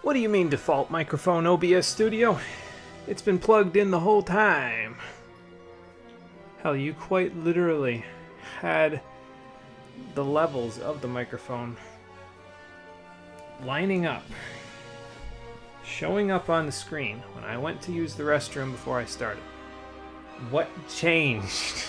What do you mean default microphone, OBS Studio? It's been plugged in the whole time. Hell, you quite literally had the levels of the microphone lining up, showing up on the screen when I went to use the restroom before I started. What changed?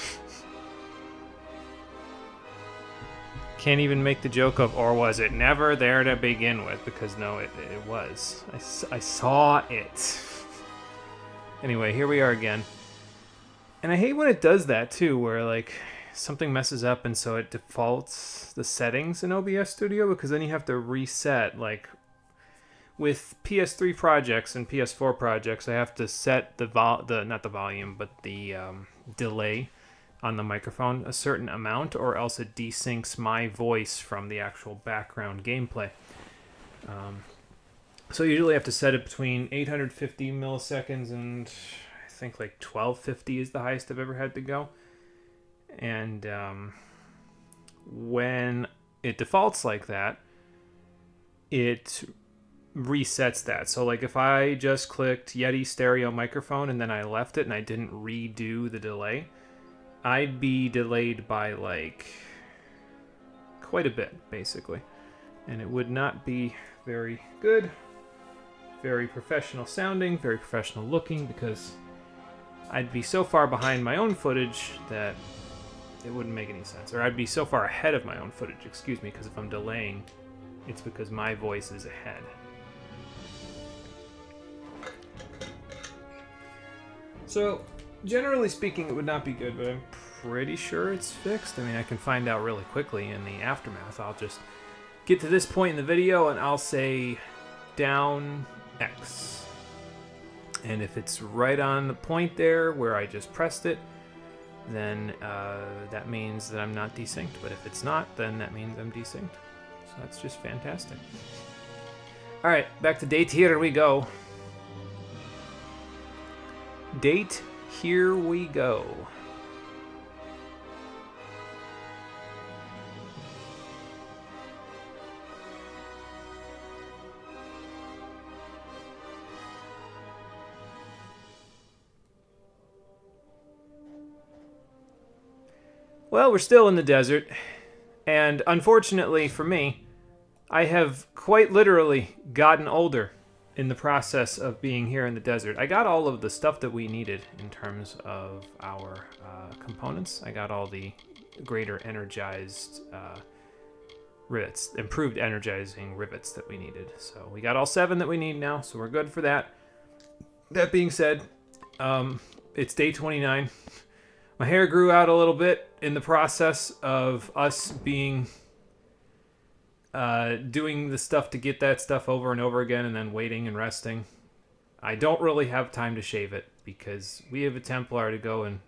Can't even make the joke of, or was it never there to begin with? Because no, it was. I saw it. Anyway, here we are again. And I hate when it does that too, where like something messes up and so it defaults the settings in OBS Studio, because then you have to reset. Like with PS3 projects and PS4 projects, I have to set the not the volume, but the delay on the microphone a certain amount, or else it desyncs my voice from the actual background gameplay. So you usually have to set it between 850 milliseconds and I think like 1250 is the highest I've ever had to go. And when it defaults like that, it resets that. So like if I just clicked Yeti stereo microphone and then I left it and I didn't redo the delay, I'd be delayed by like quite a bit, basically. And it would not be very good, very professional sounding, very professional looking, because I'd be so far behind my own footage that it wouldn't make any sense. Or I'd be so far ahead of my own footage, excuse me, because if I'm delaying, it's because my voice is ahead. So, generally speaking, it would not be good, but I'm pretty sure it's fixed. I mean, I can find out really quickly in the aftermath. I'll just get to this point in the video and I'll say down X. And if it's right on the point there where I just pressed it, then that means that I'm not desynced. But if it's not, then that means I'm desynced. So that's just fantastic. Alright, back to date. Here we go. Date, here we go. Well, we're still in the desert, and unfortunately for me, I have quite literally gotten older in the process of being here in the desert. I got all of the stuff that we needed in terms of our components. I got all the greater energized rivets, improved energizing rivets that we needed. So we got all 7 that we need now, so we're good for that. That being said, it's day 29. My hair grew out a little bit in the process of us being doing the stuff to get that stuff over and over again and then waiting and resting. I don't really have time to shave it because we have a Templar to go and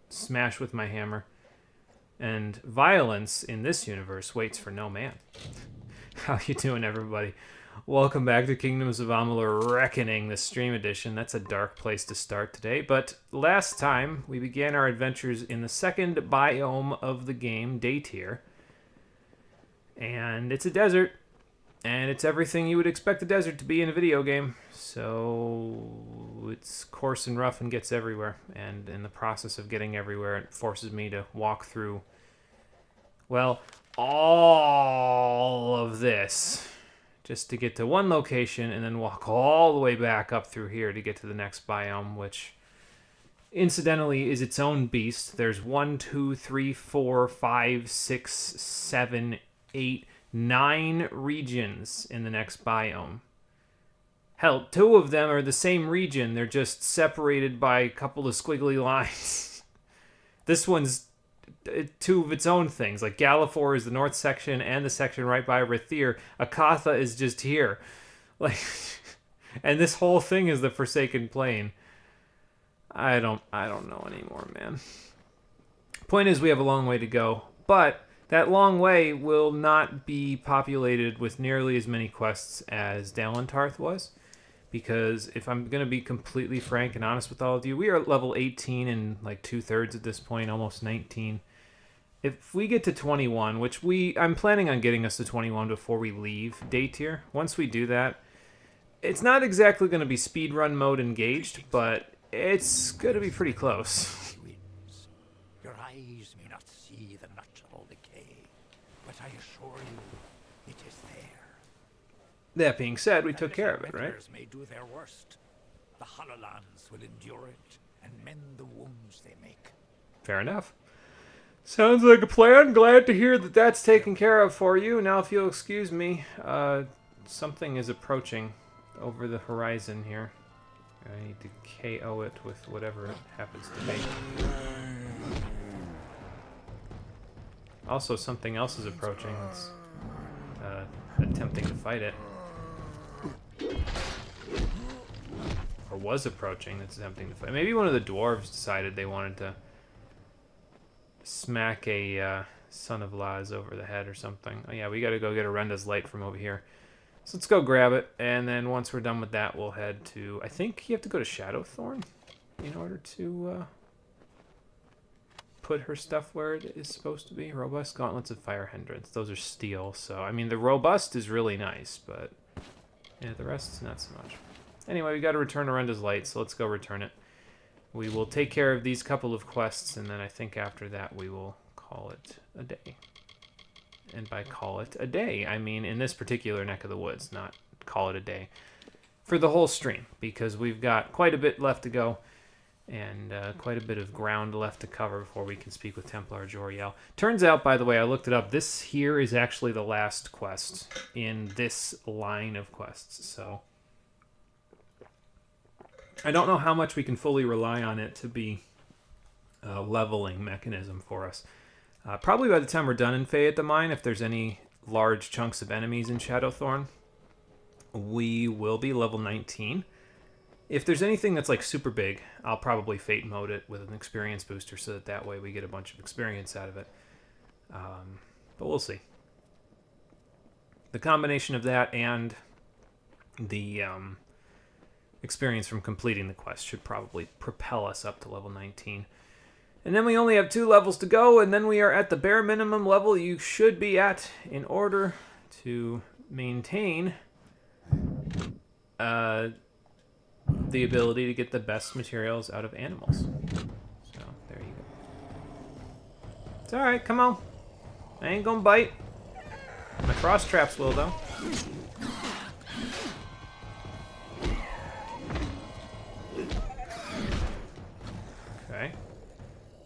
smash with my hammer. And violence in this universe waits for no man. How you doing, everybody? Welcome back to Kingdoms of Amalur Reckoning, the stream edition. That's a dark place to start today, but last time we began our adventures in the second biome of the game, Day Tier. And it's a desert, and it's everything you would expect a desert to be in a video game. So it's coarse and rough and gets everywhere. And in the process of getting everywhere, it forces me to walk through, well, all of this just to get to one location and then walk all the way back up through here to get to the next biome, which incidentally is its own beast. There's 1, 2, 3, 4, 5, 6, 7, 8, 9 regions in the next biome. Hell, 2 of them are the same region. They're just separated by a couple of squiggly lines. This one's 2 of its own things. Like Galafor is the north section and the section right by Rathir. Akatha is just here. Like, and this whole thing is the Forsaken Plain. I don't know anymore, man. Point is, we have a long way to go, but that long way will not be populated with nearly as many quests as Dalentarth was. Because if I'm going to be completely frank and honest with all of you, we are at level 18 and like 2/3 at this point, almost 19. If we get to 21, which I'm planning on getting us to 21 before we leave Day Tier. Once we do that, It's not exactly going to be speedrun mode engaged, but it's going to be pretty close. Your eyes may not see the natural decay, but I assure you, it is there. That being said, we took care of it, right? May do their worst. The Hollolands will endure it and mend the wounds they make. Fair enough. Sounds like a plan. Glad to hear that that's taken care of for you. Now, if you'll excuse me, something is approaching over the horizon here. I need to KO it with whatever it happens to be. Also, something else is approaching. It's attempting to fight it. Or was approaching that's attempting to fight. Maybe one of the dwarves decided they wanted to smack a Son of Laz over the head or something. Oh yeah, we gotta go get Arenda's light from over here. So let's go grab it, and then once we're done with that, we'll head to... I think you have to go to Shadowthorn in order to put her stuff where it is supposed to be. Robust Gauntlets of Fire Hindrance. Those are steel, so... I mean, the Robust is really nice, but... yeah, the rest is not so much. Anyway, we gotta return Arenda's light, so let's go return it. We will take care of these couple of quests, and then I think after that we will call it a day. And by call it a day, I mean in this particular neck of the woods, not call it a day. For the whole stream, because we've got quite a bit left to go, and quite a bit of ground left to cover before we can speak with Templar Joriel. Turns out, by the way, I looked it up, this here is actually the last quest in this line of quests, so... I don't know how much we can fully rely on it to be a leveling mechanism for us. Probably by the time we're done in Fae at the Mine, if there's any large chunks of enemies in Shadowthorn, we will be level 19. If there's anything that's like super big, I'll probably Fate mode it with an experience booster so that way we get a bunch of experience out of it. But we'll see. The combination of that and the experience from completing the quest should probably propel us up to level 19. And then we only have 2 levels to go, and then we are at the bare minimum level you should be at in order to maintain the ability to get the best materials out of animals. So, there you go. It's alright, come on. I ain't gonna bite. My frost traps will, though. Okay.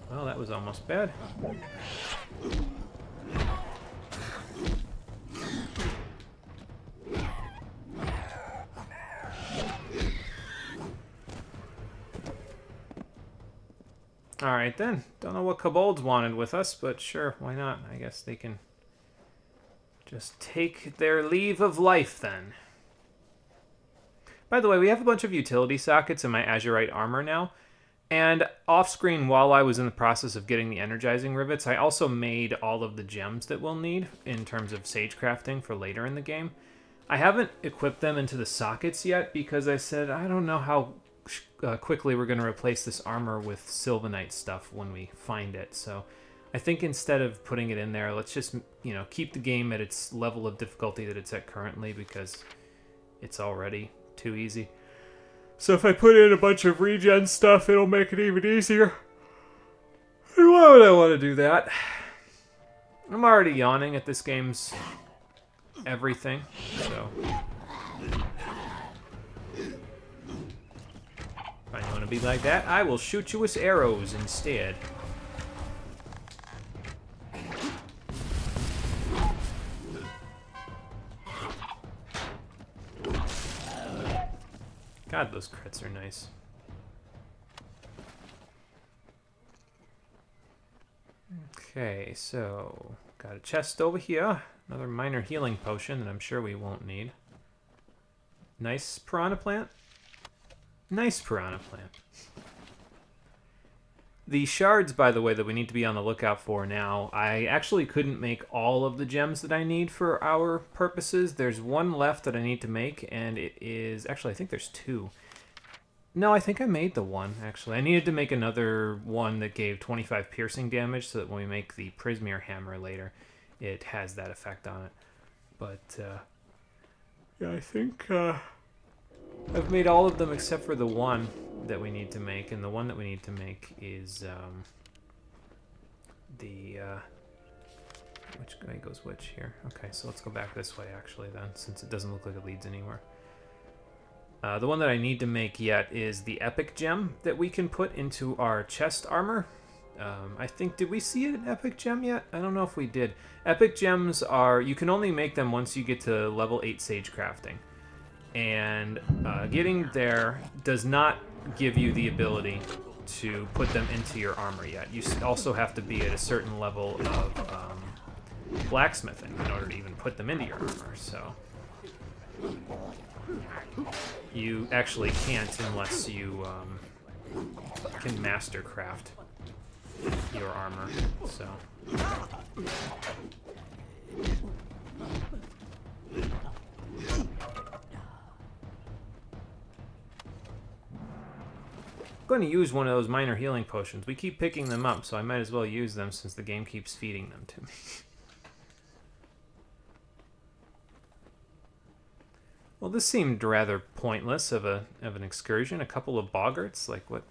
Well, that was almost bad. Alright then. Don't know what kobolds wanted with us, but sure, why not? I guess they can just take their leave of life then. By the way, we have a bunch of utility sockets in my azurite armor now. And off-screen, while I was in the process of getting the energizing rivets, I also made all of the gems that we'll need in terms of sage crafting for later in the game. I haven't equipped them into the sockets yet because I said I don't know how quickly we're going to replace this armor with sylvanite stuff when we find it. So I think instead of putting it in there, let's just, you know, keep the game at its level of difficulty that it's at currently because it's already too easy. So if I put in a bunch of regen stuff, it'll make it even easier. And why would I want to do that? I'm already yawning at this game's everything, so... If I want to be like that, I will shoot you with arrows instead. God, those crits are nice. Okay, so got a chest over here. Another minor healing potion that I'm sure we won't need. Nice piranha plant. Nice piranha plant. The shards, by the way, that we need to be on the lookout for now, I actually couldn't make all of the gems that I need for our purposes. There's one left that I need to make, and it is... Actually, I think there's 2. No, I think I made the one, actually. I needed to make another one that gave 25 piercing damage so that when we make the Prismere hammer later, it has that effect on it. But, yeah, I think I've made all of them except for the one that we need to make, and the one that we need to make is which way goes which here? Okay, so let's go back this way actually then, since it doesn't look like it leads anywhere. The one that I need to make yet is the epic gem that we can put into our chest armor. I think, did we see an epic gem yet? I don't know if we did. Epic gems are, you can only make them once you get to level 8 sage crafting. And getting there does not give you the ability to put them into your armor yet. You also have to be at a certain level of blacksmithing in order to even put them into your armor, so you actually can't unless you can master craft your armor, so I'm going to use one of those minor healing potions. We keep picking them up, so I might as well use them since the game keeps feeding them to me. Well, this seemed rather pointless of an excursion. A couple of boggarts, like what?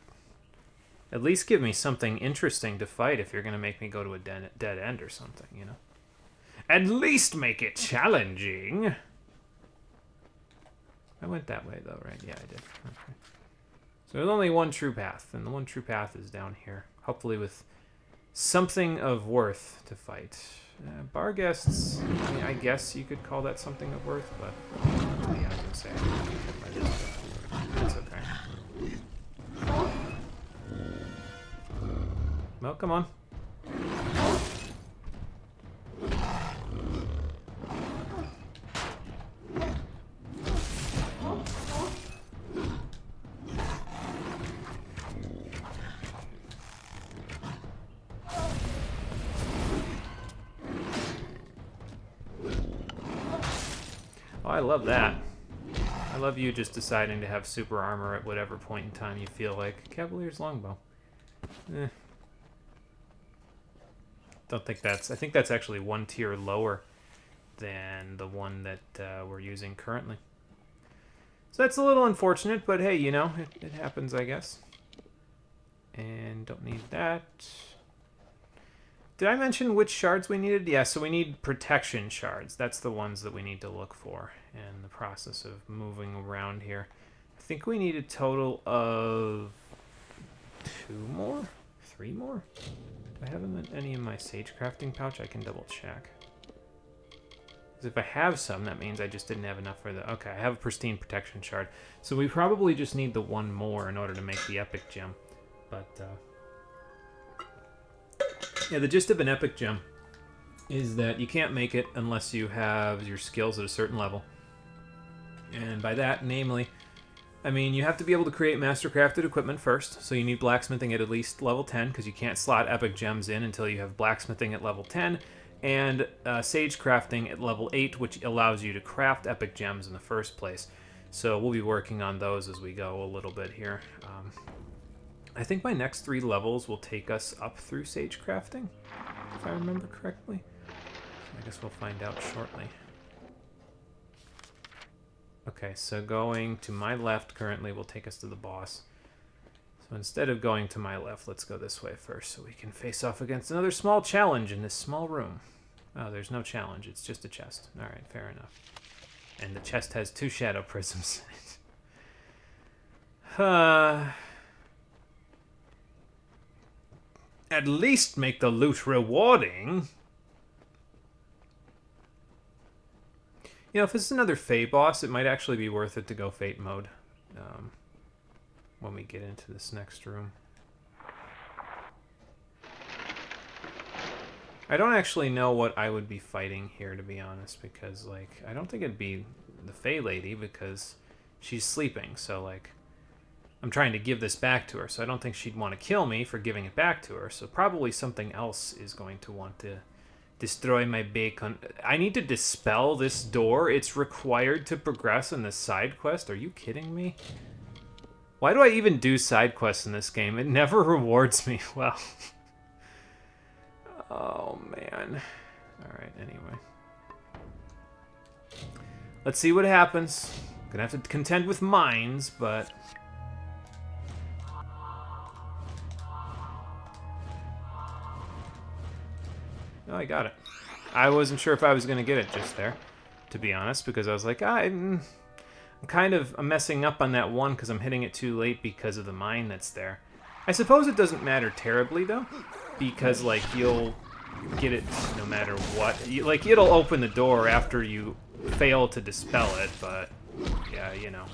At least give me something interesting to fight if you're going to make me go to a dead end or something, you know? At least make it challenging! I went that way, though, right? Yeah, I did. Okay. So there's only one true path, and the one true path is down here. Hopefully with something of worth to fight. Bar guests, I mean, I guess you could call that something of worth, but yeah, I was going to say that's okay. Well, come on. Oh, I love that. I love you just deciding to have super armor at whatever point in time you feel like. Cavalier's longbow. Don't think that's... I think that's actually one tier lower than the one that we're using currently. So that's a little unfortunate, but hey, you know, it happens, I guess. And don't need that. Did I mention which shards we needed? Yeah, so we need protection shards. That's the ones that we need to look for in the process of moving around here. I think we need a total of 2 more? 3 more? Do I have any in my sage crafting pouch? I can double check. Because if I have some, that means I just didn't have enough for the... Okay, I have a pristine protection shard. So we probably just need the 1 more in order to make the epic gem. But, yeah, the gist of an epic gem is that you can't make it unless you have your skills at a certain level. And by that, namely, I mean, you have to be able to create master-crafted equipment first, so you need blacksmithing at least level 10, because you can't slot epic gems in until you have blacksmithing at level 10, and sage crafting at level 8, which allows you to craft epic gems in the first place. So we'll be working on those as we go a little bit here. I think my next 3 levels will take us up through sage crafting, if I remember correctly. I guess we'll find out shortly. Okay, so going to my left currently will take us to the boss. So instead of going to my left, let's go this way first so we can face off against another small challenge in this small room. Oh, there's no challenge. It's just a chest. All right, fair enough. And the chest has 2 shadow prisms in it. At least make the loot rewarding. You know, if this is another Fey boss, it might actually be worth it to go Fate mode when we get into this next room. I don't actually know what I would be fighting here, to be honest, because, like, I don't think it'd be the Fey lady because she's sleeping, so, like, I'm trying to give this back to her, so I don't think she'd want to kill me for giving it back to her, so probably something else is going to want to destroy my bacon. I need to dispel this door. It's required to progress in this side quest. Are you kidding me? Why do I even do side quests in this game? It never rewards me well. Oh, man. Alright, anyway. Let's see what happens. gonna have to contend with mines, but... Oh, I got it. I wasn't sure if I was gonna get it just there, to be honest, because I was like, I'm kind of messing up on that one because I'm hitting it too late because of the mine that's there. I suppose it doesn't matter terribly, though, because, like, you'll get it no matter what. Like, it'll open the door after you fail to dispel it, but, yeah, you know.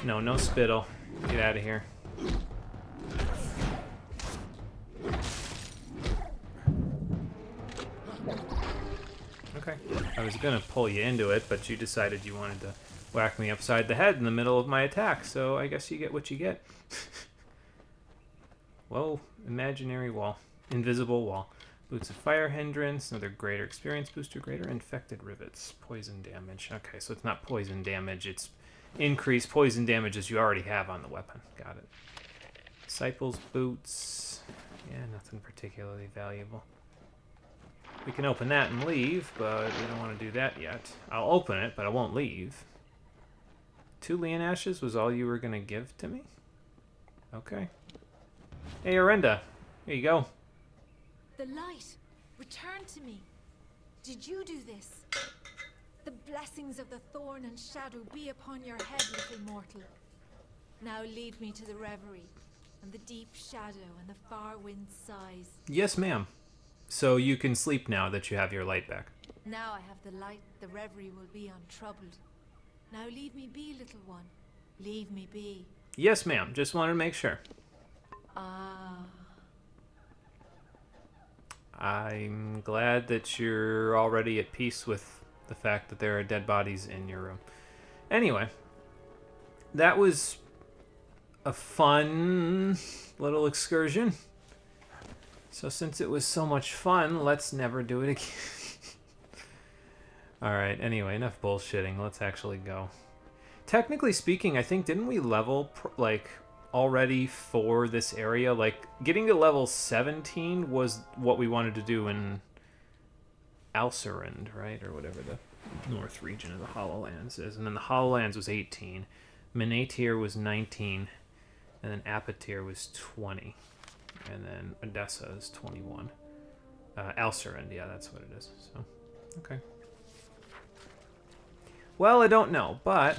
No spittle. Get out of here. Okay. I was gonna pull you into it, but you decided you wanted to whack me upside the head in the middle of my attack, so I guess you get what you get. Whoa, imaginary wall. Invisible wall. Boots of fire hindrance, another greater experience booster, greater infected rivets. Poison damage. Okay, so it's not poison damage, it's increased poison damage as you already have on the weapon. Got it. Disciples boots. Yeah, nothing particularly valuable. We can open that and leave, but we don't want to do that yet. I'll open it, but I won't leave. 2 Leon Ashes was all you were going to give to me? Okay. Hey, Arenda. Here you go. The light, return to me. Did you do this? The blessings of the thorn and shadow be upon your head, little mortal. Now lead me to the reverie, and the deep shadow and the far wind's sighs. Yes, ma'am. So you can sleep now that you have your light back. Now I have the light, the reverie will be untroubled. Now leave me be, little one. Leave me be. Yes, ma'am. Just wanted to make sure. Ah. I'm glad that you're already at peace with the fact that there are dead bodies in your room. Anyway, that was a fun little excursion. So since it was so much fun, let's never do it again. Alright, anyway, enough bullshitting. Let's actually go. Technically speaking, I think, didn't we level, like, already for this area? Like, getting to level 17 was what we wanted to do in Alcerand, right? Or whatever the north region of the Hollowlands is. And then the Hollowlands was 18. Minatir was 19. And then Apatir was 20. And then Odessa is 21. Alcerand, yeah, that's what it is. So, okay. Well, I don't know, but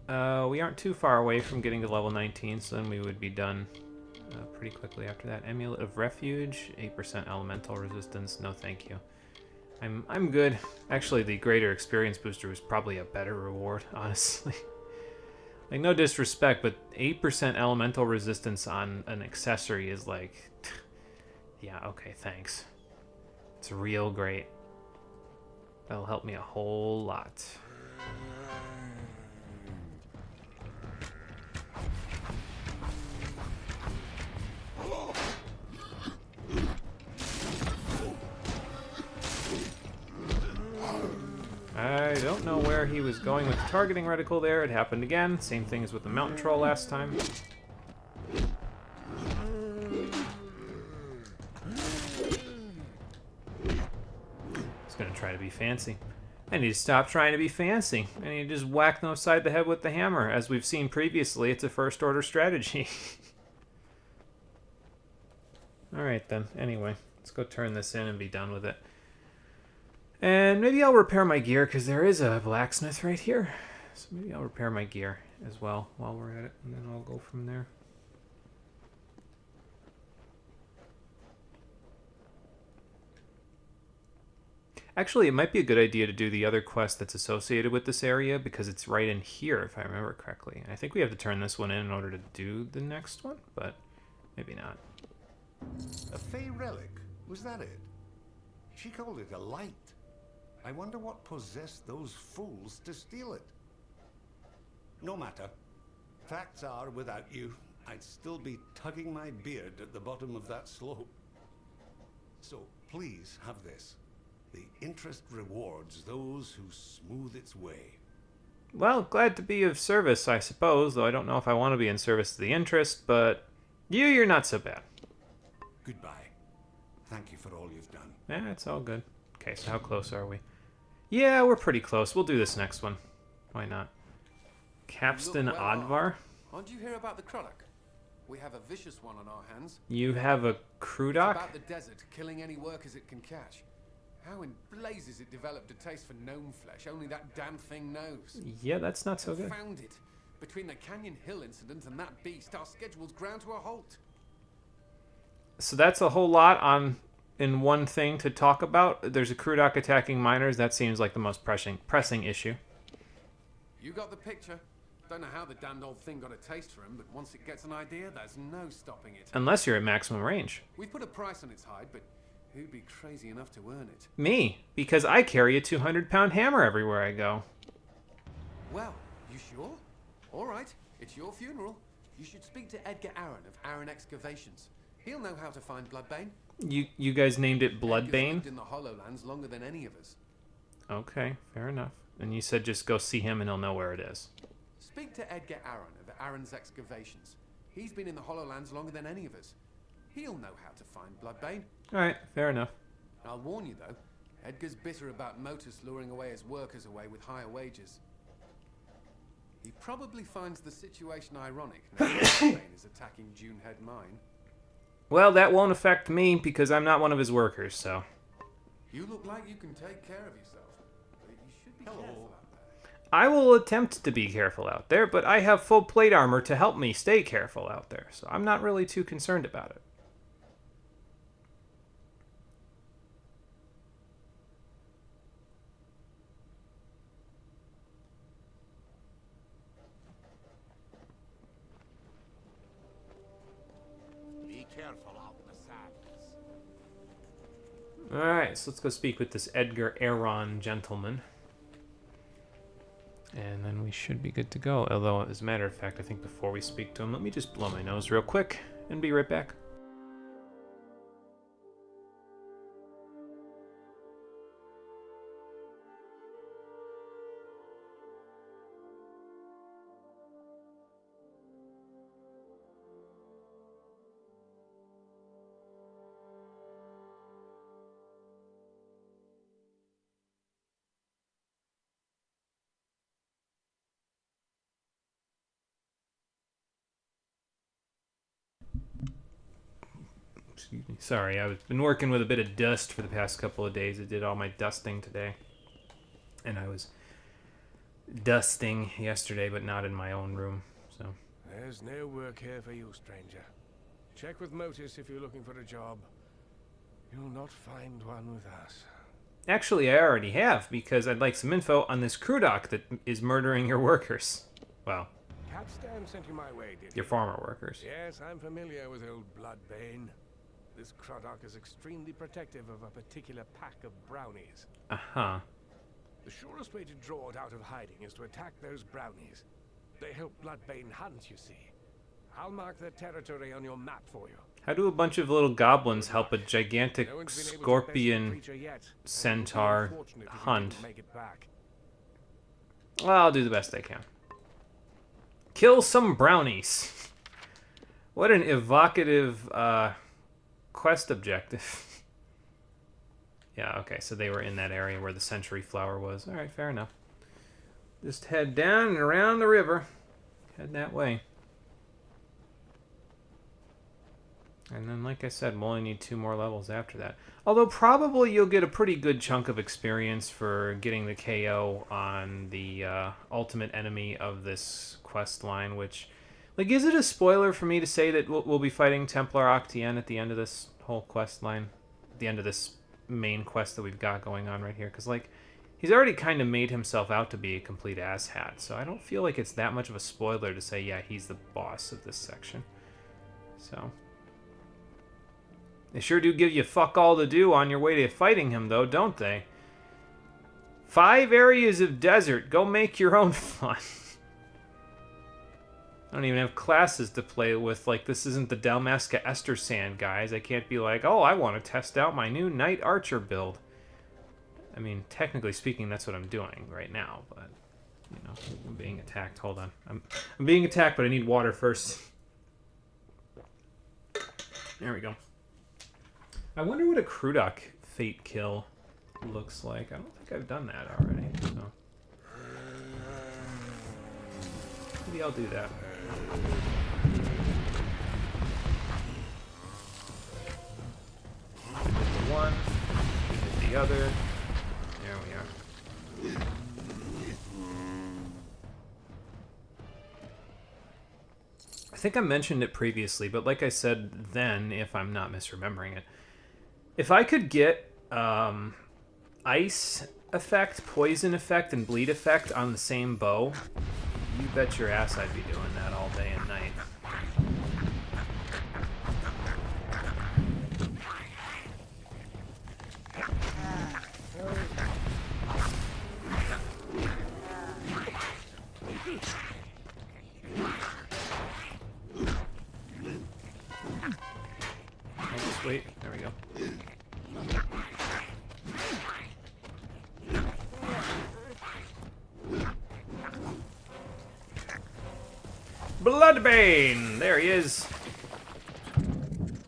we aren't too far away from getting to level 19, so then we would be done pretty quickly after that. Amulet of Refuge, 8% elemental resistance. No, thank you. I'm good. Actually, the greater experience booster was probably a better reward, honestly. Like, no disrespect, but 8% elemental resistance on an accessory is like... yeah, okay, thanks. It's real great. That'll help me a whole lot. I don't know where he was going with the targeting reticle there. It happened again. Same thing as with the mountain troll last time. He's gonna try to be fancy. I need to stop trying to be fancy. I need to just whack them upside the head with the hammer. As we've seen previously, it's a first order strategy. Alright then, anyway. Let's go turn this in and be done with it. And maybe I'll repair my gear, because there is a blacksmith right here. So maybe I'll repair my gear as well while we're at it, and then I'll go from there. Actually, it might be a good idea to do the other quest that's associated with this area, because it's right in here, if I remember correctly. And I think we have to turn this one in order to do the next one, but maybe not. A Fey relic? Was that it? She called it a light. I wonder what possessed those fools to steal it. No matter. Facts are, without you, I'd still be tugging my beard at the bottom of that slope. So please have this. The interest rewards those who smooth its way. Well, glad to be of service, I suppose, though I don't know if I want to be in service to the interest, but you're not so bad. Goodbye. Thank you for all you've done. Yeah, it's all good. Okay, so how close are we? Yeah, we're pretty close. We'll do this next one. Why not? You Capstan look well armed. Advar? Aren't you hear about the Krulak? We have a vicious one on our hands. You have a It's Krudak? about the desert, killing any workers it can catch. How in blazes it developed a taste for gnome flesh, only that damn thing knows. Yeah, that's not so good. Found it. Between the Canyon Hill incident and that beast, our schedule's ground to a halt. So that's a whole lot in one thing to talk about. There's a Krudak attacking miners. That seems like the most pressing issue. You got the picture. Don't know how the damned old thing got a taste for him, but once it gets an idea, there's no stopping it. Unless you're at maximum range. We've put a price on its hide, but who'd be crazy enough to earn it? Me, because I carry a 200-pound hammer everywhere I go. Well, you sure? All right, it's your funeral. You should speak to Edgar Aaron of Aaron Excavations. He'll know how to find Bloodbane. You guys named it Edgar's Bloodbane? lived in the Hollowlands longer than any of us. Okay, fair enough. And you said just go see him and he'll know where it is. Speak to Edgar Aaron of Aaron's Excavations. He's been in the Hollowlands longer than any of us. He'll know how to find Bloodbane. Alright, fair enough. I'll warn you though, Edgar's bitter about Motus luring away his workers away with higher wages. He probably finds the situation ironic now that Bloodbane is attacking Junehead Mine. Well, that won't affect me because I'm not one of his workers, so... You look like you can take care of yourself, but you should be careful out there. I will attempt to be careful out there, but I have full plate armor to help me stay careful out there, so I'm not really too concerned about it. Be careful out in the sands. Alright, so let's go speak with this Edgar Aaron gentleman. And then we should be good to go. Although, as a matter of fact, I think before we speak to him, let me just blow my nose real quick and be right back. Excuse me. Sorry, I've been working with a bit of dust for the past couple of days. I did all my dusting today. And I was dusting yesterday, but not in my own room, so... There's no work here for you, stranger. Check with Motus if you're looking for a job. You'll not find one with us. Actually, I already have, because I'd like some info on this Krudak that is murdering your workers. Well, Capstan sent you my way, did he? your farmer workers. Yes, I'm familiar with old Bloodbane. This Krudak is extremely protective of a particular pack of brownies. Uh-huh. The surest way to draw it out of hiding is to attack those brownies. They help Bloodbane hunt, you see. I'll mark their territory on your map for you. How do a bunch of little goblins help a gigantic No one's been able to best the scorpion creature yet, and it would be centaur unfortunate if you hunt? didn't make it back. Well, I'll do the best I can. Kill some brownies. What an evocative quest objective. Yeah, okay, so they were in that area where the century flower was. Alright, fair enough. Just head down and around the river. Head that way. And then, like I said, we'll only need 2 more levels after that. Although, probably you'll get a pretty good chunk of experience for getting the KO on the ultimate enemy of this quest line, which... Like, is it a spoiler for me to say that we'll be fighting Templar Octien at the end of this whole quest line? At the end of this main quest that we've got going on right here? Because, like, he's already kind of made himself out to be a complete asshat, so I don't feel like it's that much of a spoiler to say, yeah, he's the boss of this section. So... They sure do give you fuck all to do on your way to fighting him, though, don't they? 5 areas of desert. Go make your own fun. I don't even have classes to play with. Like, this isn't the Dalmasca Ester Sand, guys. I can't be like, oh, I want to test out my new Knight Archer build. I mean, technically speaking, that's what I'm doing right now, but, you know, I'm being attacked. Hold on. I'm being attacked, but I need water first. There we go. I wonder what a Krudak Fate kill looks like. I don't think I've done that already. So. Maybe I'll do that. Hit the one, hit the other. There we are. I think I mentioned it previously, but like I said then, if I'm not misremembering it, if I could get ice effect, poison effect, and bleed effect on the same bow, you bet your ass I'd be doing that all day and night. I'll just wait. There we go. Bloodbane! There he is.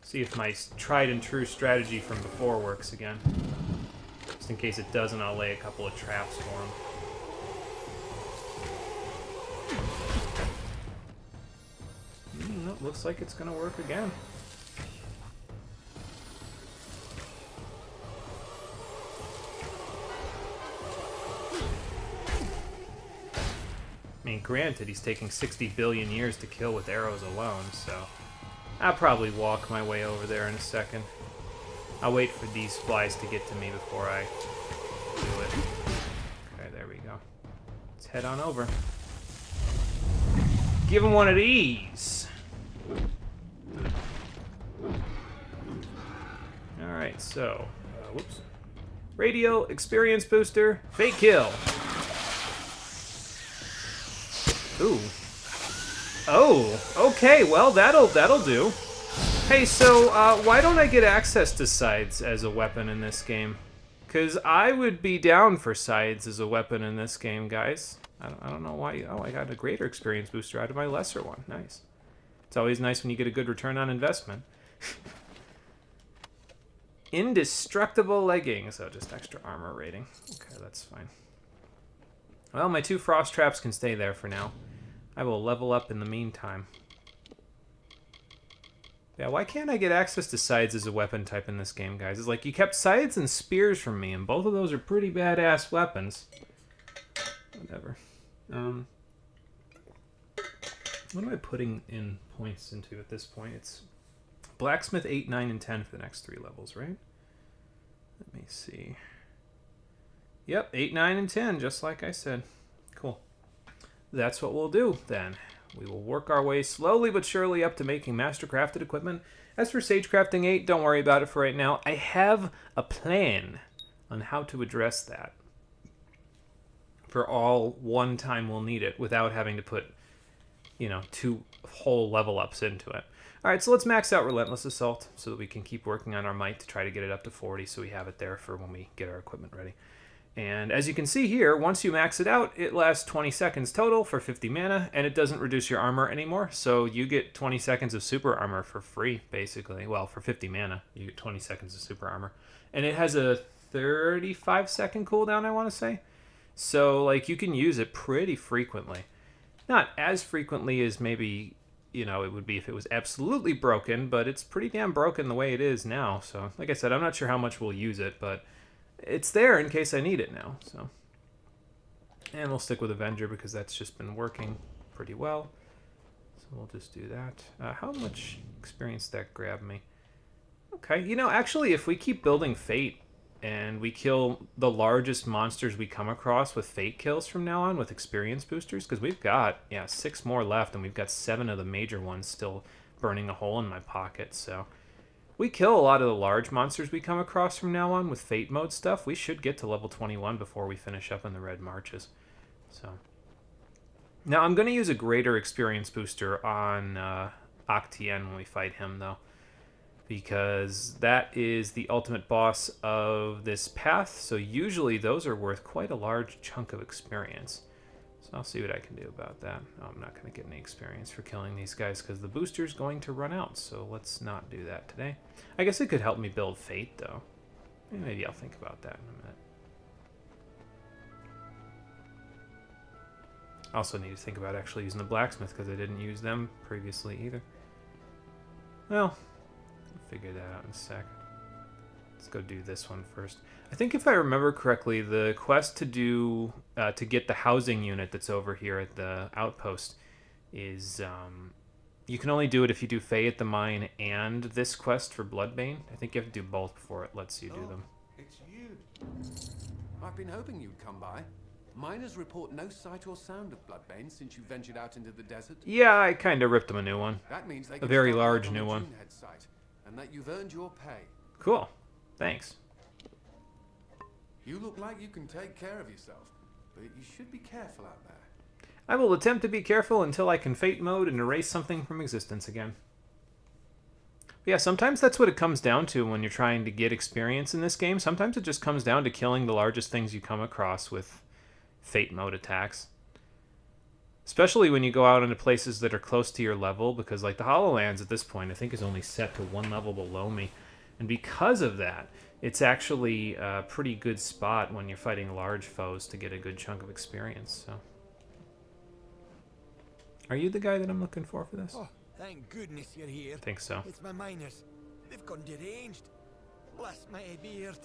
See if my tried and true strategy from before works again. Just in case it doesn't, I'll lay a couple of traps for him. Nope, looks like it's gonna work again. I mean, granted, he's taking 60 billion years to kill with arrows alone, so I'll probably walk my way over there in a second. I'll wait for these flies to get to me before I do it. Okay, there we go. Let's head on over. Give him one of these! Alright, so, whoops. Radio, experience booster, fake kill. Ooh. Oh, okay, well, that'll do. Hey, so, why don't I get access to scythes as a weapon in this game? Because I would be down for scythes as a weapon in this game, guys. I don't know why. Oh, I got a greater experience booster out of my lesser one. Nice. It's always nice when you get a good return on investment. Indestructible leggings. So just extra armor rating. Okay, that's fine. Well, my 2 frost traps can stay there for now. I will level up in the meantime. Yeah, why can't I get access to scythes as a weapon type in this game, guys? It's like you kept scythes and spears from me, and both of those are pretty badass weapons. Whatever. What am I putting in points into at this point? It's blacksmith 8, 9, and 10 for the next 3 levels, right? Let me see. Yep, 8, 9, and 10, just like I said. Cool. That's what we'll do, then. We will work our way slowly but surely up to making master-crafted equipment. As for Sagecrafting 8, don't worry about it for right now. I have a plan on how to address that. For all one time we'll need it, without having to put, 2 whole level-ups into it. Alright, so let's max out Relentless Assault, so that we can keep working on our might to try to get it up to 40, so we have it there for when we get our equipment ready. And as you can see here, once you max it out, it lasts 20 seconds total for 50 mana, and it doesn't reduce your armor anymore, so you get 20 seconds of super armor for free, basically. Well, for 50 mana, you get 20 seconds of super armor. And it has a 35-second cooldown, I want to say. So, like, you can use it pretty frequently. Not as frequently as maybe, it would be if it was absolutely broken, but it's pretty damn broken the way it is now. So, like I said, I'm not sure how much we'll use it, but it's there in case I need it now, so. And we'll stick with Avenger because that's just been working pretty well. So we'll just do that. How much experience did that grab me? Okay, actually, if we keep building Fate and we kill the largest monsters we come across with Fate kills from now on with experience boosters, because we've got, 6 more left, and we've got 7 of the major ones still burning a hole in my pocket, so. We kill a lot of the large monsters we come across from now on with Fate mode stuff. We should get to level 21 before we finish up in the Red Marches. So now I'm going to use a greater experience booster on Octien when we fight him, though, because that is the ultimate boss of this path. So usually those are worth quite a large chunk of experience. So I'll see what I can do about that. Oh, I'm not going to get any experience for killing these guys because the booster's going to run out, so let's not do that today. I guess it could help me build Fate, though. Maybe I'll think about that in a minute. Also need to think about actually using the blacksmith because I didn't use them previously either. Well, I'll figure that out in a sec. Let's go do this one first. I think if I remember correctly, the quest to do to get the housing unit that's over here at the outpost is you can only do it if you do Fae at the Mine and this quest for Bloodbane. I think you have to do both before it lets you do them. It's you. I've been hoping you'd come by. Miners report no sight or sound of Bloodbane since you ventured out into the desert. Yeah, I kind of ripped them a new one. That means they A can very start large on the new one. Junehead site, and that you've earned your pay. Cool. Thanks. You look like you can take care of yourself, but you should be careful out there. I will attempt to be careful until I can Fate mode and erase something from existence again. But yeah, sometimes that's what it comes down to when you're trying to get experience in this game. Sometimes it just comes down to killing the largest things you come across with Fate mode attacks. Especially when you go out into places that are close to your level, because like the Hollowlands at this point I think is only set to one level below me. And because of that, it's actually a pretty good spot when you're fighting large foes to get a good chunk of experience. So, are you the guy that I'm looking for this? Oh, thank goodness you're here. I think so. It's my miners. They've gone deranged. Bless my beard.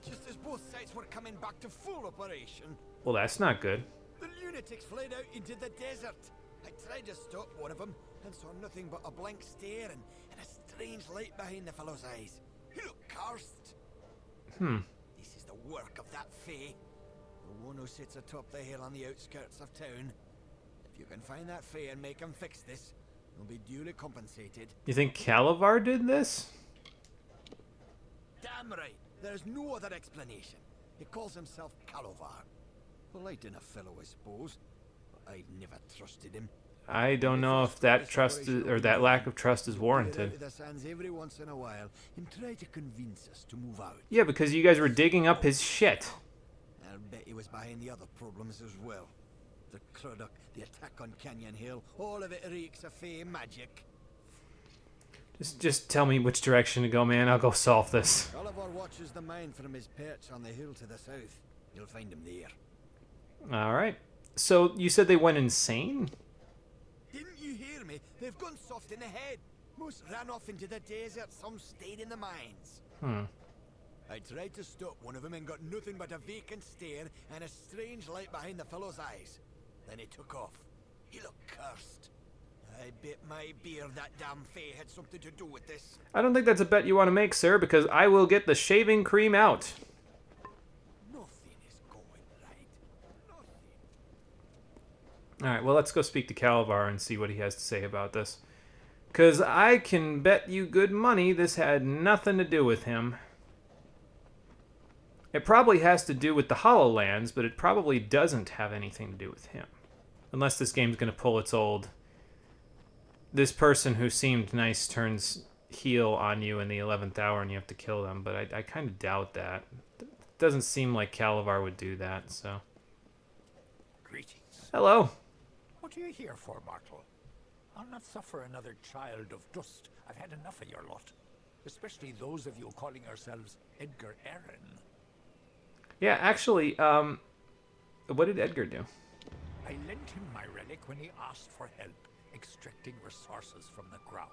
Just as both sites were coming back to full operation. Well, that's not good. The lunatics fled out into the desert. I tried to stop one of them and saw nothing but a blank stare and a strange light behind the fellow's eyes. He looked cursed. This is the work of that Fae. The one who sits atop the hill on the outskirts of town. If you can find that Fae and make him fix this, you'll be duly compensated. You think Calavar did this? Damn right. There's no other explanation. He calls himself Calavar. Polite enough fellow, I suppose. But I'd never trusted him. I don't know if that trust is, or that lack of trust is warranted. The sands every once in a while and try to convince us to move out. Yeah, because you guys were digging up his shit. I'll bet he was behind the other problems as well. The Crudock, the attack on Canyon Hill, all of it reeks of Fae magic. Just tell me which direction to go, man. I'll go solve this. Oliver watches the mine from his perch on the hill to the south. You'll find him there. All right. So you said they went insane? Didn't you hear me? They've gone soft in the head. Most ran off into the desert, some stayed in the mines. I tried to stop one of them and got nothing but a vacant stare and a strange light behind the fellow's eyes. Then he took off. He looked cursed. I bet my beard that damn Fae had something to do with this. I don't think that's a bet you want to make, sir, because I will get the shaving cream out. Nothing is going right. Nothing. All right, well, let's go speak to Calavar and see what he has to say about this. Because I can bet you good money this had nothing to do with him. It probably has to do with the Hollowlands, but it probably doesn't have anything to do with him. Unless this game's going to pull its old... This person who seemed nice turns heel on you in the 11th hour and you have to kill them, but I kind of doubt that. It doesn't seem like Calavar would do that, so... Greetings. Hello. What are you here for, mortal? I'll not suffer another child of dust. I've had enough of your lot. Especially those of you calling yourselves Edgar Aaron. Yeah, actually, what did Edgar do? I lent him my relic when he asked for help extracting resources from the ground.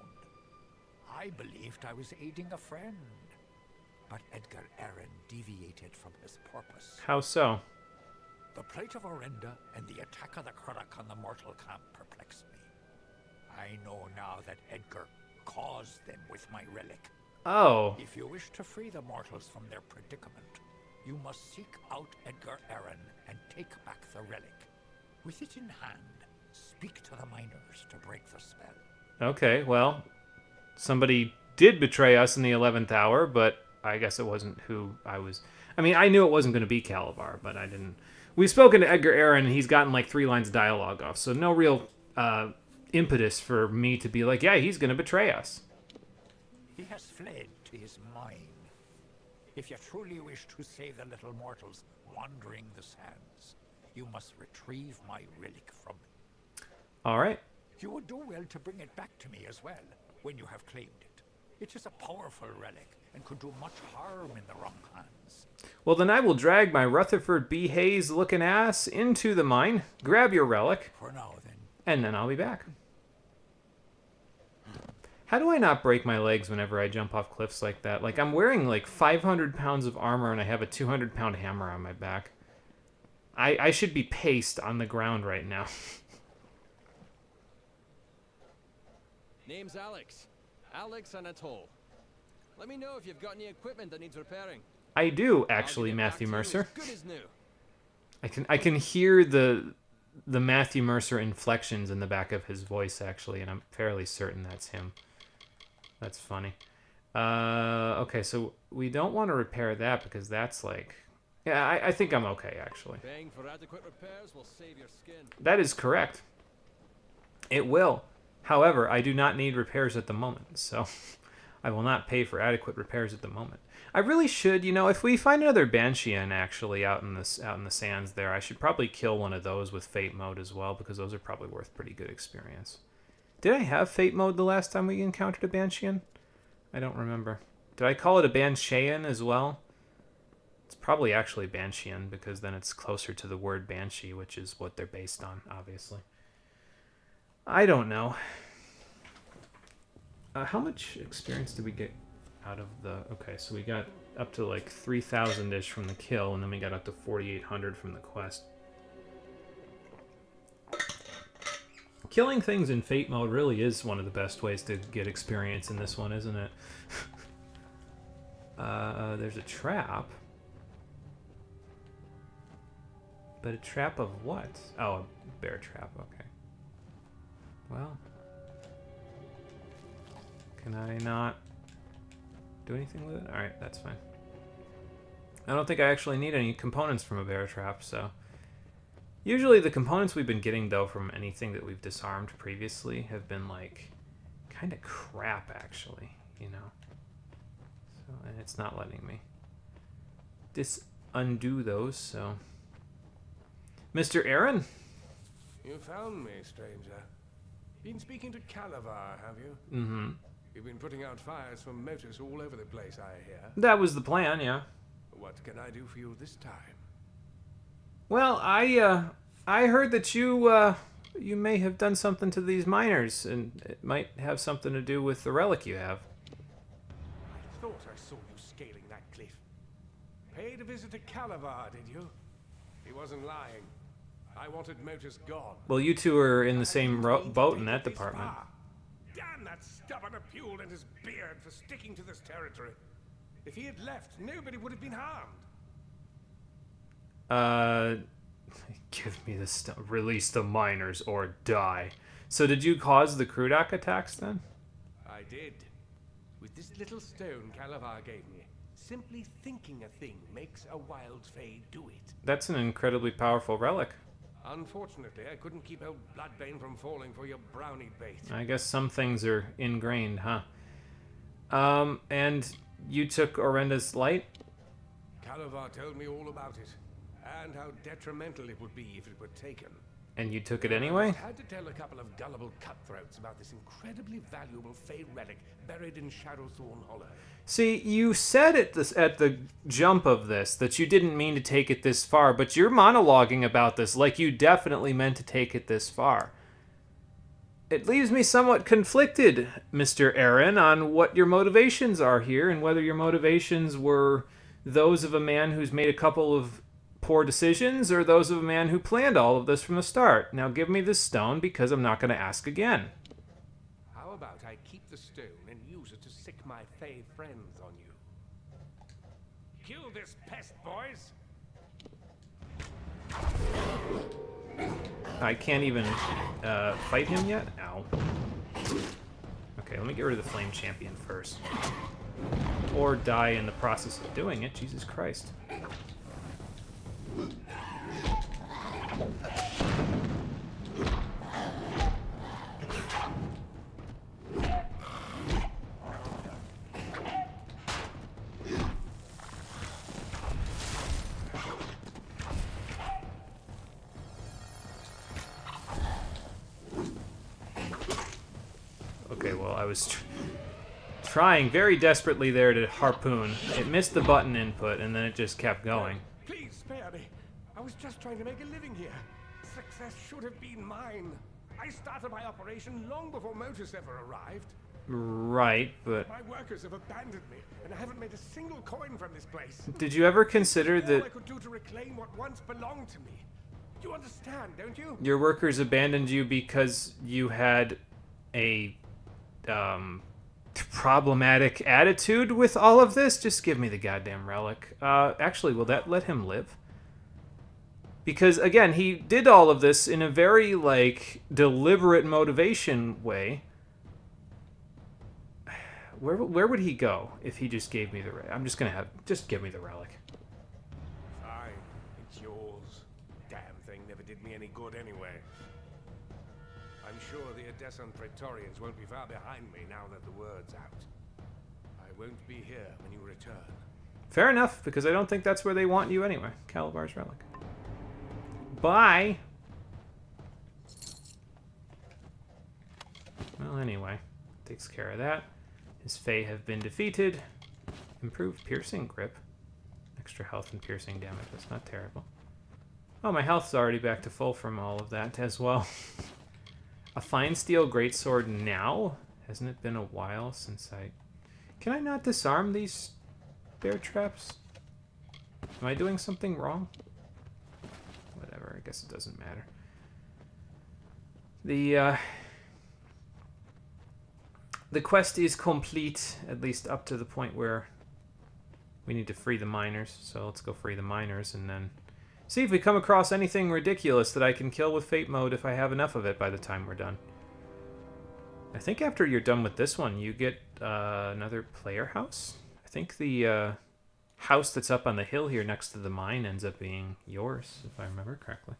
I believed I was aiding a friend. But Edgar Aaron deviated from his purpose. How so? The plight of Orenda and the attack of the Crudock on the mortal camp perplexed me. I know now that Edgar caused them with my relic. Oh. If you wish to free the mortals from their predicament, you must seek out Edgar Aaron and take back the relic. With it in hand, speak to the miners to break the spell. Okay, well, somebody did betray us in the 11th hour, but I guess it wasn't who I was... I mean, I knew it wasn't going to be Calavar, but I didn't... We've spoken to Edgar Aaron, and he's gotten like 3 lines of dialogue off, so no real impetus for me to be like, yeah, he's going to betray us. He has fled to his mine. If you truly wish to save the little mortals wandering the sands, you must retrieve my relic from him. All right. You would do well to bring it back to me as well, when you have claimed it. It is a powerful relic and could do much harm in the wrong hands. Well, then I will drag my Rutherford B. Hayes looking ass into the mine, grab your relic, For now, then. and then I'll be back. How do I not break my legs whenever I jump off cliffs like that? Like, I'm wearing like 500 pounds of armor and I have a 200-pound hammer on my back. I should be paced on the ground right now. Name's Alex. Alex Anatole. Let me know if you've got any equipment that needs repairing. I do, I'll actually, get it back Matthew to you Mercer. as good as new. I can hear the Matthew Mercer inflections in the back of his voice, actually, and I'm fairly certain that's him. That's funny. Okay, so we don't want to repair that because that's like... Yeah, I think I'm okay, actually. Paying for adequate repairs will save your skin. That is correct. It will. However, I do not need repairs at the moment, so I will not pay for adequate repairs at the moment. I really should, you know, if we find another Bansheean actually out in the sands there, I should probably kill one of those with Fate mode as well, because those are probably worth pretty good experience. Did I have Fate mode the last time we encountered a Bansheean? I don't remember. Did I call it a Bansheean as well? It's probably actually Bansheean, because then it's closer to the word Banshee, which is what they're based on, obviously. I don't know. How much experience did we get out of the... Okay, so we got up to like 3,000-ish from the kill, and then we got up to 4,800 from the quest. Killing things in Fate mode really is one of the best ways to get experience in this one, isn't it? There's a trap. But a trap of what? Oh, a bear trap, okay. Well... Can I not do anything with it? Alright, that's fine. I don't think I actually need any components from a bear trap, so... Usually the components we've been getting, though, from anything that we've disarmed previously have been, like, kind of crap, actually, you know? So, and it's not letting me undo those, so... Mr. Aaron? You found me, stranger. Been speaking to Calavar, have you? Mm-hmm. You've been putting out fires from motors all over the place, I hear. That was the plan, yeah. What can I do for you this time? Well, I heard that you may have done something to these miners, and it might have something to do with the relic you have. I thought I saw you scaling that cliff. Paid a visit to Calavar, did you? He wasn't lying. I wanted motors gone. Well, you two are in the same boat in that department. Damn that stubborn Apule and his beard for sticking to this territory. If he had left, nobody would have been harmed. Give me the release the miners or die. So did you cause the Krudak attacks then? I did. With this little stone Calavar gave me. Simply thinking a thing makes a wild fae do it. That's an incredibly powerful relic. Unfortunately, I couldn't keep old Bloodbane from falling for your brownie bait. I guess some things are ingrained, huh? And you took Orenda's light? Calavar told me all about it, and how detrimental it would be if it were taken. And you took it anyway? I had to tell a couple of gullible cutthroats about this incredibly valuable Fey relic buried in Shadowthorn Hollow. See, you said at the jump of this that you didn't mean to take it this far, but you're monologuing about this like you definitely meant to take it this far. It leaves me somewhat conflicted, Mr. Aaron, on what your motivations are here, and whether your motivations were those of a man who's made a couple of poor decisions, or those of a man who planned all of this from the start. Now give me this stone, because I'm not going to ask again. How about I keep the stone and use it to sick my Fey friends on you? Kill this pest, boys! I can't even fight him yet? Ow. Okay, let me get rid of the Flame Champion first. Or die in the process of doing it. Jesus Christ. Okay, well, I was trying very desperately there to harpoon. It missed the button input, and then it just kept going. Please spare me. I was just trying to make a living here. Success should have been mine. I started my operation long before Motus ever arrived. Right, but... My workers have abandoned me, and I haven't made a single coin from this place. Did you ever consider All that I could do to reclaim what once belonged to me? You understand, don't you? your workers abandoned you because you had a problematic attitude with all of this? Just give me the goddamn relic. Actually, will that let him live? Because, again, he did all of this in a very, like, deliberate motivation way. Where would he go if he just gave me the relic? I'm just gonna have... Just give me the relic. Fine, it's yours. Damn thing never did me any good anyway. I'm sure the Odessan Praetorians won't be far behind me now that the word's out. I won't be here when you return. Fair enough, because I don't think that's where they want you anyway. Calabar's relic. Bye! Well, anyway. Takes care of that. His Fae have been defeated. Improved piercing grip. Extra health and piercing damage. That's not terrible. Oh, my health's already back to full from all of that as well. A fine steel greatsword now? Hasn't it been a while since I... Can I not disarm these bear traps? Am I doing something wrong? Whatever, I guess it doesn't matter. The quest is complete, at least up to the point where we need to free the miners. So let's go free the miners and then see if we come across anything ridiculous that I can kill with Fate Mode if I have enough of it by the time we're done. I think after you're done with this one, you get another player house. I think the house that's up on the hill here next to the mine ends up being yours, if I remember correctly.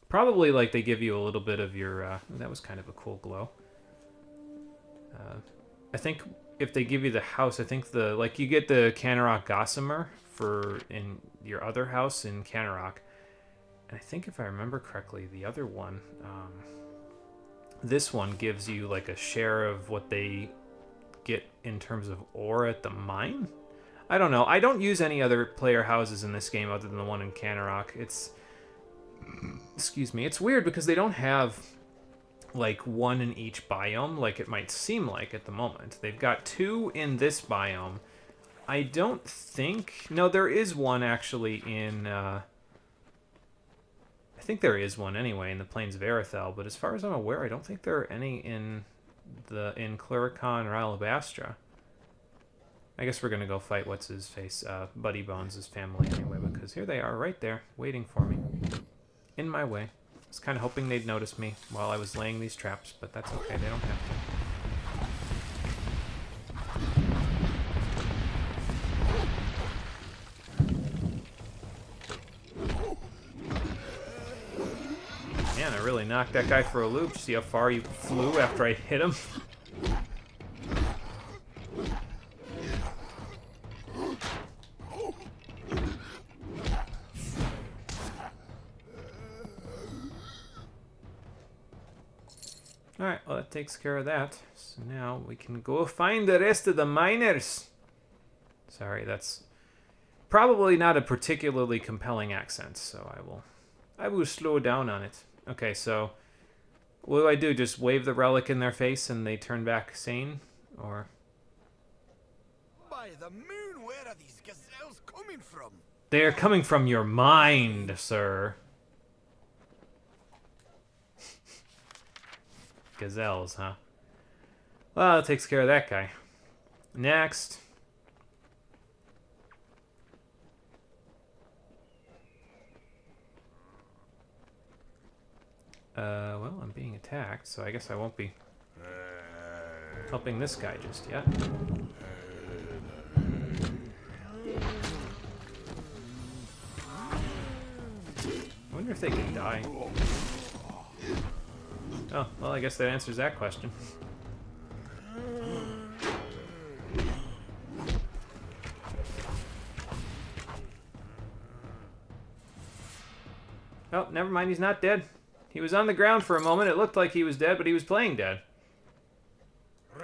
Probably like they give you a little bit of your... that was kind of a cool glow. I think if they give you the house, I think like you get the Canarok Gossamer for in your other house in Canarok. And I think if I remember correctly, the other one, this one gives you like a share of what they get in terms of ore at the mine. I don't know. I don't use any other player houses in this game other than the one in Canarok. It's, excuse me, it's weird because they don't have like one in each biome like it might seem like at the moment. They've got two in this biome. I don't think... No, there is one actually in... I think there is one anyway in the Plains of Arethel, but as far as I'm aware, I don't think there are any in Cluricon or Alabastra. I guess we're gonna go fight what's-his-face, Buddy Bones' family anyway, because here they are right there, waiting for me. In my way. I was kind of hoping they'd notice me while I was laying these traps, but that's okay, they don't have to. Man, I really knocked that guy for a loop. See how far he flew after I hit him? Alright, well that takes care of that. So now we can go find the rest of the miners. Sorry, that's probably not a particularly compelling accent, so I will slow down on it. Okay, so what do I do? Just wave the relic in their face and they turn back sane? Or... By the moon, where are these gazelles coming from? They are coming from your mind, sir. Gazelles, huh? Well, that takes care of that guy. Next. Well, I'm being attacked, so I guess I won't be helping this guy just yet. I wonder if they can die. Oh, well, I guess that answers that question. Oh, never mind, he's not dead. He was on the ground for a moment. It looked like he was dead, but he was playing dead.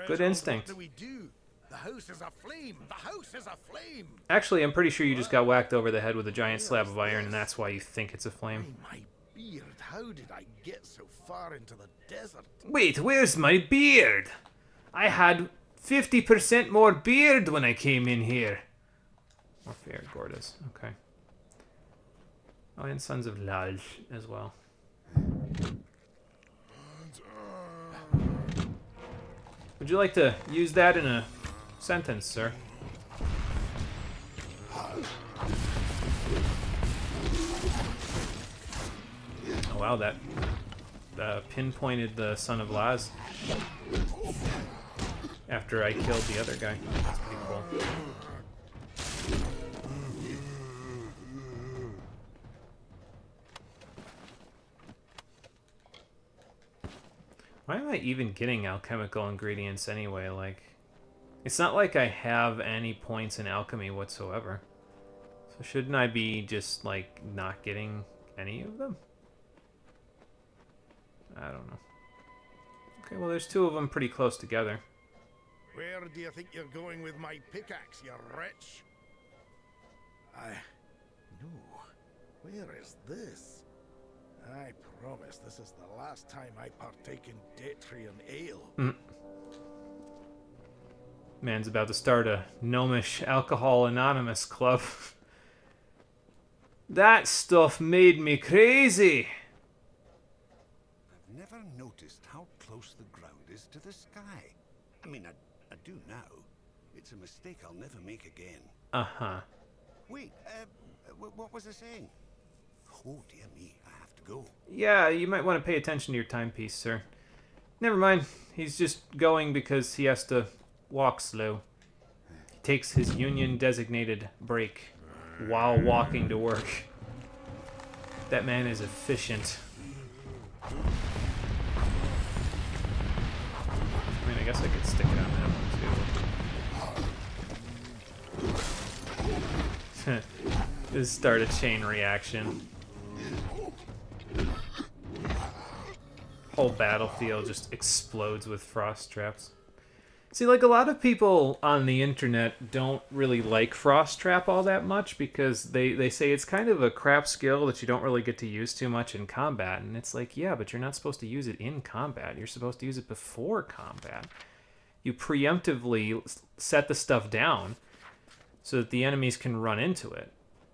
Good instinct. What do we do? The house is aflame! The house is aflame! Actually, I'm pretty sure you just got whacked over the head with a giant slab of iron, and that's why you think it's a flame. My beard, how did I get so far into the desert? Wait, where's my beard? I had 50% more beard when I came in here. More fair Gordas. Okay. Oh, and Sons of Laj as well. Would you like to use that in a sentence, sir? Oh wow, that pinpointed the Son of Laz after I killed the other guy. That's pretty cool. Why am I even getting alchemical ingredients anyway? Like, it's not like I have any points in alchemy whatsoever. So shouldn't I be just, like, not getting any of them? I don't know. Okay, well, there's two of them pretty close together. Where do you think you're going with my pickaxe, you wretch? No. Where is this? I promise this is the last time I partake in Detrian ale. Man's about to start a gnomish Alcohol Anonymous club. That stuff made me crazy. I've never noticed how close the ground is to the sky. I mean, I do now. It's a mistake I'll never make again. Uh-huh. Wait, what was I saying? Oh, dear me, I have to go. Yeah, you might want to pay attention to your timepiece, sir. Never mind. He's just going because he has to walk slow. He takes his union-designated break while walking to work. That man is efficient. I mean, I guess I could stick it on that one, too. Just start a chain reaction. Whole battlefield just explodes with frost traps. See, like, a lot of people on the internet don't really like frost trap all that much because they say it's kind of a crap skill that you don't really get to use too much in combat. And it's like, yeah, but you're not supposed to use it in combat. You're supposed to use it before combat. You preemptively set the stuff down so that the enemies can run into it.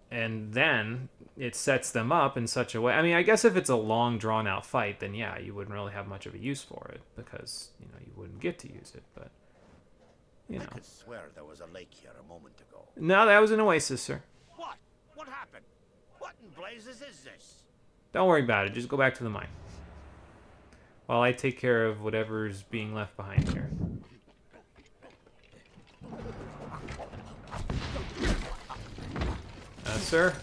And then it sets them up in such a way. I mean, I guess if it's a long, drawn-out fight, then yeah, you wouldn't really have much of a use for it because, you know, you wouldn't get to use it. But, you know. I could swear there was a lake here a moment ago. No, that was an oasis, sir. What? What happened? What in blazes is this? Don't worry about it. Just go back to the mine. While I take care of whatever's being left behind here. Sir,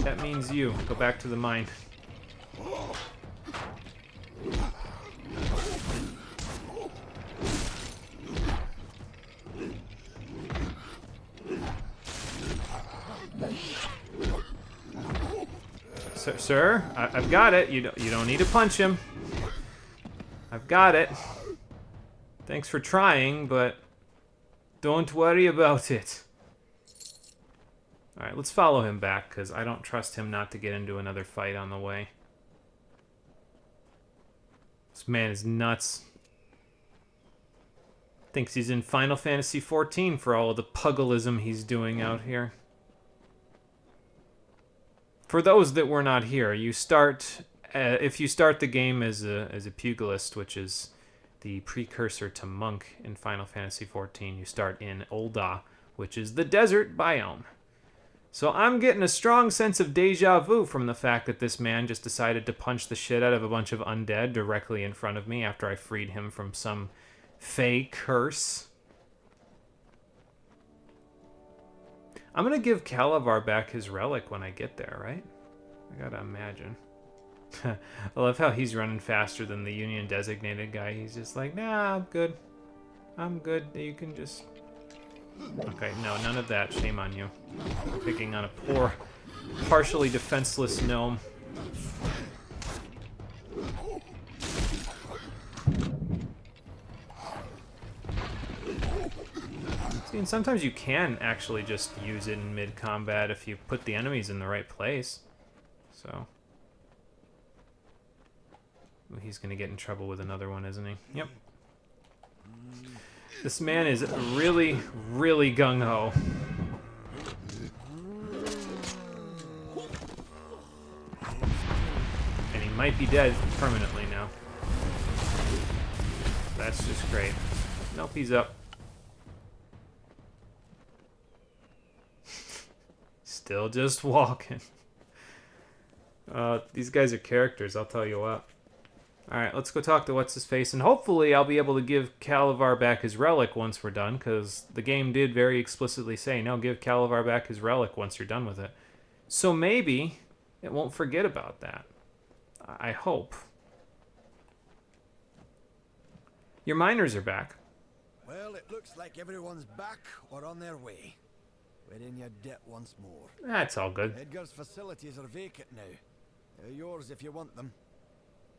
that means you. Go back to the mine. Sir, I've got it. You don't need to punch him. I've got it. Thanks for trying, but don't worry about it. Alright, let's follow him back, because I don't trust him not to get into another fight on the way. This man is nuts. Thinks he's in Final Fantasy XIV for all of the pugilism he's doing out here. For those that were not here, you start... if you start the game as a pugilist, which is the precursor to monk in Final Fantasy XIV, you start in Ul'dah, which is the desert biome. So I'm getting a strong sense of deja vu from the fact that this man just decided to punch the shit out of a bunch of undead directly in front of me after I freed him from some fey curse. I'm going to give Calavar back his relic when I get there, right? I gotta imagine. I love how he's running faster than the Union designated guy. He's just like, nah, I'm good. I'm good. You can just... Okay, no, none of that. Shame on you. Picking on a poor, partially defenseless gnome. See, and sometimes you can actually just use it in mid-combat if you put the enemies in the right place. So... Ooh, he's gonna get in trouble with another one, isn't he? Yep. This man is really, really gung-ho. And he might be dead permanently now. That's just great. Nope, he's up. Still just walking. These guys are characters, I'll tell you what. Alright, let's go talk to What's-His-Face, and hopefully I'll be able to give Calavar back his relic once we're done, because the game did very explicitly say, no, give Calavar back his relic once you're done with it. So maybe it won't forget about that. I hope. Your miners are back. Well, it looks like everyone's back or on their way. We're in your debt once more. That's all good. Edgar's facilities are vacant now. They're yours if you want them.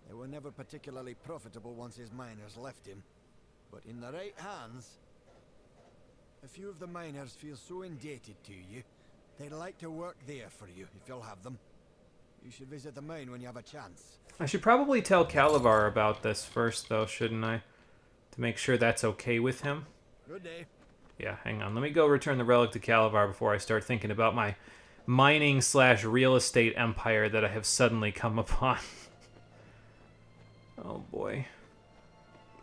They were never particularly profitable once his miners left him. But in the right hands, a few of the miners feel so indebted to you, they'd like to work there for you, if you'll have them. You should visit the mine when you have a chance. I should probably tell Calavar about this first, though, shouldn't I? To make sure that's okay with him. Good day. Yeah, hang on. Let me go return the relic to Calavar before I start thinking about my mining/real estate empire that I have suddenly come upon. Oh boy.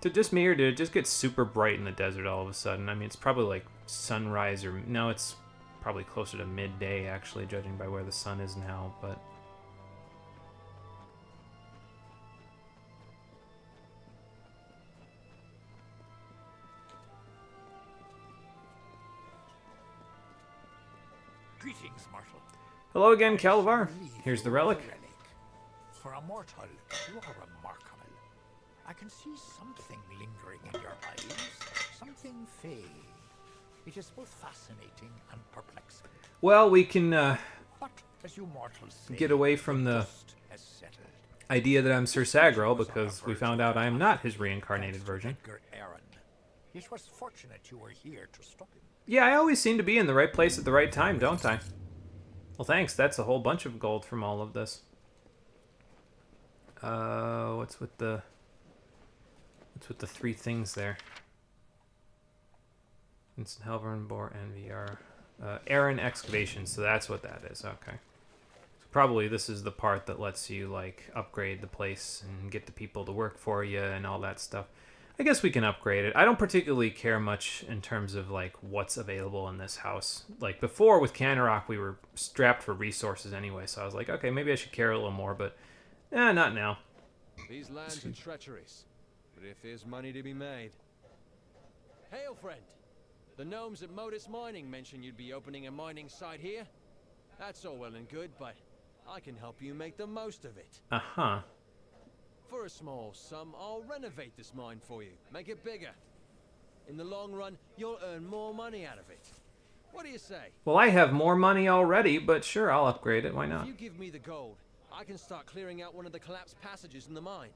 Did it just me, or did it just get super bright in the desert all of a sudden? I mean, it's probably like sunrise, or... No, it's probably closer to midday, actually, judging by where the sun is now, but... Greetings, mortal. Hello again, Calavar. Here's the relic. For a mortal, you are remarkable. I can see something lingering in your eyes, something vague. It is both fascinating and perplexing. Well, we can But as you mortals say, get away from the dust has settled. idea that I'm Sir Sagral, because we found out I am not his reincarnated version. Edgar Aaron. It was fortunate you were here to stop him. Yeah, I always seem to be in the right place at the right time, don't I? Well, thanks. That's a whole bunch of gold from all of this. What's with the three things there? Instant Helvern, Bore, NVR. Aaron Excavation, so that's what that is. Okay. So probably this is the part that lets you, like, upgrade the place and get the people to work for you and all that stuff. I guess we can upgrade it. I don't particularly care much in terms of, like, what's available in this house. Like, before with Canarok, we were strapped for resources anyway, so I was like, okay, maybe I should care a little more, but not now. These lands are treacherous, but if there's money to be made... Hail, friend! The gnomes at Modus Mining mentioned you'd be opening a mining site here. That's all well and good, but I can help you make the most of it. Uh-huh. For a small sum, I'll renovate this mine for you, make it bigger. In the long run, you'll earn more money out of it. What do you say? Well, I have more money already, but sure, I'll upgrade it. Why not? If you give me the gold, I can start clearing out one of the collapsed passages in the mine.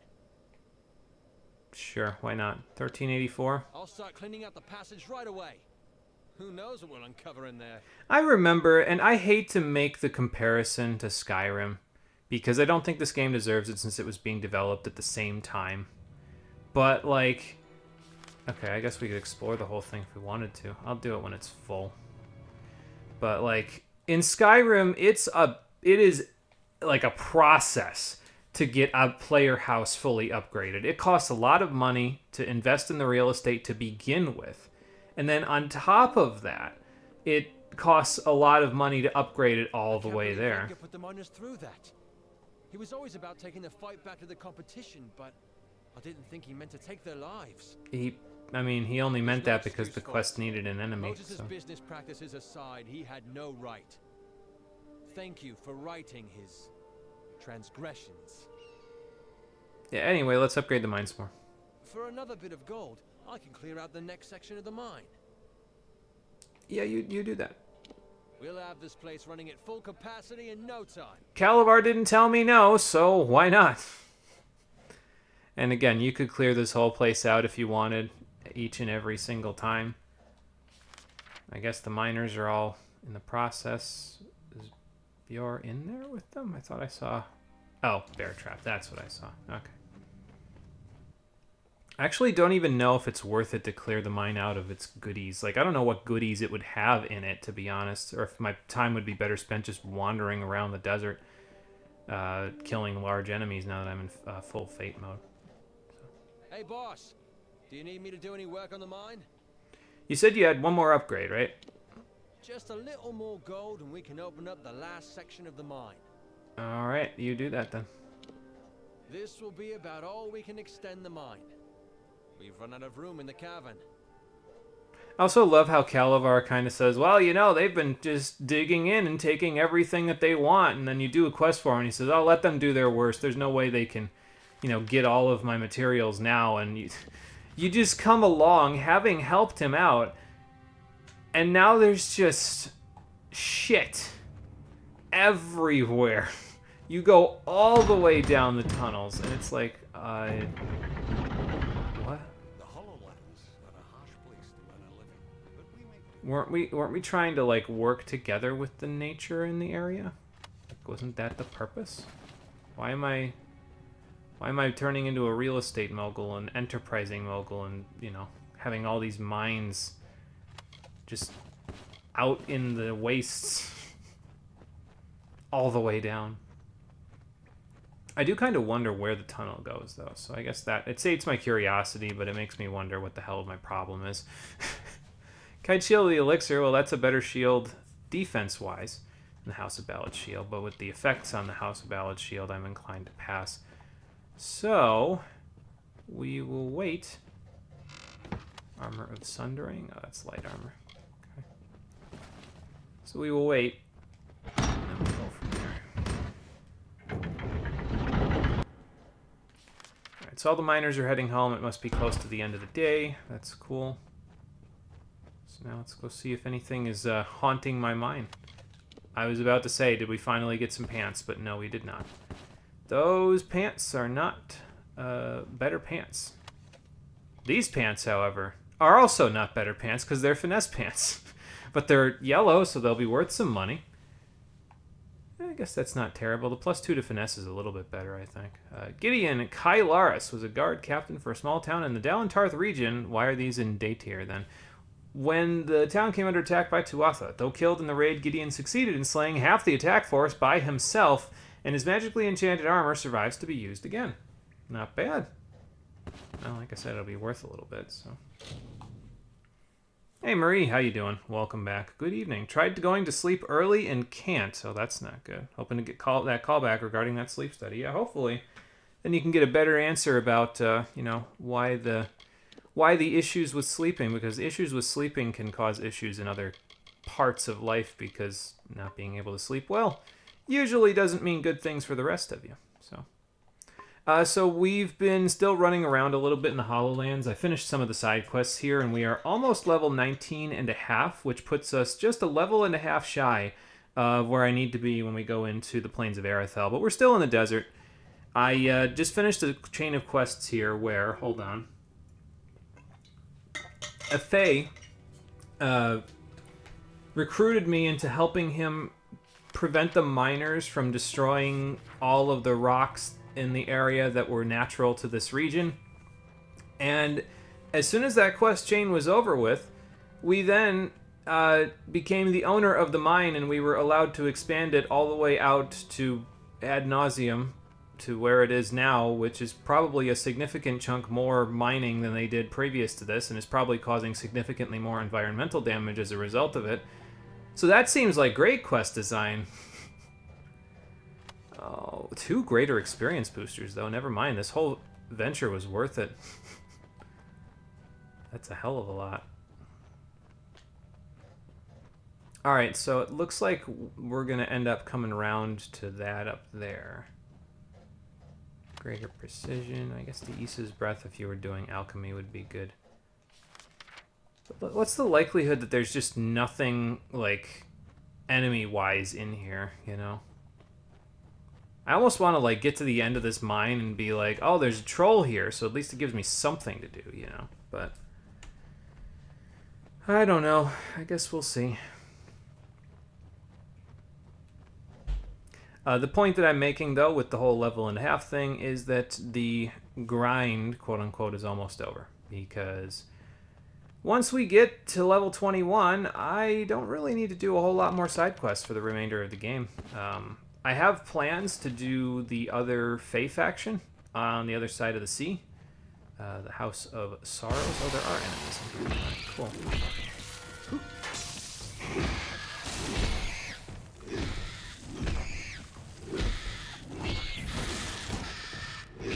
Sure, why not? 1384? I'll start cleaning out the passage right away. Who knows what we'll uncover in there? I remember, and I hate to make the comparison to Skyrim, because I don't think this game deserves it since it was being developed at the same time. But, like... Okay, I guess we could explore the whole thing if we wanted to. I'll do it when it's full. But, like, in Skyrim, it is like a process to get a player house fully upgraded. It costs a lot of money to invest in the real estate to begin with. And then on top of that, it costs a lot of money to upgrade it all the way there. Edgar put the miners through that. He was always about taking the fight back to the competition, but I didn't think he meant to take their lives. He only meant that because the quest needed an enemy. Moses' So. business practices aside, he had no right. Thank you for righting his transgressions. Yeah, anyway, let's upgrade the mine some more. For another bit of gold, I can clear out the next section of the mine. Yeah, you do that. We'll have this place running at full capacity in no time. Calavar didn't tell me no, so why not? And again, you could clear this whole place out if you wanted, each and every single time. I guess the miners are all in the process. Is Bjor in there with them? I thought I saw... Oh, bear trap. That's what I saw. Okay. I actually don't even know if it's worth it to clear the mine out of its goodies. Like, I don't know what goodies it would have in it, to be honest. Or if my time would be better spent just wandering around the desert, killing large enemies now that I'm in full fate mode. Hey, boss. Do you need me to do any work on the mine? You said you had one more upgrade, right? Just a little more gold and we can open up the last section of the mine. Alright, you do that then. This will be about all we can extend the mine. We've run out of room in the cavern. I also love how Calavar kind of says, well, you know, they've been just digging in and taking everything that they want, and then you do a quest for them, and he says, I'll let them do their worst. There's no way they can, you know, get all of my materials now, and you just come along having helped him out, and now there's just shit everywhere. You go all the way down the tunnels, and it's like, what? The Hollowlands are a harsh place to earn a living, but we make... Weren't we trying to like work together with the nature in the area? Like, wasn't that the purpose? Why am I turning into a real estate mogul and enterprising mogul and, you know, having all these mines just out in the wastes all the way down? I do kind of wonder where the tunnel goes, though, so I guess that... It sates my curiosity, but it makes me wonder what the hell my problem is. Kite Shield of the Elixir, well, that's a better shield defense-wise than the House of Ballad shield, but with the effects on the House of Ballad shield, I'm inclined to pass. So, we will wait. Armor of Sundering? Oh, that's light armor. Okay. So we will wait. And then we'll go from there. Alright, so all the miners are heading home. It must be close to the end of the day. That's cool. So now let's go see if anything is haunting my mind. I was about to say, did we finally get some pants? But no, we did not. Those pants are not better pants. These pants, however, are also not better pants because they're finesse pants. But they're yellow, so they'll be worth some money. I guess that's not terrible. The +2 to finesse is a little bit better, I think. Gideon Kylaris was a guard captain for a small town in the Dalentarth region. Why are these in day tier, then? When the town came under attack by Tuatha, though killed in the raid, Gideon succeeded in slaying half the attack force by himself, and his magically enchanted armor survives to be used again. Not bad. Well, like I said, it'll be worth a little bit, so... Hey, Marie, how you doing? Welcome back. Good evening. Tried going to sleep early and can't, so that's not good. Hoping to get that call back regarding that sleep study. Yeah, hopefully. Then you can get a better answer about, you know, why the issues with sleeping, because issues with sleeping can cause issues in other parts of life, because not being able to sleep well usually doesn't mean good things for the rest of you. So we've been still running around a little bit in the Hollowlands. I finished some of the side quests here, and we are almost level 19 and a half, which puts us just a level and a half shy of where I need to be when we go into the Plains of Arethel. But we're still in the desert. I just finished a chain of quests here where, hold on, a Fae recruited me into helping him prevent the miners from destroying all of the rocks in the area that were natural to this region. And as soon as that quest chain was over with, we then became the owner of the mine, and we were allowed to expand it all the way out to ad nauseum to where it is now, which is probably a significant chunk more mining than they did previous to this, and is probably causing significantly more environmental damage as a result of it. So that seems like great quest design. Oh, 2 greater experience boosters, though. Never mind. This whole venture was worth it. That's a hell of a lot. Alright, so it looks like we're going to end up coming around to that up there. Greater precision. I guess the Issa's Breath, if you were doing alchemy, would be good. But what's the likelihood that there's just nothing, like, enemy-wise in here, you know? I almost want to, like, get to the end of this mine and be like, oh, there's a troll here, so at least it gives me something to do, you know? But I don't know. I guess we'll see. The point that I'm making, though, with the whole level and a half thing is that the grind, quote-unquote, is almost over. Because once we get to level 21, I don't really need to do a whole lot more side quests for the remainder of the game. I have plans to do the other Fae faction on the other side of the sea. The House of Sorrows. Oh, there are enemies in here. Cool.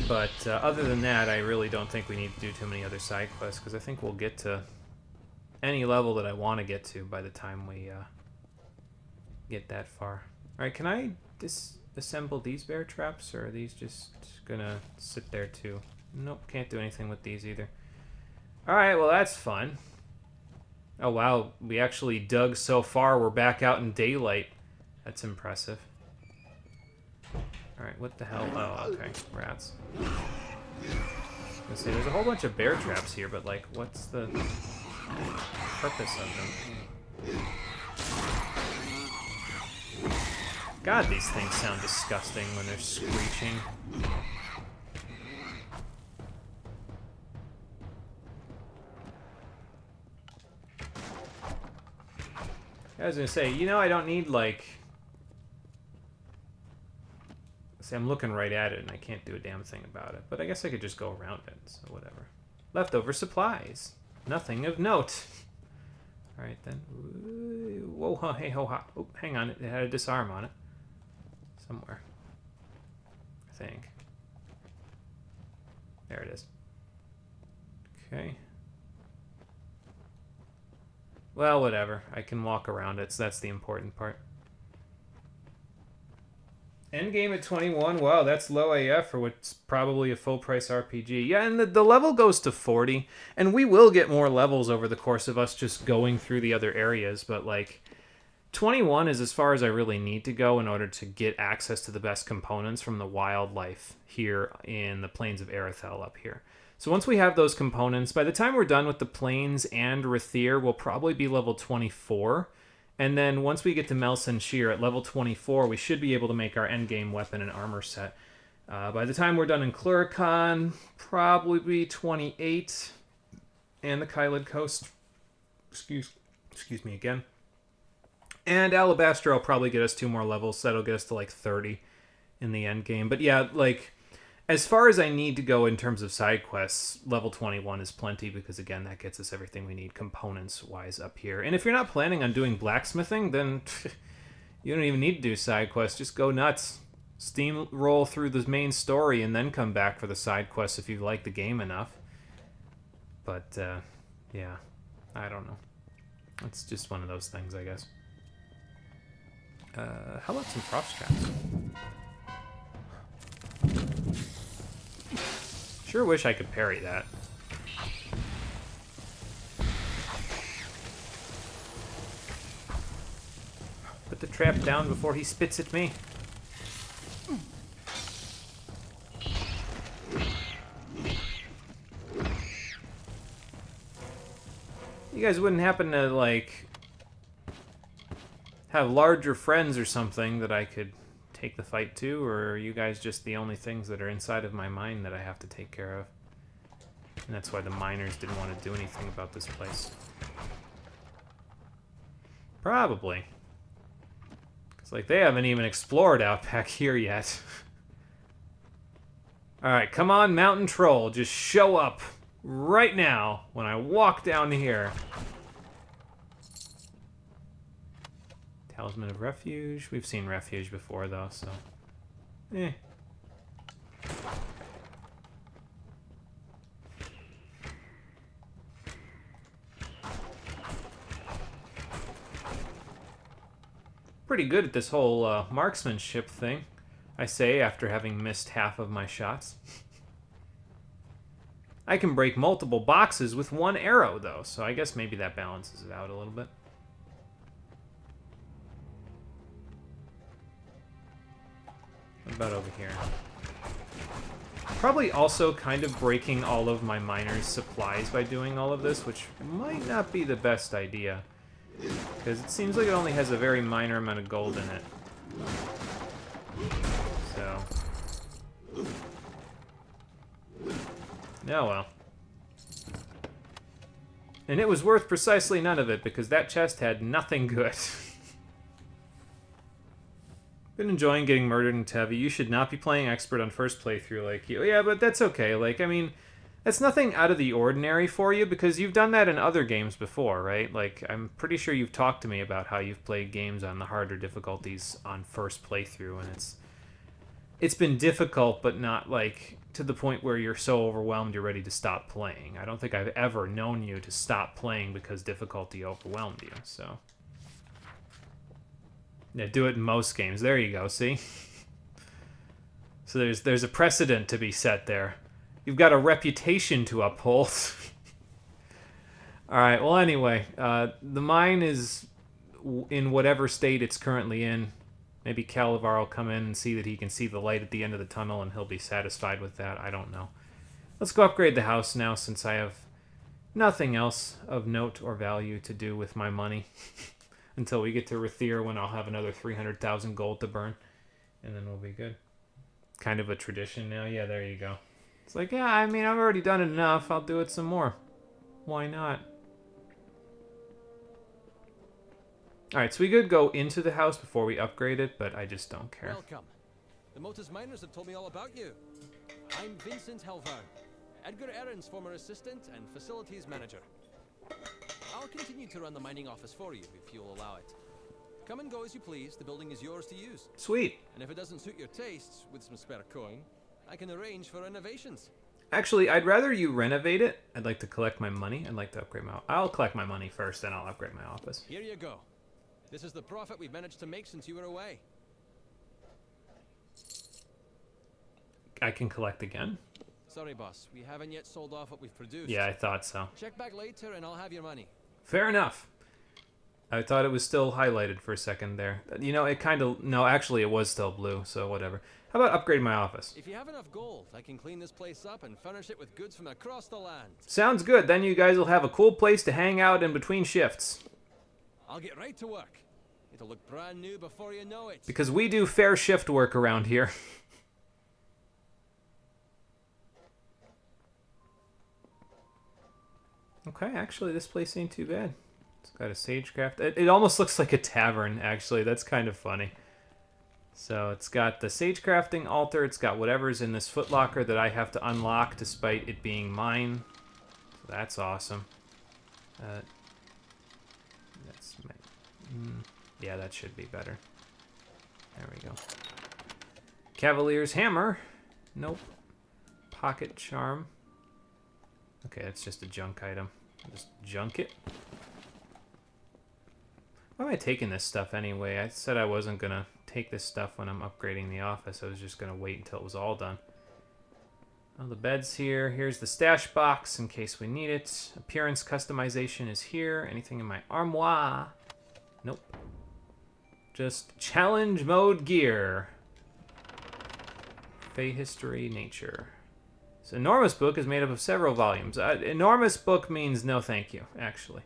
But other than that, I really don't think we need to do too many other side quests, because I think we'll get to any level that I want to get to by the time we get that far. Alright, can I disassemble these bear traps, or are these just gonna sit there too? Nope, can't do anything with these either. Alright, well that's fun. Oh wow, we actually dug so far we're back out in daylight. That's impressive. Alright, what the hell? Oh, okay, rats. Let's see, there's a whole bunch of bear traps here, but like, what's the purpose of them? God, these things sound disgusting when they're screeching. I was gonna say, you know, I don't need, like... See, I'm looking right at it and I can't do a damn thing about it. But I guess I could just go around it, so whatever. Leftover supplies. Nothing of note. Alright then. Whoa, huh, hey, ho, ha. Oh, hang on, it had a disarm on it. Somewhere. I think. There it is. Okay. Well, whatever. I can walk around it, so that's the important part. Endgame at 21. Wow, that's low AF for what's probably a full-price RPG. Yeah, and the level goes to 40, and we will get more levels over the course of us just going through the other areas, but, like, 21 is as far as I really need to go in order to get access to the best components from the wildlife here in the Plains of Arethel up here. So once we have those components, by the time we're done with the Plains and Rathir, we'll probably be level 24. And then once we get to Melson Shear at level 24, we should be able to make our endgame weapon and armor set. By the time we're done in Cluricon, probably 28. And the Kylid Coast. Excuse me again. And Alabaster will probably get us 2 more levels, so that'll get us to like 30 in the endgame. But yeah, like... as far as I need to go in terms of side quests, level 21 is plenty because, again, that gets us everything we need components-wise up here. And if you're not planning on doing blacksmithing, then you don't even need to do side quests. Just go nuts. Steamroll through the main story and then come back for the side quests if you like the game enough. But, yeah, I don't know. It's just one of those things, I guess. How about some frost traps? Sure wish I could parry that. Put the trap down before he spits at me. You guys wouldn't happen to, like, have larger friends or something that I could take the fight to, or are you guys just the only things that are inside of my mind that I have to take care of? And that's why the miners didn't want to do anything about this place. Probably. It's like they haven't even explored out back here yet. Alright, come on, Mountain Troll. Just show up right now when I walk down here. Talisman of Refuge. We've seen Refuge before, though, so... eh. Pretty good at this whole marksmanship thing, I say, after having missed half of my shots. I can break multiple boxes with one arrow, though, so I guess maybe that balances it out a little bit. What about over here? Probably also kind of breaking all of my miner's supplies by doing all of this, which might not be the best idea. Because it seems like it only has a very minor amount of gold in it. So. Oh well. And it was worth precisely none of it, because that chest had nothing good. Been enjoying getting murdered in Tevi. You should not be playing expert on first playthrough like you. Yeah, but that's okay. Like, I mean, that's nothing out of the ordinary for you, because you've done that in other games before, right? Like, I'm pretty sure you've talked to me about how you've played games on the harder difficulties on first playthrough, and it's been difficult, but not, like, to the point where you're so overwhelmed you're ready to stop playing. I don't think I've ever known you to stop playing because difficulty overwhelmed you, so. Yeah, do it in most games. There you go, see? So there's a precedent to be set there. You've got a reputation to uphold. Alright, well anyway, the mine is in whatever state it's currently in. Maybe Calavar will come in and see that he can see the light at the end of the tunnel and he'll be satisfied with that. I don't know. Let's go upgrade the house now, since I have nothing else of note or value to do with my money. Until we get to Rathir, when I'll have another 300,000 gold to burn. And then we'll be good. Kind of a tradition now. Yeah, there you go. It's like, yeah, I mean, I've already done it enough. I'll do it some more. Why not? Alright, so we could go into the house before we upgrade it, but I just don't care. Welcome. The Motus miners have told me all about you. I'm Vincent Helvar, Edgar Aaron's former assistant and facilities manager. I'll continue to run the mining office for you, if you'll allow it. Come and go as you please. The building is yours to use. Sweet. And if it doesn't suit your tastes, with some spare coin, I can arrange for renovations. Actually, I'd rather you renovate it. I'd like to collect my money. I'd like to upgrade my... I'll collect my money first, then I'll upgrade my office. Here you go. This is the profit we've managed to make since you were away. I can collect again? Sorry, boss. We haven't yet sold off what we've produced. Yeah, I thought so. Check back later and I'll have your money. Fair enough. I thought it was still highlighted for a second there. You know, it kind of... No, actually, it was still blue, so whatever. How about upgrading my office? If you have enough gold, I can clean this place up and furnish it with goods from across the land. Sounds good. Then you guys will have a cool place to hang out in between shifts. I'll get right to work. It'll look brand new before you know it. Because we do fair shift work around here. Okay, actually, this place ain't too bad. It's got a sagecraft. It almost looks like a tavern, actually. That's kind of funny. So it's got the sagecrafting altar. It's got whatever's in this footlocker that I have to unlock despite it being mine. So that's awesome. That's my... yeah, that should be better. There we go. Cavalier's hammer. Nope. Pocket charm. Okay, that's just a junk item. I'll just junk it. Why am I taking this stuff anyway? I said I wasn't going to take this stuff when I'm upgrading the office. I was just going to wait until it was all done. Well, the bed's here. Here's the stash box in case we need it. Appearance customization is here. Anything in my armoire? Nope. Just challenge mode gear. Fey history, nature. This enormous book is made up of several volumes. Enormous book means no thank you, actually.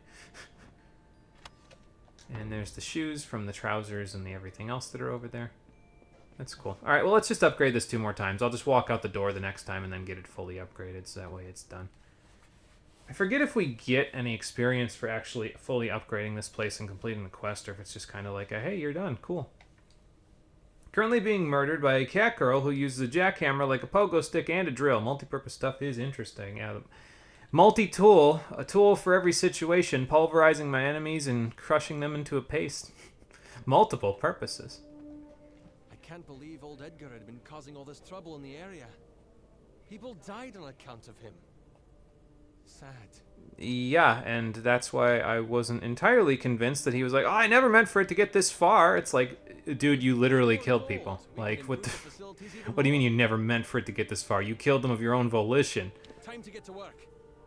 And there's the shoes from the trousers and the everything else that are over there. That's cool. All right, well, let's just upgrade this 2 more times. I'll just walk out the door the next time and then get it fully upgraded, so that way it's done. I forget if we get any experience for actually fully upgrading this place and completing the quest, or if it's just kind of like, hey, you're done. Cool. Currently being murdered by a cat girl who uses a jackhammer like a pogo stick and a drill. Multi-purpose stuff is interesting. Yeah, multi-tool, a tool for every situation, pulverizing my enemies and crushing them into a paste. Multiple purposes. I can't believe old Edgar had been causing all this trouble in the area. People died on account of him. Sad. Yeah, and that's why I wasn't entirely convinced that he was like, oh, I never meant for it to get this far. It's like, dude, you literally killed people. Like, what what do you mean you never meant for it to get this far? You killed them of your own volition. Time to get to work.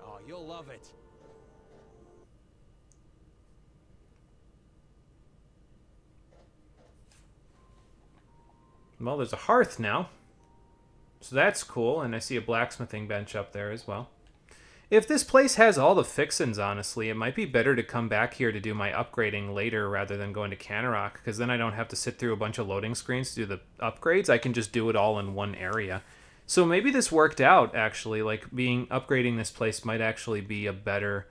Oh, you'll love it. Well, there's a hearth now. So that's cool, and I see a blacksmithing bench up there as well. If this place has all the fixins, honestly, it might be better to come back here to do my upgrading later rather than going to Canarok, because then I don't have to sit through a bunch of loading screens to do the upgrades. I can just do it all in one area. So maybe this worked out, actually. Like, upgrading this place might actually be a better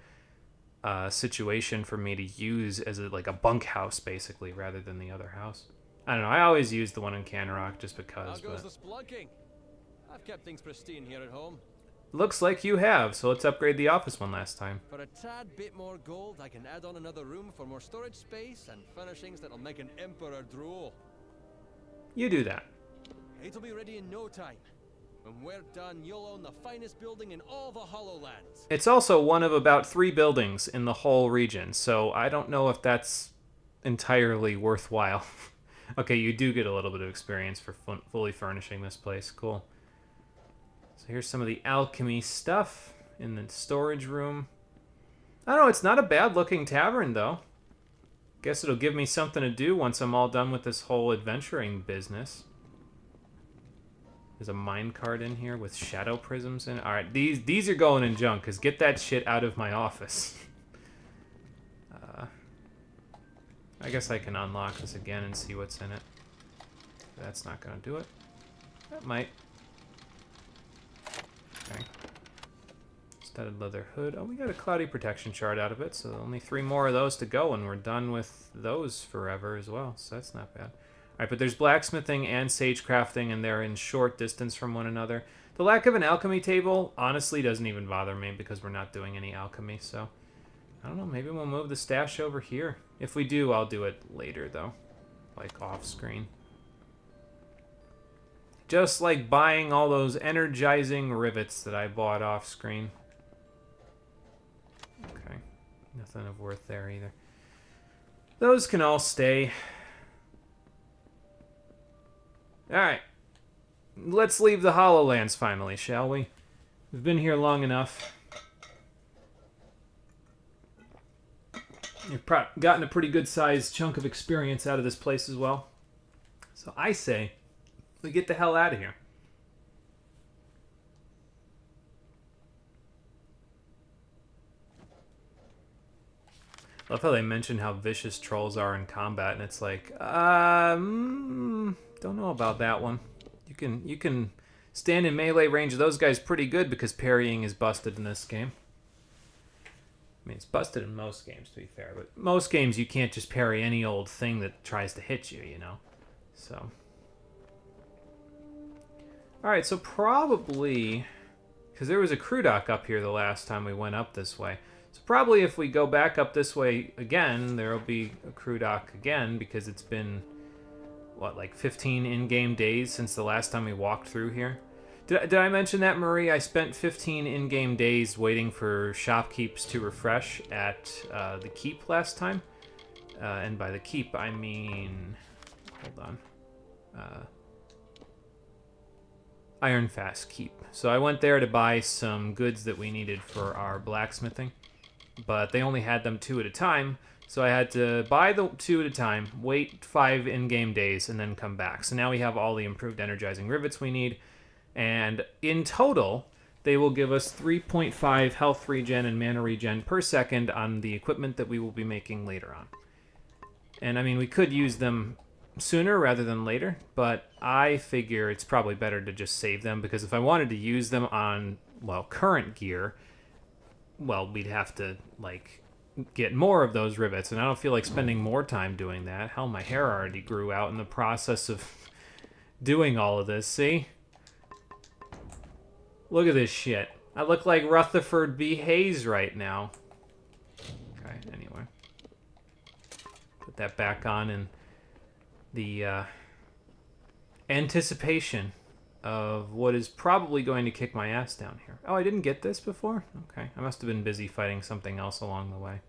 situation for me to use as like a bunkhouse, basically, rather than the other house. I don't know. I always use the one in Canarok just because. How goes the splunking? I've kept things pristine here at home. Looks like you have, so let's upgrade the office one last time. For a tad bit more gold, I can add on another room for more storage space and furnishings that'll make an emperor drool. You do that. It'll be ready in no time. When we're done, you'll own the finest building in all the Hollowlands. It's also one of about 3 buildings in the whole region, so I don't know if that's entirely worthwhile. Okay, you do get a little bit of experience for fully furnishing this place. Cool. So here's some of the alchemy stuff in the storage room. I don't know, it's not a bad-looking tavern, though. Guess it'll give me something to do once I'm all done with this whole adventuring business. There's a minecart in here with shadow prisms in it. Alright, these are going in junk, because get that shit out of my office. I guess I can unlock this again and see what's in it. That's not going to do it. That might. Okay. Studded leather hood. Oh, we got a cloudy protection shard out of it, so only 3 more of those to go, and we're done with those forever as well, so that's not bad. Alright, but there's blacksmithing and sage crafting, and they're in short distance from one another. The lack of an alchemy table honestly doesn't even bother me because we're not doing any alchemy, so I don't know, maybe we'll move the stash over here. If we do, I'll do it later, though, like off screen. Just like buying all those energizing rivets that I bought off screen. Okay, nothing of worth there either. Those can all stay. Alright, let's leave the Hollowlands finally, shall we? We've been here long enough. You've gotten a pretty good sized chunk of experience out of this place as well. So I say, we get the hell out of here. I love how they mention how vicious trolls are in combat, and it's like, don't know about that one. You can stand in melee range of those guys pretty good because parrying is busted in this game. I mean, it's busted in most games, to be fair, but most games you can't just parry any old thing that tries to hit you, you know? So. Alright, so probably, because there was a crew dock up here the last time we went up this way. So probably if we go back up this way again, there'll be a crew dock again, because it's been, what, like 15 in-game days since the last time we walked through here? Did I mention that, Marie? I spent 15 in-game days waiting for shopkeeps to refresh at the keep last time. And by the keep, I mean... Hold on. Ironfast keep. So I went there to buy some goods that we needed for our blacksmithing. But they only had them 2 at a time. So I had to buy the 2 at a time, wait 5 in-game days, and then come back. So now we have all the improved energizing rivets we need. And in total, they will give us 3.5 health regen and mana regen per second on the equipment that we will be making later on. And I mean, we could use them sooner rather than later, but I figure it's probably better to just save them, because if I wanted to use them on, well, current gear, well, we'd have to, like, get more of those rivets, and I don't feel like spending more time doing that. Hell, my hair already grew out in the process of doing all of this, see? Look at this shit. I look like Rutherford B. Hayes right now. Okay, anyway. Put that back on in the anticipation of what is probably going to kick my ass down here. Oh, I didn't get this before? Okay, I must have been busy fighting something else along the way.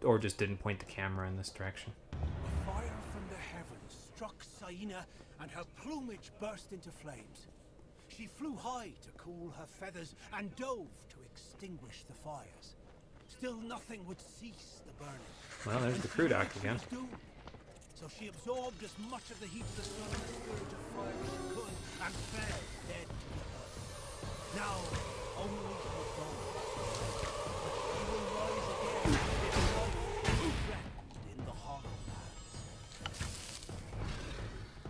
Or just didn't point the camera in this direction. A fire from the heavens struck Saina, and her plumage burst into flames. She flew high to cool her feathers and dove to extinguish the fires. Still nothing would cease the burning. Well, there's the crew dock again. So she absorbed as much of the heat of the sun and the scourge of fire as she could, and fell dead to the earth. Now, only her bones. But she will rise again, if life threatened in the hollow lands.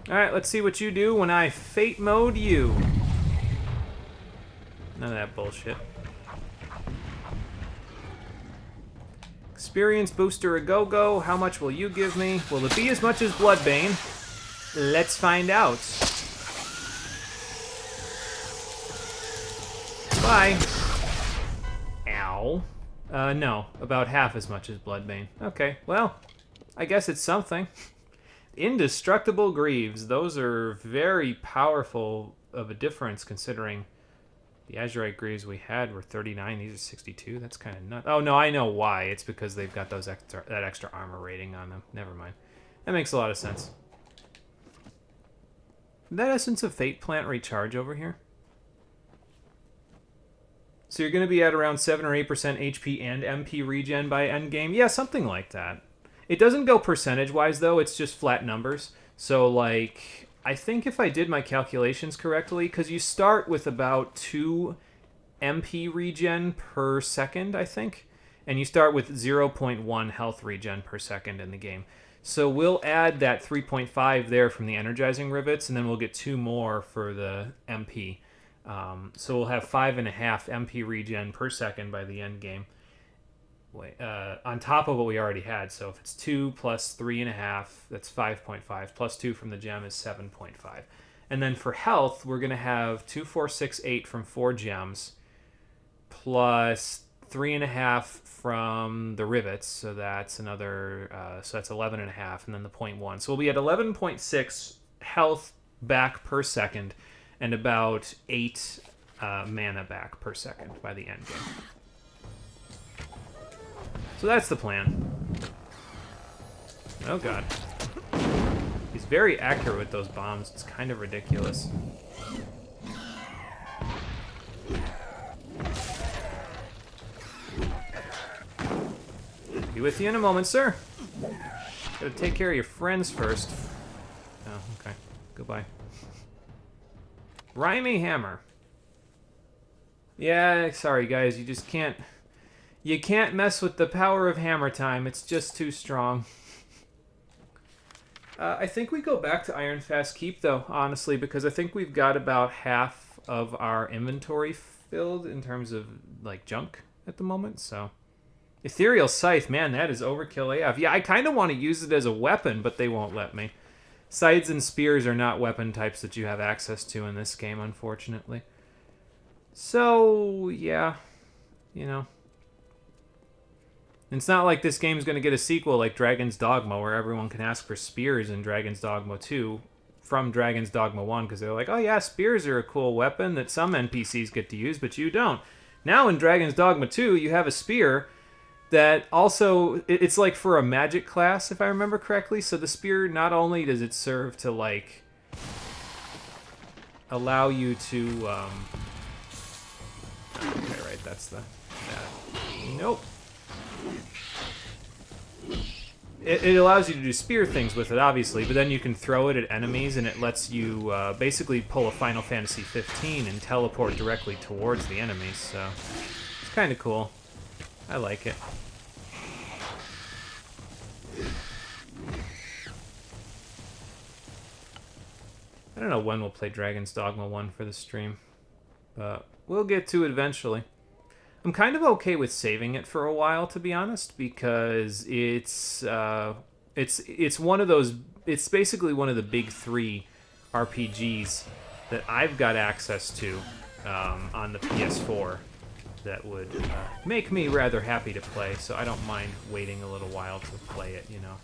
Alright, let's see what you do when I fate mode you. None of that bullshit. Experience booster a go-go. How much will you give me? Will it be as much as Bloodbane? Let's find out. Bye. Ow. No. About half as much as Bloodbane. Okay, well, I guess it's something. Indestructible Greaves. Those are very powerful of a difference considering the Azurite Greaves we had were 39. These are 62. That's kind of nuts. Oh, no, I know why. It's because they've got those that extra armor rating on them. Never mind. That makes a lot of sense. Did that Essence of Fate plant recharge over here? So you're going to be at around 7 or 8% HP and MP regen by endgame? Yeah, something like that. It doesn't go percentage-wise, though. It's just flat numbers. So, like, I think if I did my calculations correctly, because you start with about 2 MP regen per second, I think. And you start with 0.1 health regen per second in the game. So we'll add that 3.5 there from the energizing rivets, and then we'll get 2 more for the MP. So we'll have 5.5 MP regen per second by the end game. On top of what we already had. So if it's 2 plus 3.5, that's 5.5. Plus 2 from the gem is 7.5. And then for health, we're going to have 2, 4, 6, 8 from 4 gems. Plus 3.5 from the rivets. So that's another, so that's 11.5. And then the 0.1. So we'll be at 11.6 health back per second. And about 8 mana back per second by the end game. So that's the plan. Oh god. He's very accurate with those bombs. It's kind of ridiculous. Be with you in a moment, sir. Gotta take care of your friends first. Oh, okay. Goodbye. Rhymy Hammer. Yeah, sorry guys, you just can't... You can't mess with the power of hammer time. It's just too strong. I think we go back to Ironfast Keep, though, honestly, because I think we've got about half of our inventory filled in terms of, like, junk at the moment, so... Ethereal Scythe, man, that is overkill AF. Yeah, I kind of want to use it as a weapon, but they won't let me. Scythes and spears are not weapon types that you have access to in this game, unfortunately. So, yeah, you know... It's not like this game's going to get a sequel like Dragon's Dogma, where everyone can ask for spears in Dragon's Dogma 2 from Dragon's Dogma 1, because they're like, oh yeah, spears are a cool weapon that some NPCs get to use, but you don't. Now in Dragon's Dogma 2, you have a spear that also, it's like for a magic class, if I remember correctly, so the spear, not only does it serve to, like, allow you to, okay, right, that's the, nope. It allows you to do spear things with it, obviously, but then you can throw it at enemies, and it lets you basically pull a Final Fantasy 15 and teleport directly towards the enemies, so it's kind of cool. I like it. I don't know when we'll play Dragon's Dogma 1 for the stream, but we'll get to it eventually. I'm kind of okay with saving it for a while, to be honest, because it's one of those. It's basically one of the big 3 RPGs that I've got access to on the PS4 that would make me rather happy to play. So I don't mind waiting a little while to play it. You know,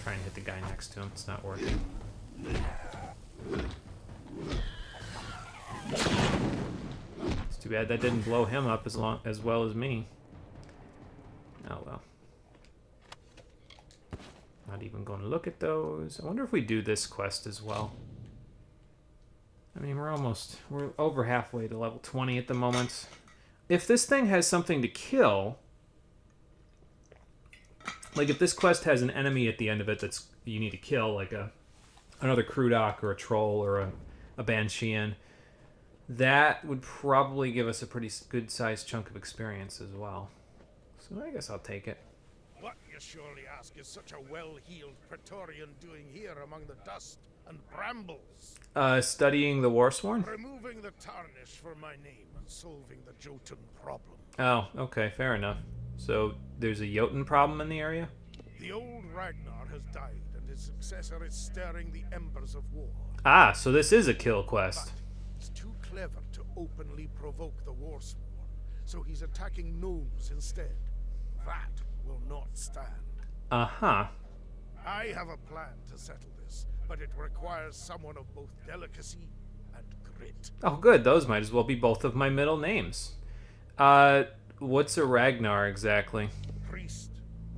try and hit the guy next to him. It's not working. It's too bad that didn't blow him up as well as me. Oh well. Not even going to look at those. I wonder if we do this quest as well. I mean, we're over halfway to level 20 at the moment. If this thing has something to kill, Like, if this quest has an enemy at the end of it that's you need to kill, like another Krudok or a troll or a Bansheean, that would probably give us a pretty good-sized chunk of experience as well. So I guess I'll take it. What, you surely ask, is such a well-heeled Praetorian doing here among the dust and brambles? Studying the Warsworn? Removing the tarnish for my name and solving the Jotun problem. Oh, okay, fair enough. So there's a Jotun problem in the area? The old Ragnar has died, and his successor is stirring the embers of war. Ah, so this is a kill quest. He's too clever to openly provoke the Warsworn, so he's attacking gnomes instead. That will not stand. Uh-huh. I have a plan to settle this, but it requires someone of both delicacy and grit. Oh, good. Those might as well be both of my middle names. What's a Ragnar exactly? Priest,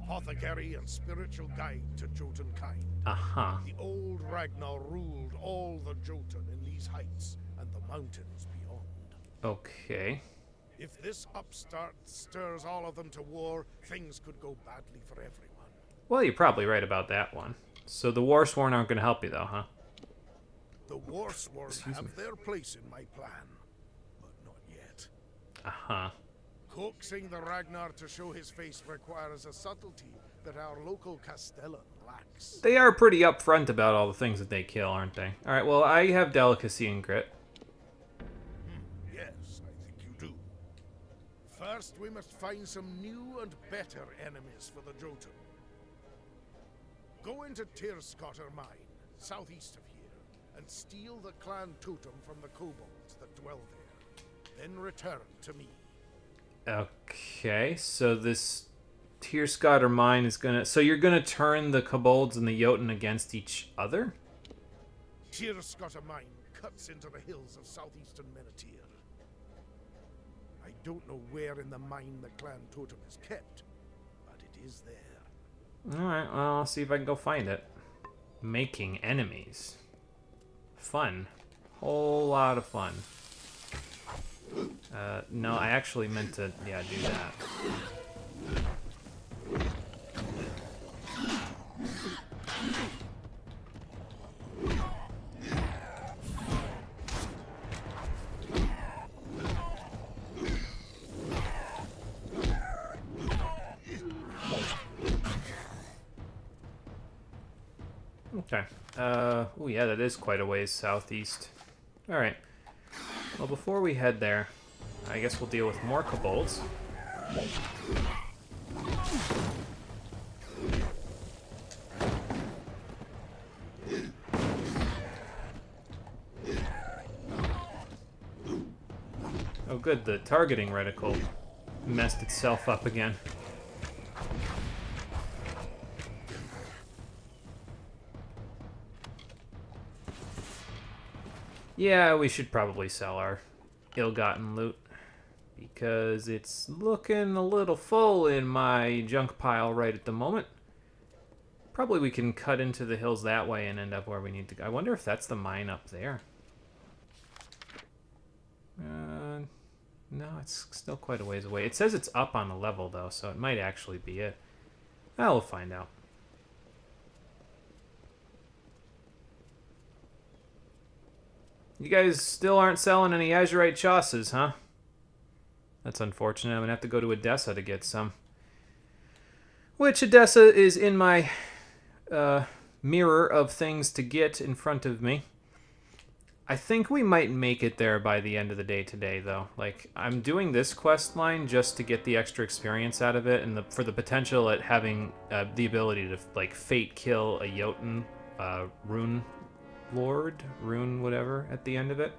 apothecary, and spiritual guide to Jotunkind. Uh-huh. The old Ragnar ruled all the Jotun in these heights and the mountains beyond. Okay. If this upstart stirs all of them to war, things could go badly for everyone. Well, you're probably right about that one. So the Warsworn aren't going to help you, though, huh? The Warsworn have their place in my plan, but not yet. Uh-huh. Coaxing the Ragnar to show his face requires a subtlety that our local Castellan lacks. They are pretty upfront about all the things that they kill, aren't they? All right, well, I have delicacy and grit. Yes, I think you do. First, we must find some new and better enemies for the Jotun. Go into Tirskotter Mine, southeast of here, and steal the clan totem from the kobolds that dwell there. Then return to me. Okay, so this Tirskotter mine is gonna... So you're gonna turn the kobolds and the Jotun against each other? Tirskotter Mine cuts into the hills of southeastern Menethir. I don't know where in the mine the clan totem is kept, but it is there. Alright, well, I'll see if I can go find it. Making enemies. Fun. Whole lot of fun. No, I actually meant to, do that. Okay. Oh yeah, that is quite a ways southeast. Alright. Well, before we head there, I guess we'll deal with more kobolds. Oh good, the targeting reticle messed itself up again. Yeah, we should probably sell our ill-gotten loot, because it's looking a little full in my junk pile right at the moment. Probably we can cut into the hills that way and end up where we need to go. I wonder if that's the mine up there. No, it's still quite a ways away. It says it's up on the level, though, so it might actually be it. Well, we'll find out. You guys still aren't selling any Azurite chasses, huh? That's unfortunate. I'm going to have to go to Edessa to get some. Which Edessa is in my mirror of things to get in front of me. I think we might make it there by the end of the day today, though. Like, I'm doing this quest line just to get the extra experience out of it, and for the potential at having the ability to, like, fate kill a Jotun rune lord, rune whatever, at the end of it.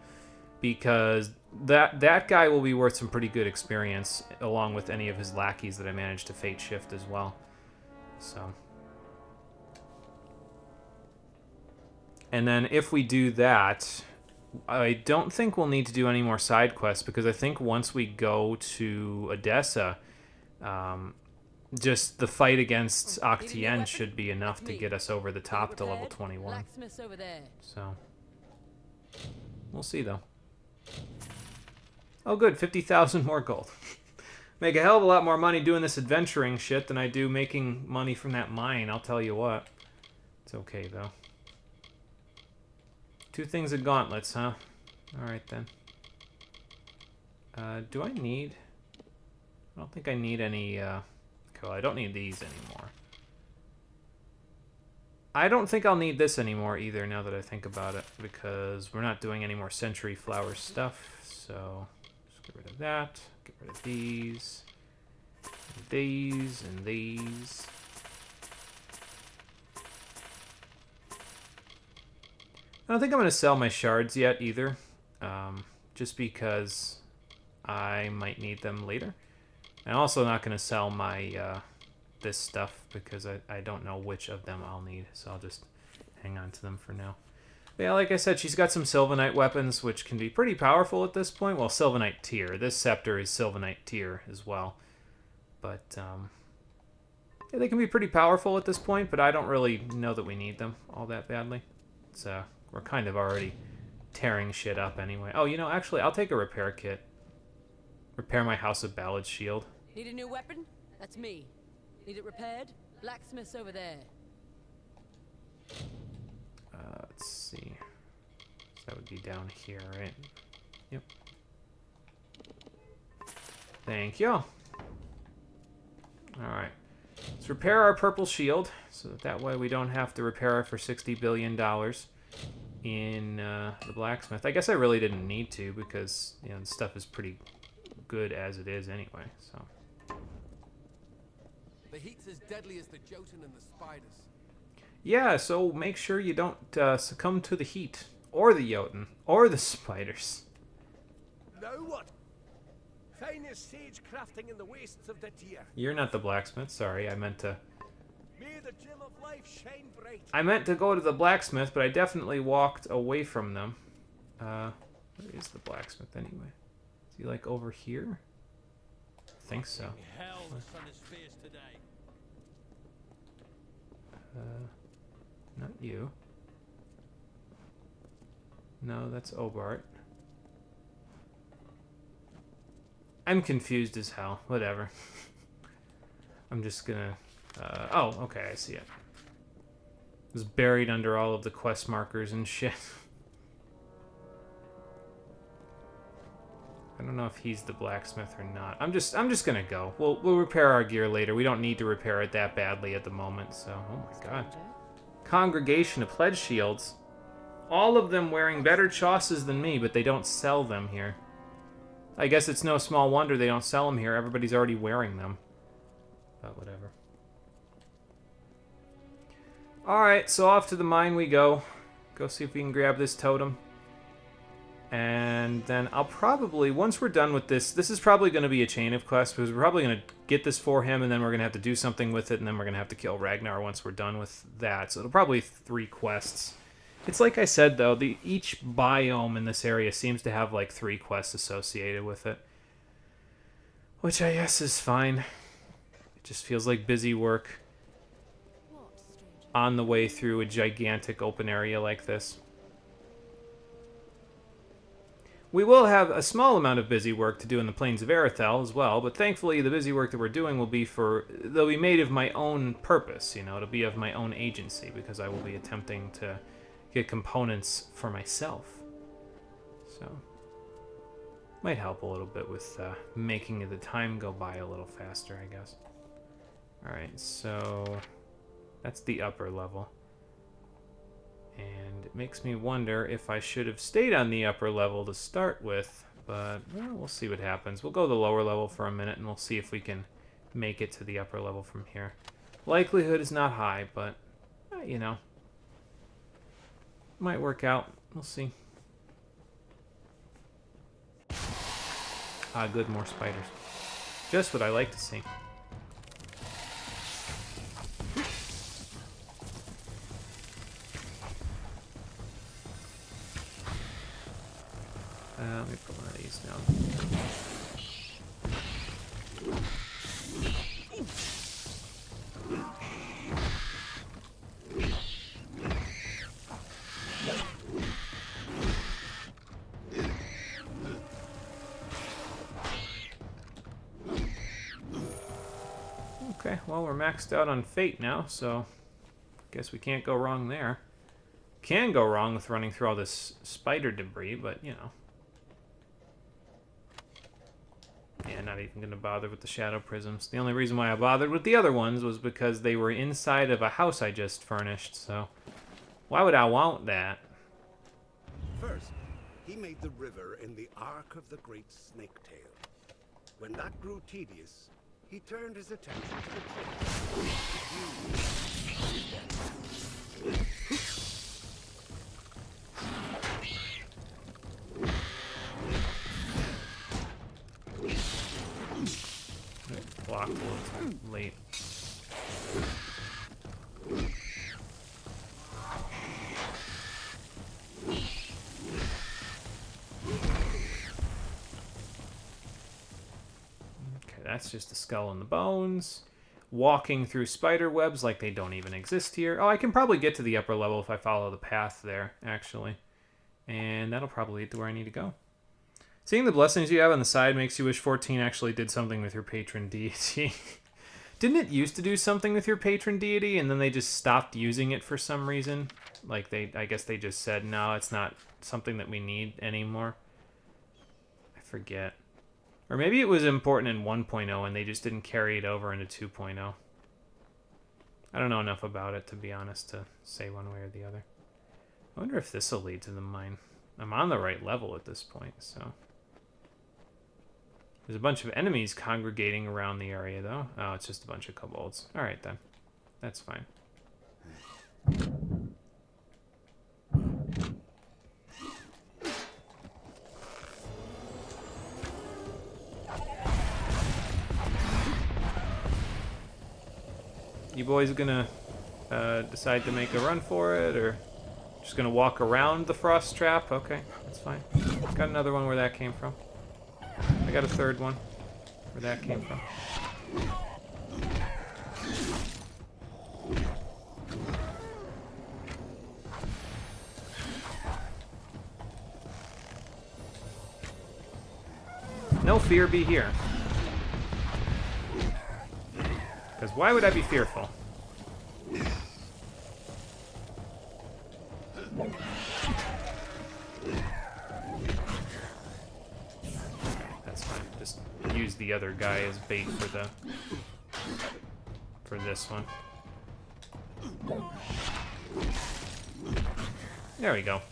Because that guy will be worth some pretty good experience, along with any of his lackeys that I managed to fate shift as well. So... And then if we do that, I don't think we'll need to do any more side quests, because I think once we go to Edessa, just the fight against Octien should be enough to get us over the top to level 21. So, we'll see though. Oh good, 50,000 more gold. Make a hell of a lot more money doing this adventuring shit than I do making money from that mine, I'll tell you what. It's okay, though. 2 things of gauntlets, huh? Alright, then. Do I need... I don't think I need any, Cool, I don't need these anymore. I don't think I'll need this anymore either, now that I think about it, because we're not doing any more Century Flower stuff, so... Just get rid of that. Get rid of these. And these, and these. I don't think I'm going to sell my shards yet either, just because I might need them later. I'm also not going to sell my this stuff because I don't know which of them I'll need, so I'll just hang on to them for now. But yeah, like I said, she's got some Sylvanite weapons, which can be pretty powerful at this point. Well, Sylvanite tier. This scepter is Sylvanite tier as well. But, yeah, they can be pretty powerful at this point, but I don't really know that we need them all that badly. It's, we're kind of already tearing shit up anyway. Oh, you know, actually, I'll take a repair kit. Repair my House of Ballad's shield. Need a new weapon? That's me. Need it repaired? Blacksmith's over there. Let's see. So that would be down here, right? Yep. Thank you. Alright. Let's repair our purple shield, so that way we don't have to repair it for $60 billion in the blacksmith. I guess I really didn't need to, because, you know, the stuff is pretty good as it is anyway, so... The heat's as deadly as the Jotun and the spiders. Yeah, so make sure you don't succumb to the heat, or the Jotun, or the spiders. Now what? Finest sage crafting in the wastes of the tier. You're not the blacksmith, sorry, I meant to... May the gem of life shine bright. I meant to go to the blacksmith, but I definitely walked away from them. Where is the blacksmith anyway? Is he like over here? I think so. Hell, the sun is fierce today. Not you. No, that's Obart. I'm confused as hell. Whatever. I'm just gonna... oh, okay, I see it. It was buried under all of the quest markers and shit. I don't know if he's the blacksmith or not. I'm just gonna go. We'll repair our gear later. We don't need to repair it that badly at the moment, so... Oh my god. Congregation of Pledge Shields. All of them wearing better chauces than me, but they don't sell them here. I guess it's no small wonder they don't sell them here. Everybody's already wearing them. But whatever. Alright, so off to the mine we go. Go see if we can grab this totem. And then I'll probably, once we're done with this is probably going to be a chain of quests, because we're probably going to get this for him, and then we're going to have to do something with it, and then we're going to have to kill Ragnar once we're done with that. So it'll probably be 3 quests. It's like I said, though, each biome in this area seems to have like 3 quests associated with it. Which I guess is fine. It just feels like busy work on the way through a gigantic open area like this. We will have a small amount of busy work to do in the Plains of Erythel as well, but thankfully the busy work that we're doing will be they'll be made of my own purpose, you know, it'll be of my own agency, because I will be attempting to get components for myself. So, might help a little bit with making the time go by a little faster, I guess. Alright, so that's the upper level. And it makes me wonder if I should have stayed on the upper level to start with, but well, we'll see what happens. We'll go to the lower level for a minute, and we'll see if we can make it to the upper level from here. Likelihood is not high, but, you know, might work out. We'll see. Ah, good, more spiders. Just what I like to see. Let me put one of these down. Okay, well, we're maxed out on fate now, so guess we can't go wrong there. Can go wrong with running through all this spider debris, but, you know. Yeah, not even going to bother with the shadow prisms. The only reason why I bothered with the other ones was because they were inside of a house I just furnished, so why would I want that? First, he made the river in the arc of the great snake-tail. When that grew tedious, he turned his attention to the Blocked a little too late. Okay, that's just the skull and the bones. Walking through spider webs like they don't even exist here. Oh, I can probably get to the upper level if I follow the path there, actually. And that'll probably lead to where I need to go. Seeing the blessings you have on the side makes you wish 14 actually did something with your patron deity. Didn't it used to do something with your patron deity and then they just stopped using it for some reason? Like I guess they just said, no, it's not something that we need anymore. I forget. Or maybe it was important in 1.0 and they just didn't carry it over into 2.0. I don't know enough about it, to be honest, to say one way or the other. I wonder if this will lead to the mine. I'm on the right level at this point, so... There's a bunch of enemies congregating around the area, though. Oh, it's just a bunch of kobolds. Alright, then. That's fine. You boys gonna decide to make a run for it, or just gonna walk around the frost trap? Okay, that's fine. Got another one where that came from. I got a third one where that came from. No fear be here. Because why would I be fearful? Use the other guy as bait for this one. There we go.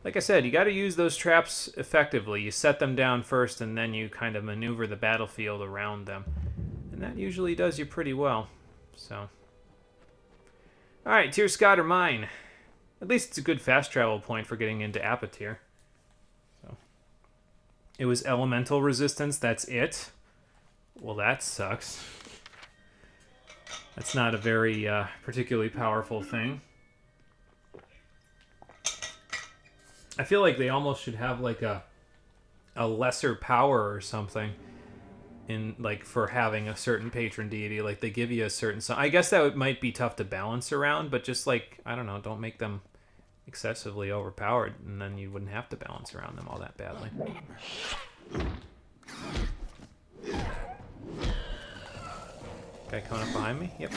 Like I said, you got to use those traps effectively. You set them down first, and then you kind of maneuver the battlefield around them. And that usually does you pretty well. So, alright, Tier Scott are mine. At least it's a good fast travel point for getting into Apatir. So, it was elemental resistance, that's it? Well, that sucks. That's not a very particularly powerful thing. I feel like they almost should have like a lesser power or something in like for having a certain patron deity. Like they give you a certain... I guess that might be tough to balance around, but just like, I don't know, don't make them excessively overpowered, and then you wouldn't have to balance around them all that badly. Guy coming up behind me? Yep.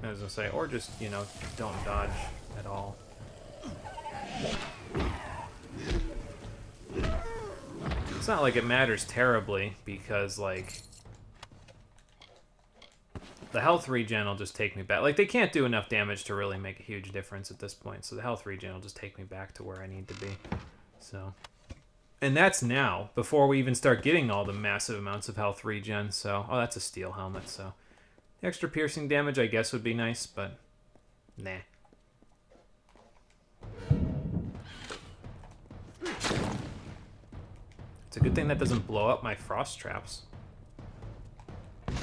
I was gonna say, or just, you know, don't dodge at all. It's not like it matters terribly, because, like, the health regen will just take me back. Like, they can't do enough damage to really make a huge difference at this point, so the health regen will just take me back to where I need to be. So, and that's now, before we even start getting all the massive amounts of health regen, so... Oh, that's a steel helmet, so... The extra piercing damage, I guess, would be nice, but... Nah. It's a good thing that doesn't blow up my frost traps. I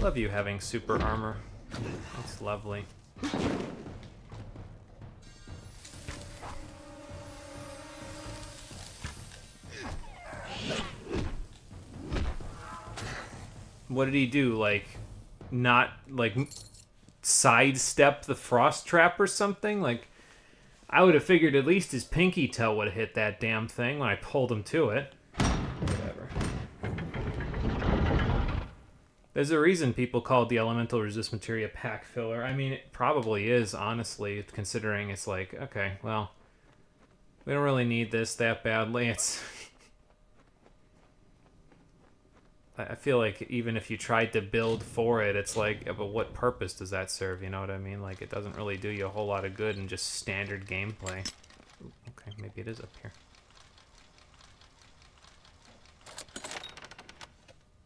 love you having super armor. That's lovely. What did he do? Like, not, like, sidestep the frost trap or something? Like, I would have figured at least his pinky toe would have hit that damn thing when I pulled him to it. Whatever. There's a reason people call the elemental resist materia pack filler. I mean, it probably is, honestly, considering it's like, okay, well, we don't really need this that badly. It's... I feel like even if you tried to build for it, it's like, but what purpose does that serve? You know what I mean? Like, it doesn't really do you a whole lot of good in just standard gameplay. Ooh, okay, maybe it is up here.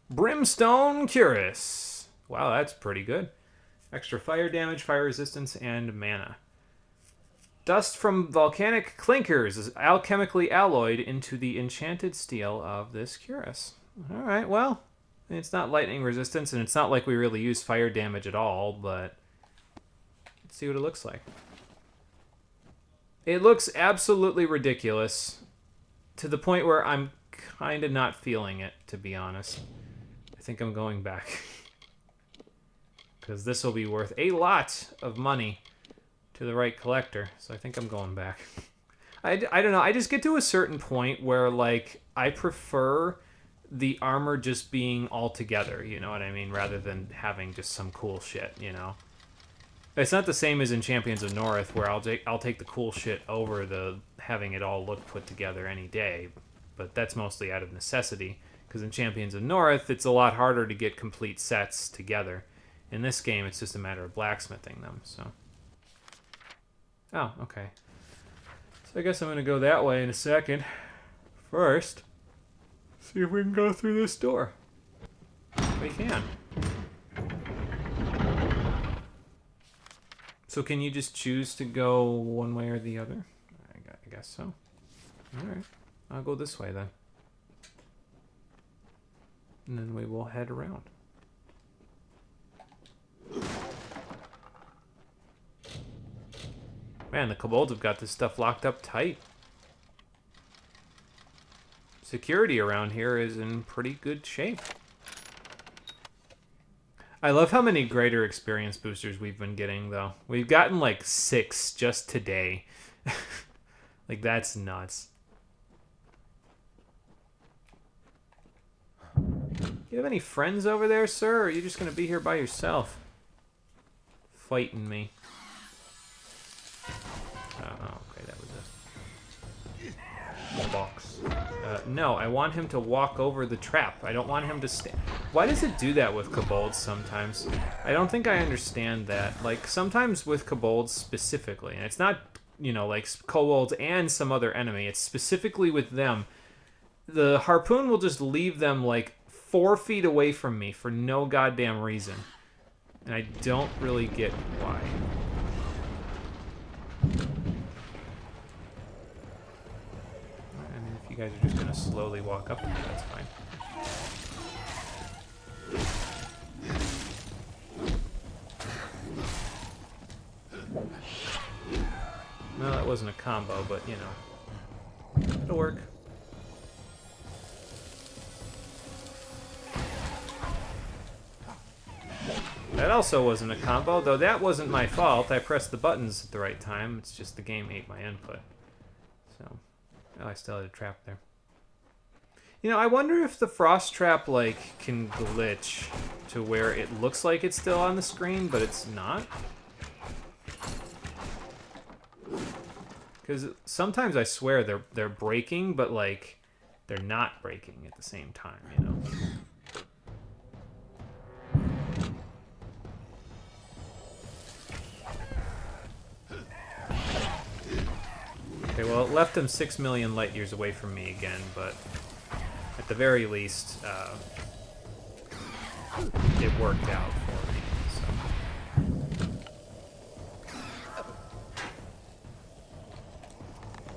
Brimstone Cuirass. Wow, that's pretty good. Extra fire damage, fire resistance, and mana. Dust from volcanic clinkers is alchemically alloyed into the enchanted steel of this cuirass. Alright, well, it's not lightning resistance, and it's not like we really use fire damage at all, but let's see what it looks like. It looks absolutely ridiculous, to the point where I'm kind of not feeling it, to be honest. I think I'm going back. Because this will be worth a lot of money to the right collector, so I think I'm going back. I don't know, I just get to a certain point where, like, I prefer the armor just being all together, you know what I mean, rather than having just some cool shit, you know. It's not the same as in Champions of North, where I'll take the cool shit over the having it all look put together any day, but that's mostly out of necessity, because in Champions of North, it's a lot harder to get complete sets together. In this game, it's just a matter of blacksmithing them, so. Oh, okay. So I guess I'm going to go that way in a second. First, see if we can go through this door. We can. So can you just choose to go one way or the other? I guess so. Alright. I'll go this way then. And then we will head around. Man, the kobolds have got this stuff locked up tight. Security around here is in pretty good shape. I love how many greater experience boosters we've been getting, though. We've gotten like 6 just today. Like, that's nuts. You have any friends over there, sir? Or are you just going to be here by yourself? Fighting me. Oh, okay, that was a box. No, I want him to walk over the trap. I don't want him to stand. Why does it do that with kobolds sometimes? I don't think I understand that. Like, sometimes with kobolds specifically, and it's not, you know, like kobolds and some other enemy, it's specifically with them. The harpoon will just leave them, like, 4 feet away from me for no goddamn reason. And I don't really get why. You guys are just gonna slowly walk up to me, that's fine. Well, that wasn't a combo, but you know, it'll work. That also wasn't a combo, though that wasn't my fault. I pressed the buttons at the right time. It's just the game ate my input. So, oh, I still had a trap there. You know, I wonder if the frost trap, like, can glitch to where it looks like it's still on the screen, but it's not. Because sometimes I swear they're breaking, but, like, they're not breaking at the same time, you know? Okay, well, it left them 6 million light years away from me again, but at the very least, it worked out for me, so.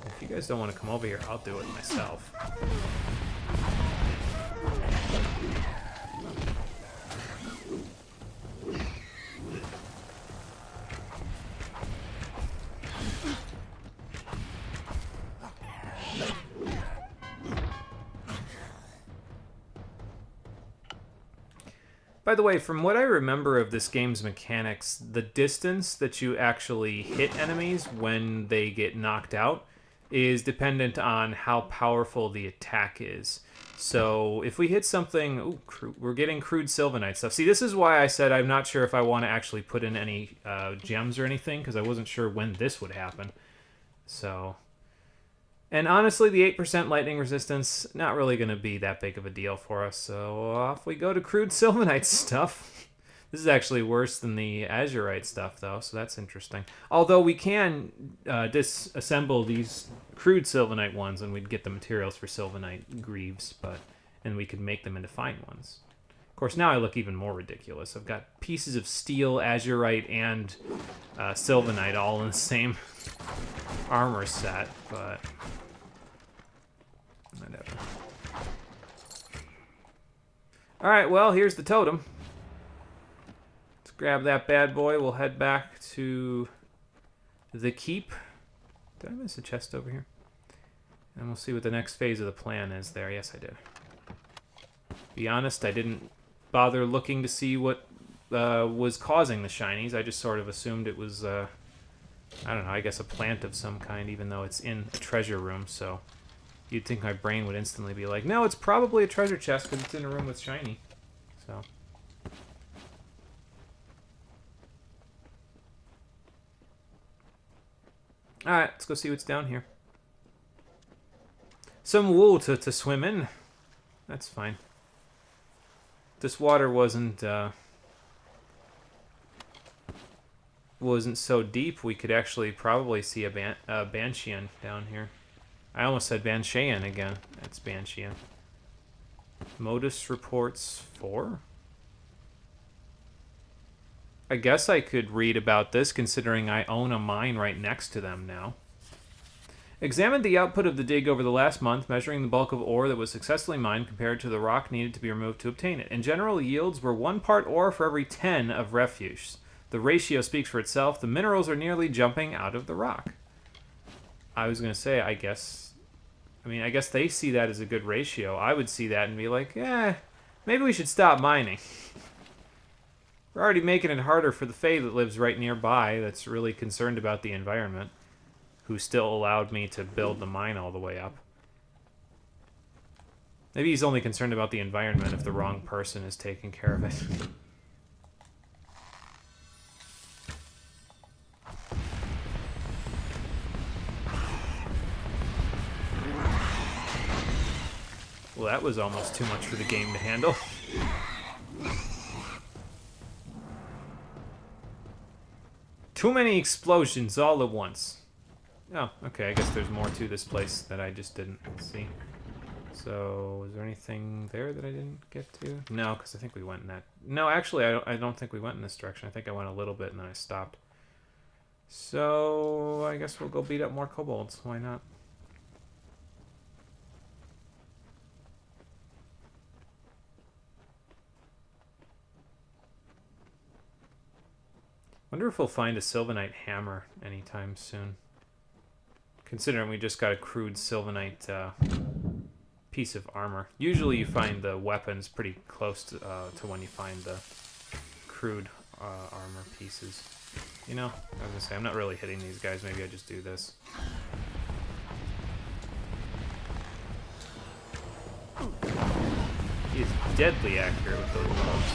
If you guys don't want to come over here, I'll do it myself. By the way, from what I remember of this game's mechanics, the distance that you actually hit enemies when they get knocked out is dependent on how powerful the attack is. So if we hit something... Ooh, we're getting crude Sylvanite stuff. See, this is why I said I'm not sure if I want to actually put in any gems or anything, because I wasn't sure when this would happen. So... And honestly, the 8% lightning resistance, not really going to be that big of a deal for us. So off we go to crude Sylvanite stuff. This is actually worse than the Azurite stuff, though, so that's interesting. Although we can disassemble these crude Sylvanite ones, and we'd get the materials for Sylvanite greaves, and we could make them into fine ones. Of course, now I look even more ridiculous. I've got pieces of steel, Azurite, and Sylvanite all in the same armor set, but... whatever. Alright, well, here's the totem. Let's grab that bad boy. We'll head back to the keep. Did I miss a chest over here? And we'll see what the next phase of the plan is there. Yes, I did. Be honest, I didn't bother looking to see what was causing the shinies. I just sort of assumed it was, I don't know, I guess a plant of some kind, even though it's in a treasure room, so... You'd think my brain would instantly be like, no, it's probably a treasure chest because it's in a room with shiny. So. Alright, let's go see what's down here. Some water to swim in. That's fine. This water wasn't so deep, we could actually probably see a Banshean down here. I almost said Banshean again. That's Banshean. Modus reports 4? I guess I could read about this, considering I own a mine right next to them now. Examined the output of the dig over the last month, measuring the bulk of ore that was successfully mined compared to the rock needed to be removed to obtain it. In general, yields were 1 part ore for every 10 of refuse. The ratio speaks for itself. The minerals are nearly jumping out of the rock. I was going to say, I guess they see that as a good ratio. I would see that and be like, maybe we should stop mining. We're already making it harder for the Fae that lives right nearby that's really concerned about the environment, who still allowed me to build the mine all the way up. Maybe he's only concerned about the environment if the wrong person is taking care of it. Well, that was almost too much for the game to handle. Too many explosions all at once. Oh, okay, I guess there's more to this place that I just didn't see. So, is there anything there that I didn't get to? No, because I think we went in that... No, actually, I don't think we went in this direction. I think I went a little bit and then I stopped. So, I guess we'll go beat up more kobolds. Why not? Wonder if we'll find a Sylvanite hammer anytime soon. Considering we just got a crude Sylvanite piece of armor. Usually you find the weapons pretty close to when you find the crude armor pieces. You know, I was gonna say, I'm not really hitting these guys. Maybe I just do this. He is deadly accurate with those bolts.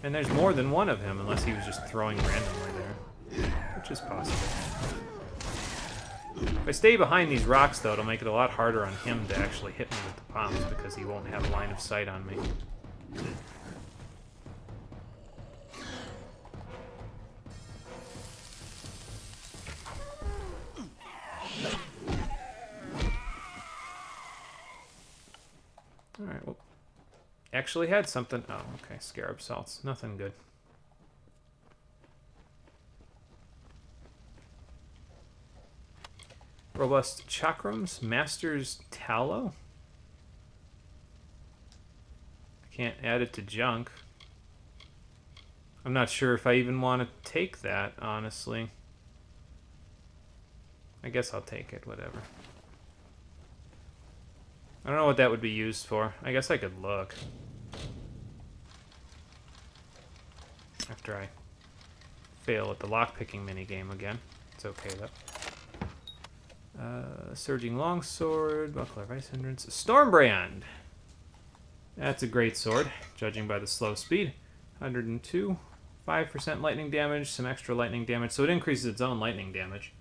And there's more than one of him, unless he was just throwing randomly there. Which is possible. If I stay behind these rocks, though, it'll make it a lot harder on him to actually hit me with the bombs, because he won't have line of sight on me. Alright, well... Actually had something... Oh, okay, scarab salts. Nothing good. Robust chakrams, master's tallow. I can't add it to junk. I'm not sure if I even want to take that, honestly. I guess I'll take it, whatever. I don't know what that would be used for. I guess I could look. After I fail at the lockpicking minigame again. It's okay, though. Surging Longsword, Buckler of Ice Hindrance, Stormbrand! That's a great sword, judging by the slow speed. 102, 5% lightning damage, some extra lightning damage, so it increases its own lightning damage.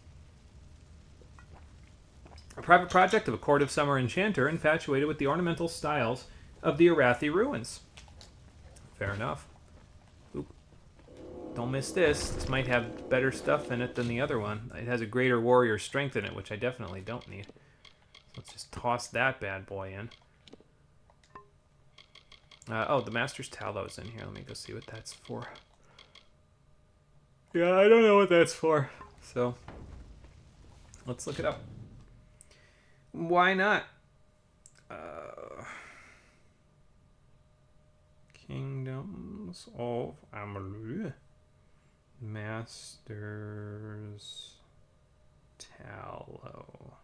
A private project of a court of summer enchanter infatuated with the ornamental styles of the Arathi ruins. Fair enough. Oop. Don't miss this. This might have better stuff in it than the other one. It has a greater warrior strength in it, which I definitely don't need. Let's just toss that bad boy in. Oh, the Master's Tallow's in here. Let me go see what that's for. Yeah, I don't know what that's for. So, let's look it up. Why not? Kingdoms of Amalur. Master's Tallow.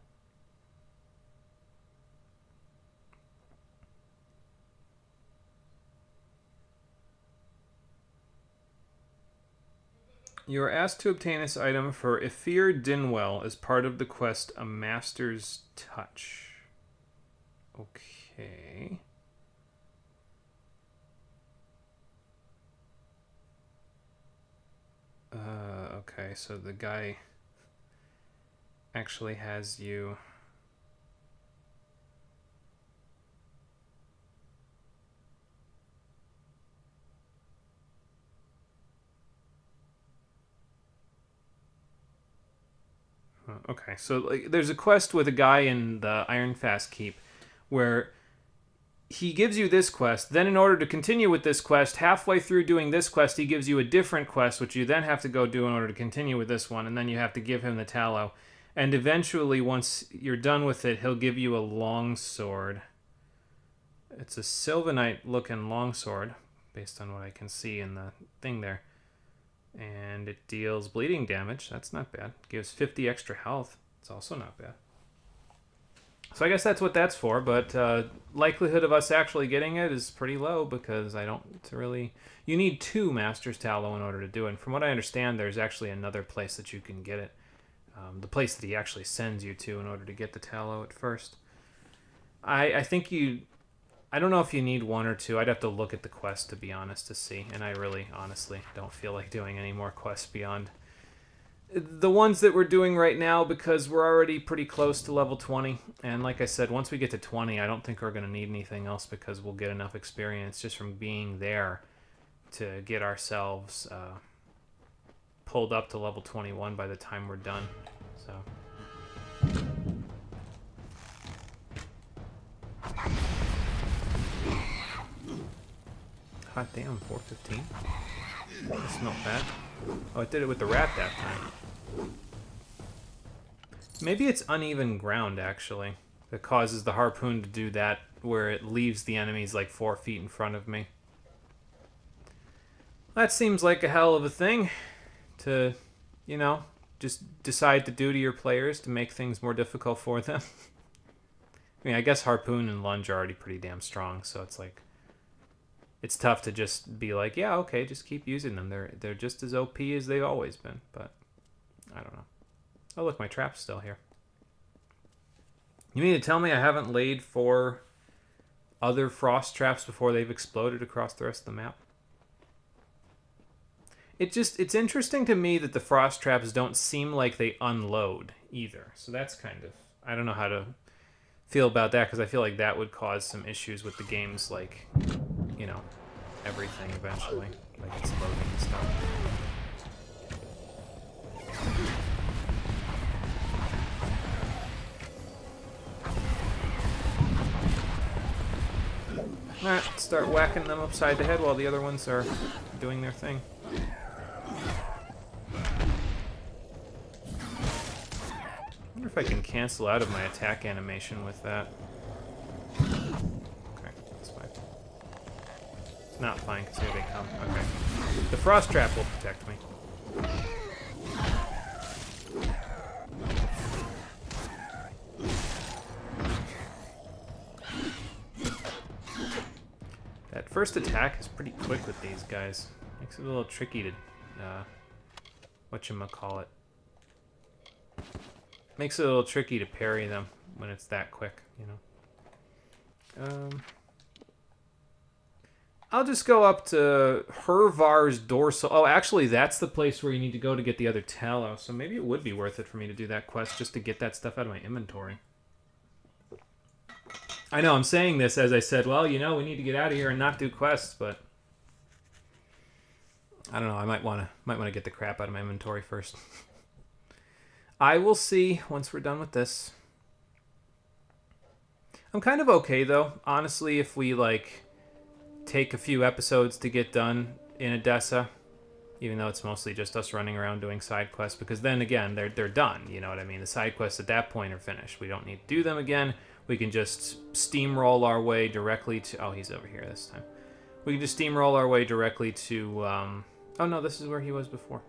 You are asked to obtain this item for Ifir Dinwell as part of the quest A Master's Touch. Okay. Okay, so the guy actually has you... Okay, so like, there's a quest with a guy in the Ironfast Keep where he gives you this quest. Then in order to continue with this quest, halfway through doing this quest, he gives you a different quest, which you then have to go do in order to continue with this one. And then you have to give him the tallow. And eventually, once you're done with it, he'll give you a longsword. It's a Sylvanite-looking longsword, based on what I can see in the thing there. And it deals bleeding damage. That's not bad. Gives 50 extra health. It's also not bad. So I guess that's what that's for, but likelihood of us actually getting it is pretty low because I don't really... You need 2 Master's Tallow in order to do it. And from what I understand, there's actually another place that you can get it. The place that he actually sends you to in order to get the tallow at first. I think you... I don't know if you need 1 or 2. I'd have to look at the quest, to be honest, to see. And I really, honestly, don't feel like doing any more quests beyond the ones that we're doing right now because we're already pretty close to level 20. And like I said, once we get to 20, I don't think we're going to need anything else because we'll get enough experience just from being there to get ourselves pulled up to level 21 by the time we're done. So... Hot damn, 415. That's not bad. Oh, it did it with the rat that time. Maybe it's uneven ground, actually, that causes the harpoon to do that, where it leaves the enemies like 4 feet in front of me. That seems like a hell of a thing to, you know, just decide to do to your players to make things more difficult for them. I mean, I guess harpoon and lunge are already pretty damn strong, so it's like... It's tough to just be like, yeah, okay, just keep using them. They're just as OP as they've always been, but I don't know. Oh, look, my trap's still here. You mean to tell me I haven't laid 4 other frost traps before they've exploded across the rest of the map? It's interesting to me that the frost traps don't seem like they unload either. So that's kind of... I don't know how to feel about that, because I feel like that would cause some issues with the game's, like... you know, everything eventually. Like it's loading and stuff. Alright, start whacking them upside the head while the other ones are doing their thing. I wonder if I can cancel out of my attack animation with that. Not fine, because here they come. Okay. The frost trap will protect me. That first attack is pretty quick with these guys. Makes it a little tricky to, whatchamacallit. Makes it a little tricky to parry them when it's that quick, you know. I'll just go up to Hervar's dorsal. Oh, actually, that's the place where you need to go to get the other tallow. So maybe it would be worth it for me to do that quest just to get that stuff out of my inventory. I know I'm saying this as I said, well, you know, we need to get out of here and not do quests, but I don't know. I might want to get the crap out of my inventory first. I will see once we're done with this. I'm kind of okay though, honestly. If we like take a few episodes to get done in Odessa, even though it's mostly just us running around doing side quests, because then again they're done. You know what I mean? The side quests at that point are finished. We don't need to do them again. We can just steamroll our way directly to... Oh, he's over here this time. We can just steamroll our way directly to... Oh, no, this is where he was before.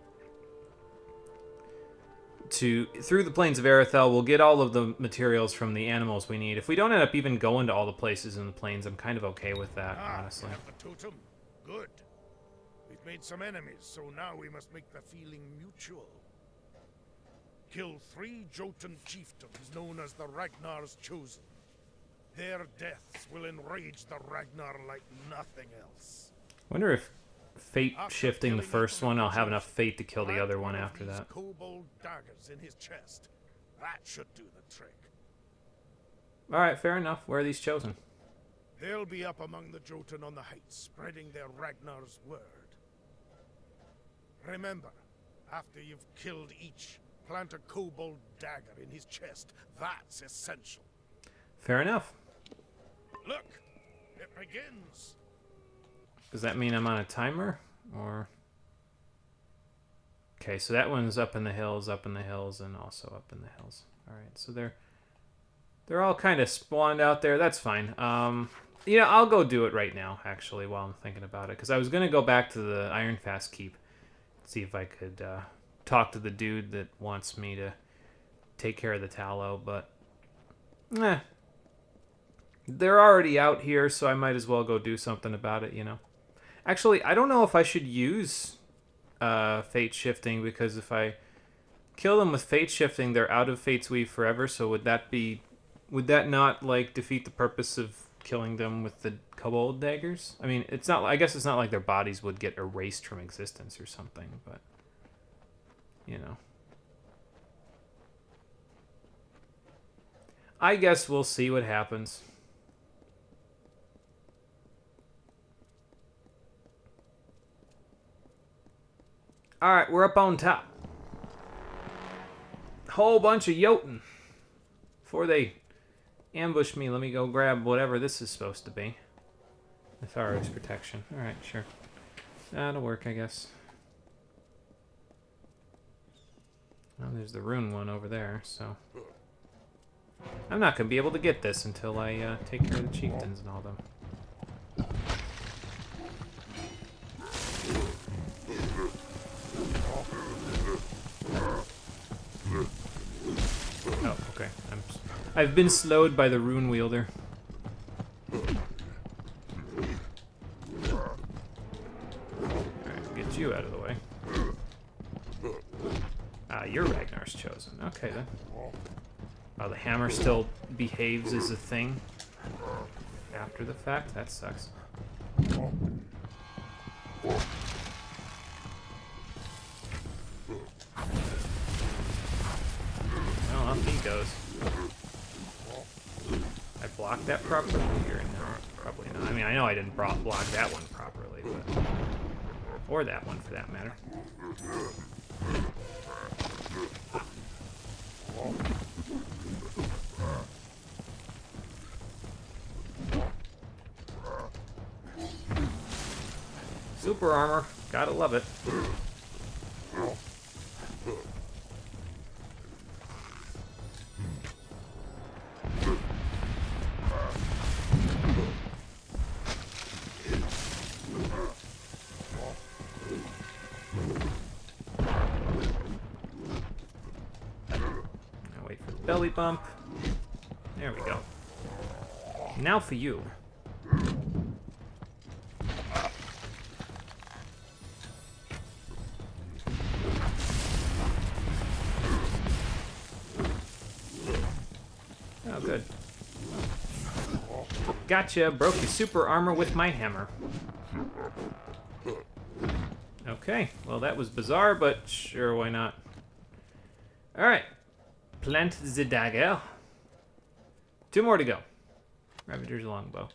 Through the plains of Arethel, we'll get all of the materials from the animals we need. If we don't end up even going to all the places in the plains, I'm kind of okay with that, honestly. We have the totem. Good. We've made some enemies, so now we must make the feeling mutual. Kill 3 Jotun chieftains known as the Ragnar's Chosen. Their deaths will enrage the Ragnar like nothing else. Wonder if fate shifting the first one, I'll have enough fate to kill the other one after that. Kobold daggers in his chest. That should do the trick. Alright, fair enough. Where are these chosen? They'll be up among the Jotun on the heights, spreading their Ragnar's word. Remember, after you've killed each, plant a kobold dagger in his chest. That's essential. Fair enough. Look, it begins. Does that mean I'm on a timer? Or... Okay, so that one's up in the hills, and also up in the hills. Alright, so they're all kind of spawned out there. That's fine. Yeah, I'll go do it right now, actually, while I'm thinking about it. Because I was going to go back to the Ironfast Keep. See if I could talk to the dude that wants me to take care of the tallow, but... They're already out here, so I might as well go do something about it, you know? Actually, I don't know if I should use Fate Shifting, because if I kill them with Fate Shifting, they're out of Fate's Weave forever, so would that not, like, defeat the purpose of killing them with the kobold daggers? I mean, it's not. I guess it's not like their bodies would get erased from existence or something, but, you know. I guess we'll see what happens. Alright, we're up on top. Whole bunch of Jotun. Before they ambush me, let me go grab whatever this is supposed to be. Nefarious protection. Alright, sure. That'll work, I guess. Well, there's the rune one over there, so... I'm not going to be able to get this until I take care of the chieftains and all them. Oh, okay. I've been slowed by the rune wielder. Alright, get you out of the way. Ah, you're Ragnar's Chosen. Okay, then. Oh, the hammer still behaves as a thing after the fact? That sucks. Well, up he goes. I blocked that properly? Or no, probably not. I mean, I know I didn't block that one properly, but... Or that one, for that matter. Super armor. Gotta love it. Now wait for the belly bump. There we go. Now for you. Oh, good. Gotcha. Broke your super armor with my hammer. Okay. Well, that was bizarre, but sure, why not? Alright. Plant the dagger. 2 more to go. Ravager's longbow.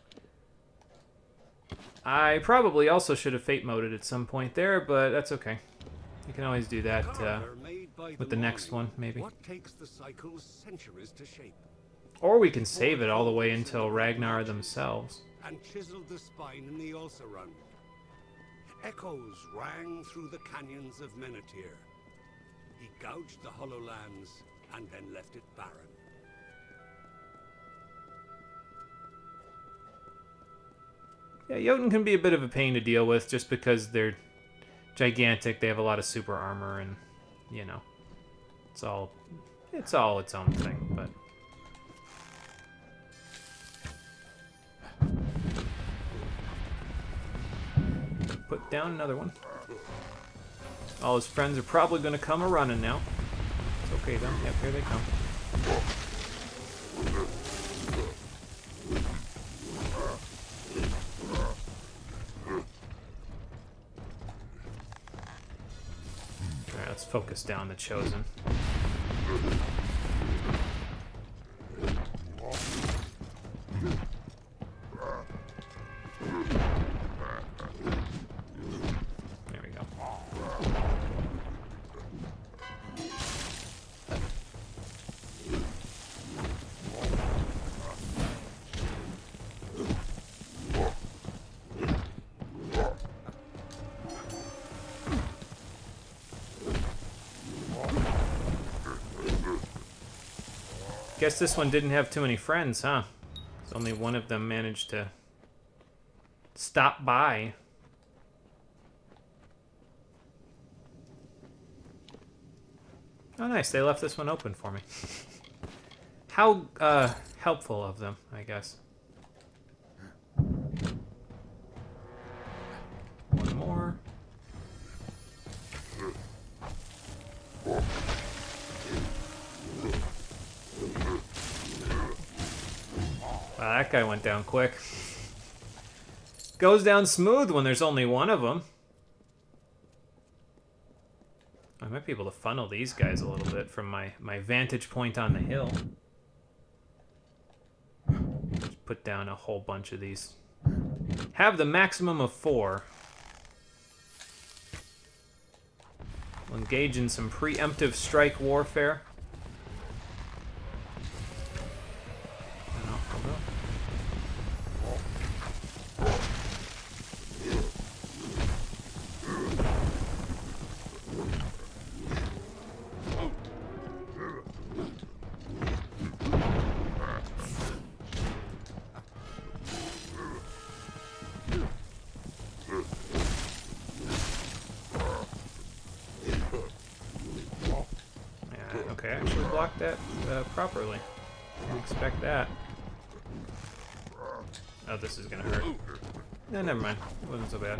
I probably also should have fate moded at some point there, but that's okay. You can always do that with the next one, maybe. What takes the cycles centuries to shape? Or we can save it all the way until Ragnar themselves. And chiseled the spine in the Ulsa Run. Echoes rang through the canyons of Menethir. He gouged the hollow lands and then left it barren. Yeah, Jotun can be a bit of a pain to deal with just because they're gigantic, they have a lot of super armor, and, you know, it's all its own thing, but... Put down another one. All his friends are probably going to come a-running now. It's okay, though. Yep, here they come. Alright, let's focus down the Chosen. There we go. Guess this one didn't have too many friends, huh? 'Cause only one of them managed to stop by. Oh, nice. They left this one open for me. How helpful of them, I guess. One more. Wow, that guy went down quick. Goes down smooth when there's only one of them. I might be able to funnel these guys a little bit from my vantage point on the hill. Just put down a whole bunch of these. Have the maximum of 4. We'll engage in some preemptive strike warfare. And off we'll go. Okay, I actually blocked that properly. Didn't expect that. Oh, this is gonna hurt. No, never mind. It wasn't so bad.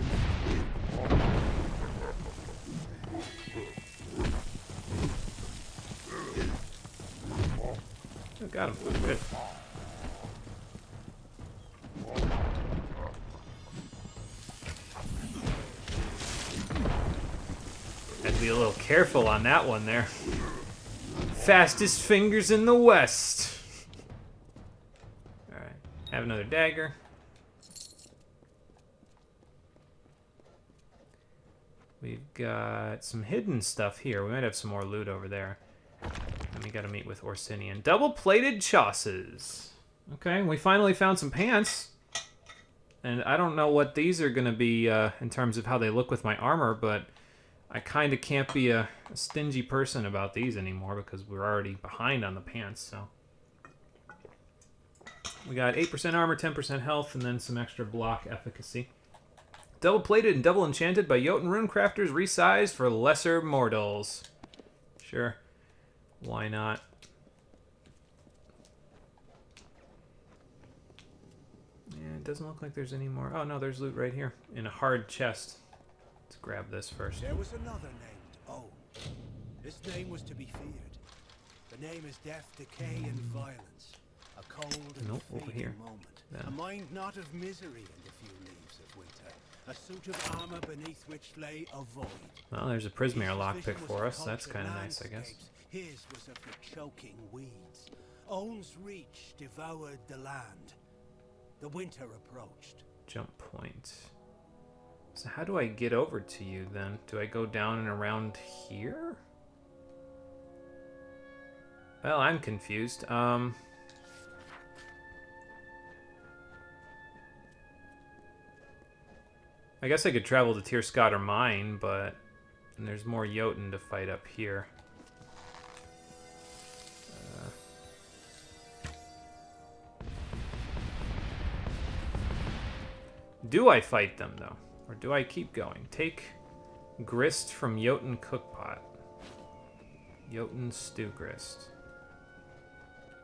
Oh, got him. Good. Had to be a little careful on that one there. Fastest fingers in the West. Alright. Have another dagger. We've got some hidden stuff here. We might have some more loot over there. And we gotta meet with Orsinian. Double-plated chausses. Okay, we finally found some pants. And I don't know what these are gonna be in terms of how they look with my armor, but I kind of can't be a stingy person about these anymore because we're already behind on the pants, so. We got 8% armor, 10% health, and then some extra block efficacy. Double-plated and double-enchanted by Jotun runecrafters, resized for lesser mortals. Sure. Why not? Yeah, it doesn't look like there's any more. Oh, no, there's loot right here in a hard chest. Let's grab this first. There was another named Oh. This name was to be feared. The name is death, decay, and violence. A cold and Nope, over fading here. moment. Then. A mind not of misery and a few leaves of winter. A suit of armor beneath which lay a void. Well, there's a Prismeer His lockpick vision was for of us. That's cultured kind of nice, I guess. landscapes. His was of the choking weeds. Olm's reach devoured the land. The winter approached. Jump point. So how do I get over to you then? Do I go down and around here? Well, I'm confused. I guess I could travel to Tierskotter Mine, but there's more Jotun to fight up here. Do I fight them, though? Or do I keep going? Take grist from Jotun cookpot. Jotun stew grist.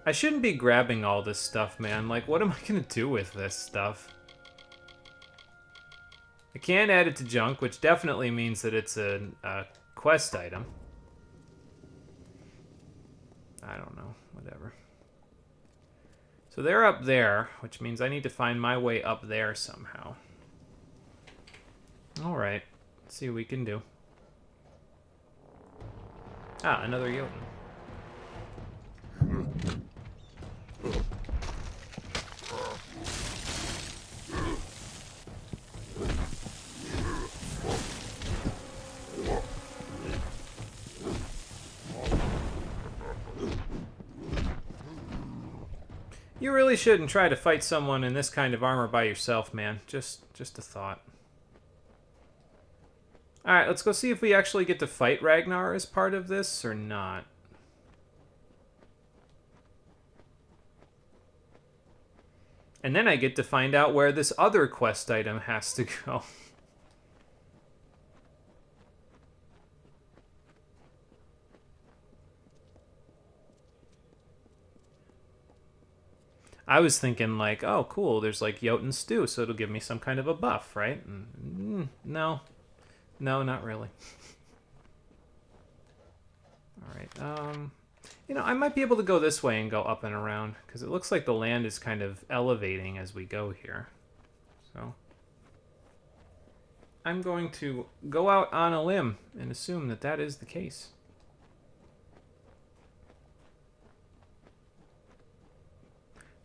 I shouldn't be grabbing all this stuff, man. Like, what am I gonna do with this stuff? I can add it to junk, which definitely means that it's a quest item. I don't know. Whatever. So they're up there, which means I need to find my way up there somehow. Alright. Let's see what we can do. Ah, another Jotun. You really shouldn't try to fight someone in this kind of armor by yourself, man. Just a thought. Alright, let's go see if we actually get to fight Ragnar as part of this or not. And then I get to find out where this other quest item has to go. I was thinking like, oh, cool, there's like Jotun stew, so it'll give me some kind of a buff, right? No. No, not really. Alright, you know, I might be able to go this way and go up and around, because it looks like the land is kind of elevating as we go here. So, I'm going to go out on a limb and assume that that is the case.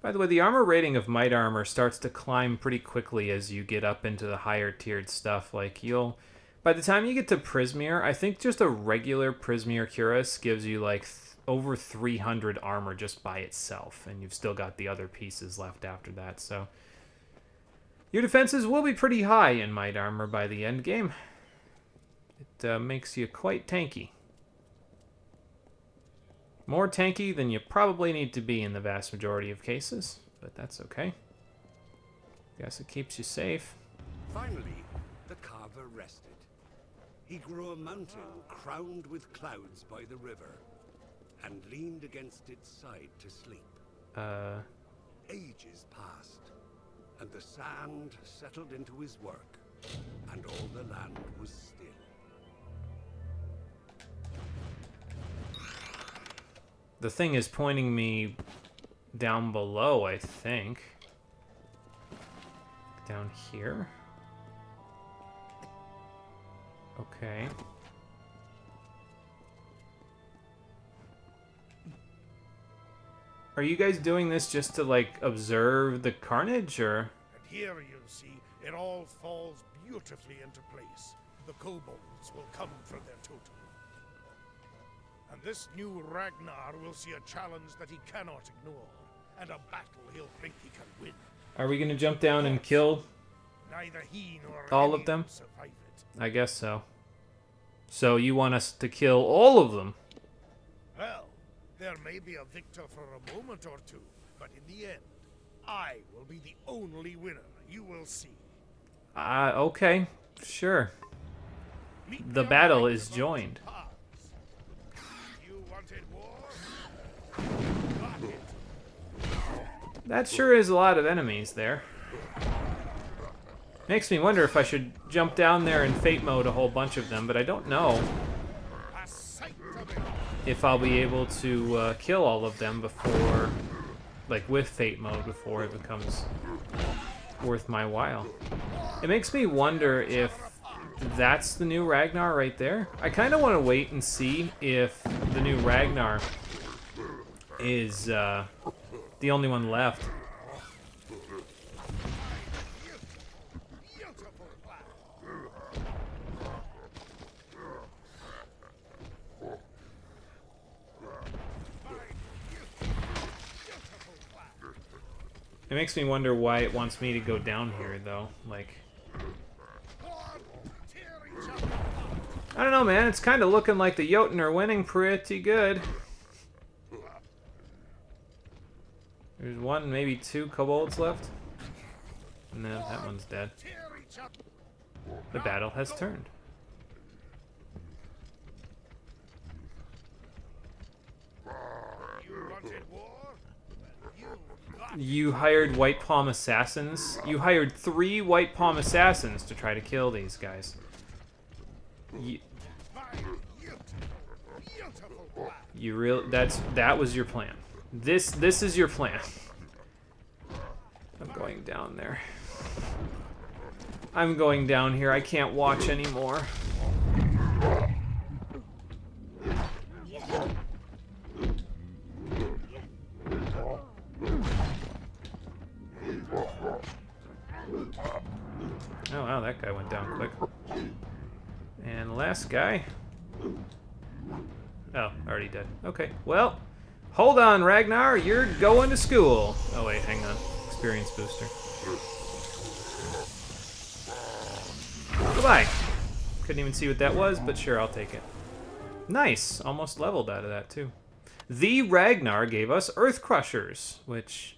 By the way, the armor rating of Might Armor starts to climb pretty quickly as you get up into the higher tiered stuff. Like, by the time you get to Prismeer, I think just a regular Prismeer Cuirass gives you like over 300 armor just by itself, and you've still got the other pieces left after that, so your defenses will be pretty high in Might Armor by the end game. It makes you quite tanky. More tanky than you probably need to be in the vast majority of cases, but that's okay. Guess it keeps you safe. Finally, the carver rested. He grew a mountain crowned with clouds by the river, and leaned against its side to sleep. Ages passed, and the sand settled into his work, and all the land was still. The thing is pointing me down below, I think. Down here? Okay. Are you guys doing this just to, like, observe the carnage, or? And here you'll see it all falls beautifully into place. The kobolds will come for their totem. And this new Ragnar will see a challenge that he cannot ignore, and a battle he'll think he can win. Are we gonna jump down and kill Neither he nor all any of them? will survive it. I guess so. So you want us to kill all of them? Well, there may be a victor for a moment or two, but in the end, I will be the only winner. You will see. Okay. Sure. Meet The me battle on is the joined. paths. You wanted war? Got it. That sure is a lot of enemies there. Makes me wonder if I should jump down there and fate mode a whole bunch of them, but I don't know A sight of it. if I'll be able to kill all of them before like with fate mode before it becomes worth my while. It makes me wonder if that's the new Ragnar right there. I kind of want to wait and see if the new Ragnar is the only one left. It makes me wonder why it wants me to go down here, though. Like, I don't know, man. It's kind of looking like the Jotun are winning pretty good. There's one, maybe two kobolds left. And then that one's dead. The battle has turned. You hired White Palm Assassins? You hired 3 White Palm Assassins to try to kill these guys. That was your plan. This is your plan. I'm going down there. I'm going down here. I can't watch anymore. Oh wow, that guy went down quick. And the last guy. Oh, already dead. Okay, well, hold on, Ragnar. You're going to school. Oh wait, hang on. Experience booster. Goodbye. Couldn't even see what that was, but sure, I'll take it. Nice. Almost leveled out of that, too. The Ragnar gave us Earth Crushers, which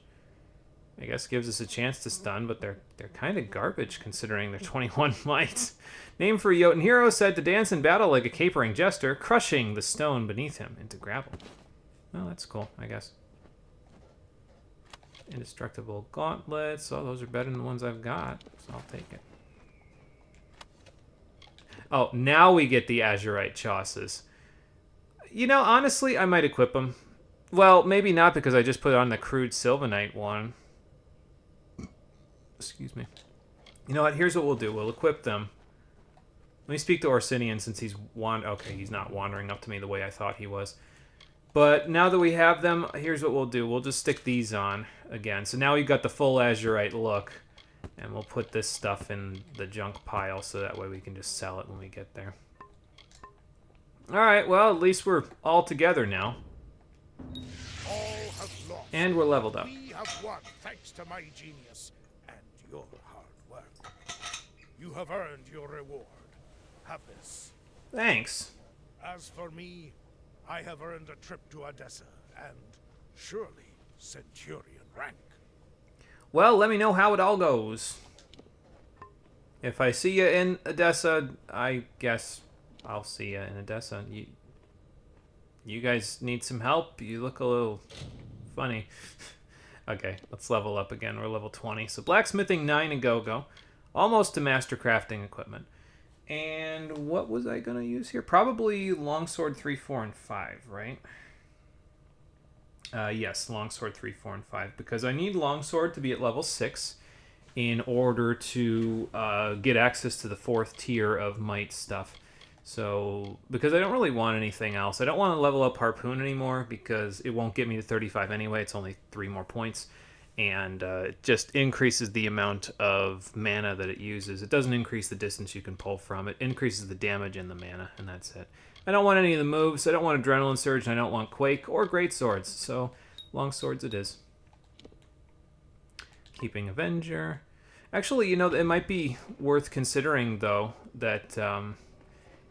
I guess gives us a chance to stun, but they're kind of garbage considering their 21 might. Name for a Jotun hero said to dance in battle like a capering jester, crushing the stone beneath him into gravel. Well, that's cool, I guess. Indestructible gauntlets. Oh, those are better than the ones I've got, so I'll take it. Oh, now we get the Azurite Chauces. You know, honestly, I might equip them. Well, maybe not because I just put on the crude Sylvanite one. Excuse me. You know what? Here's what we'll do. We'll equip them. Let me speak to Orsinian since he's okay, he's not wandering up to me the way I thought he was. But now that we have them, here's what we'll do. We'll just stick these on again. So now we've got the full Azurite look. And we'll put this stuff in the junk pile so that way we can just sell it when we get there. Alright, well, at least we're all together now. All have lost. And we're leveled up. We have won thanks to my genius and your hard work. You have earned your reward. Have this. Thanks. As for me, I have earned a trip to Odessa and surely Centurion rank. Well, let me know how it all goes. If I see you in Odessa, I guess I'll see you in Odessa. You guys need some help? You look a little funny. Okay, let's level up again. We're level 20. So blacksmithing 9 and go-go. Almost to master crafting equipment. And what was I going to use here? Probably longsword 3, 4, and 5, right? Yes, longsword 3, 4, and 5. Because I need longsword to be at level 6 in order to get access to the 4th tier of might stuff. So, because I don't really want anything else. I don't want to level up harpoon anymore because it won't get me to 35 anyway. It's only 3 more points. And it just increases the amount of mana that it uses. It doesn't increase the distance you can pull from. It increases the damage and the mana, and that's it. I don't want any of the moves. I don't want Adrenaline Surge, and I don't want Quake or Great Swords. So, long swords it is. Keeping Avenger. Actually, you know, it might be worth considering, though, that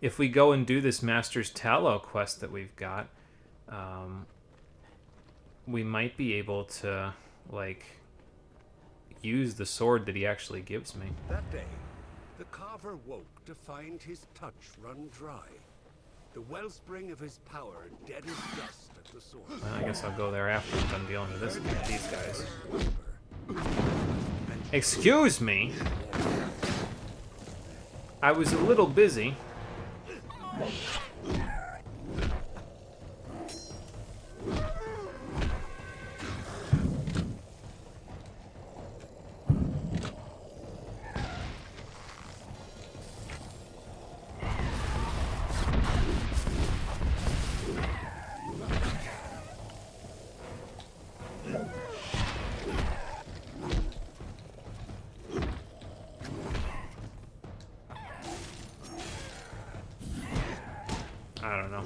if we go and do this Master's Tallow quest that we've got, we might be able to, like, use the sword that he actually gives me. That day, the carver woke to find his touch run dry. The wellspring of his power dead as dust at the source. Well, I guess I'll go there after I'm done dealing with these guys. Excuse me? I was a little busy. don't know.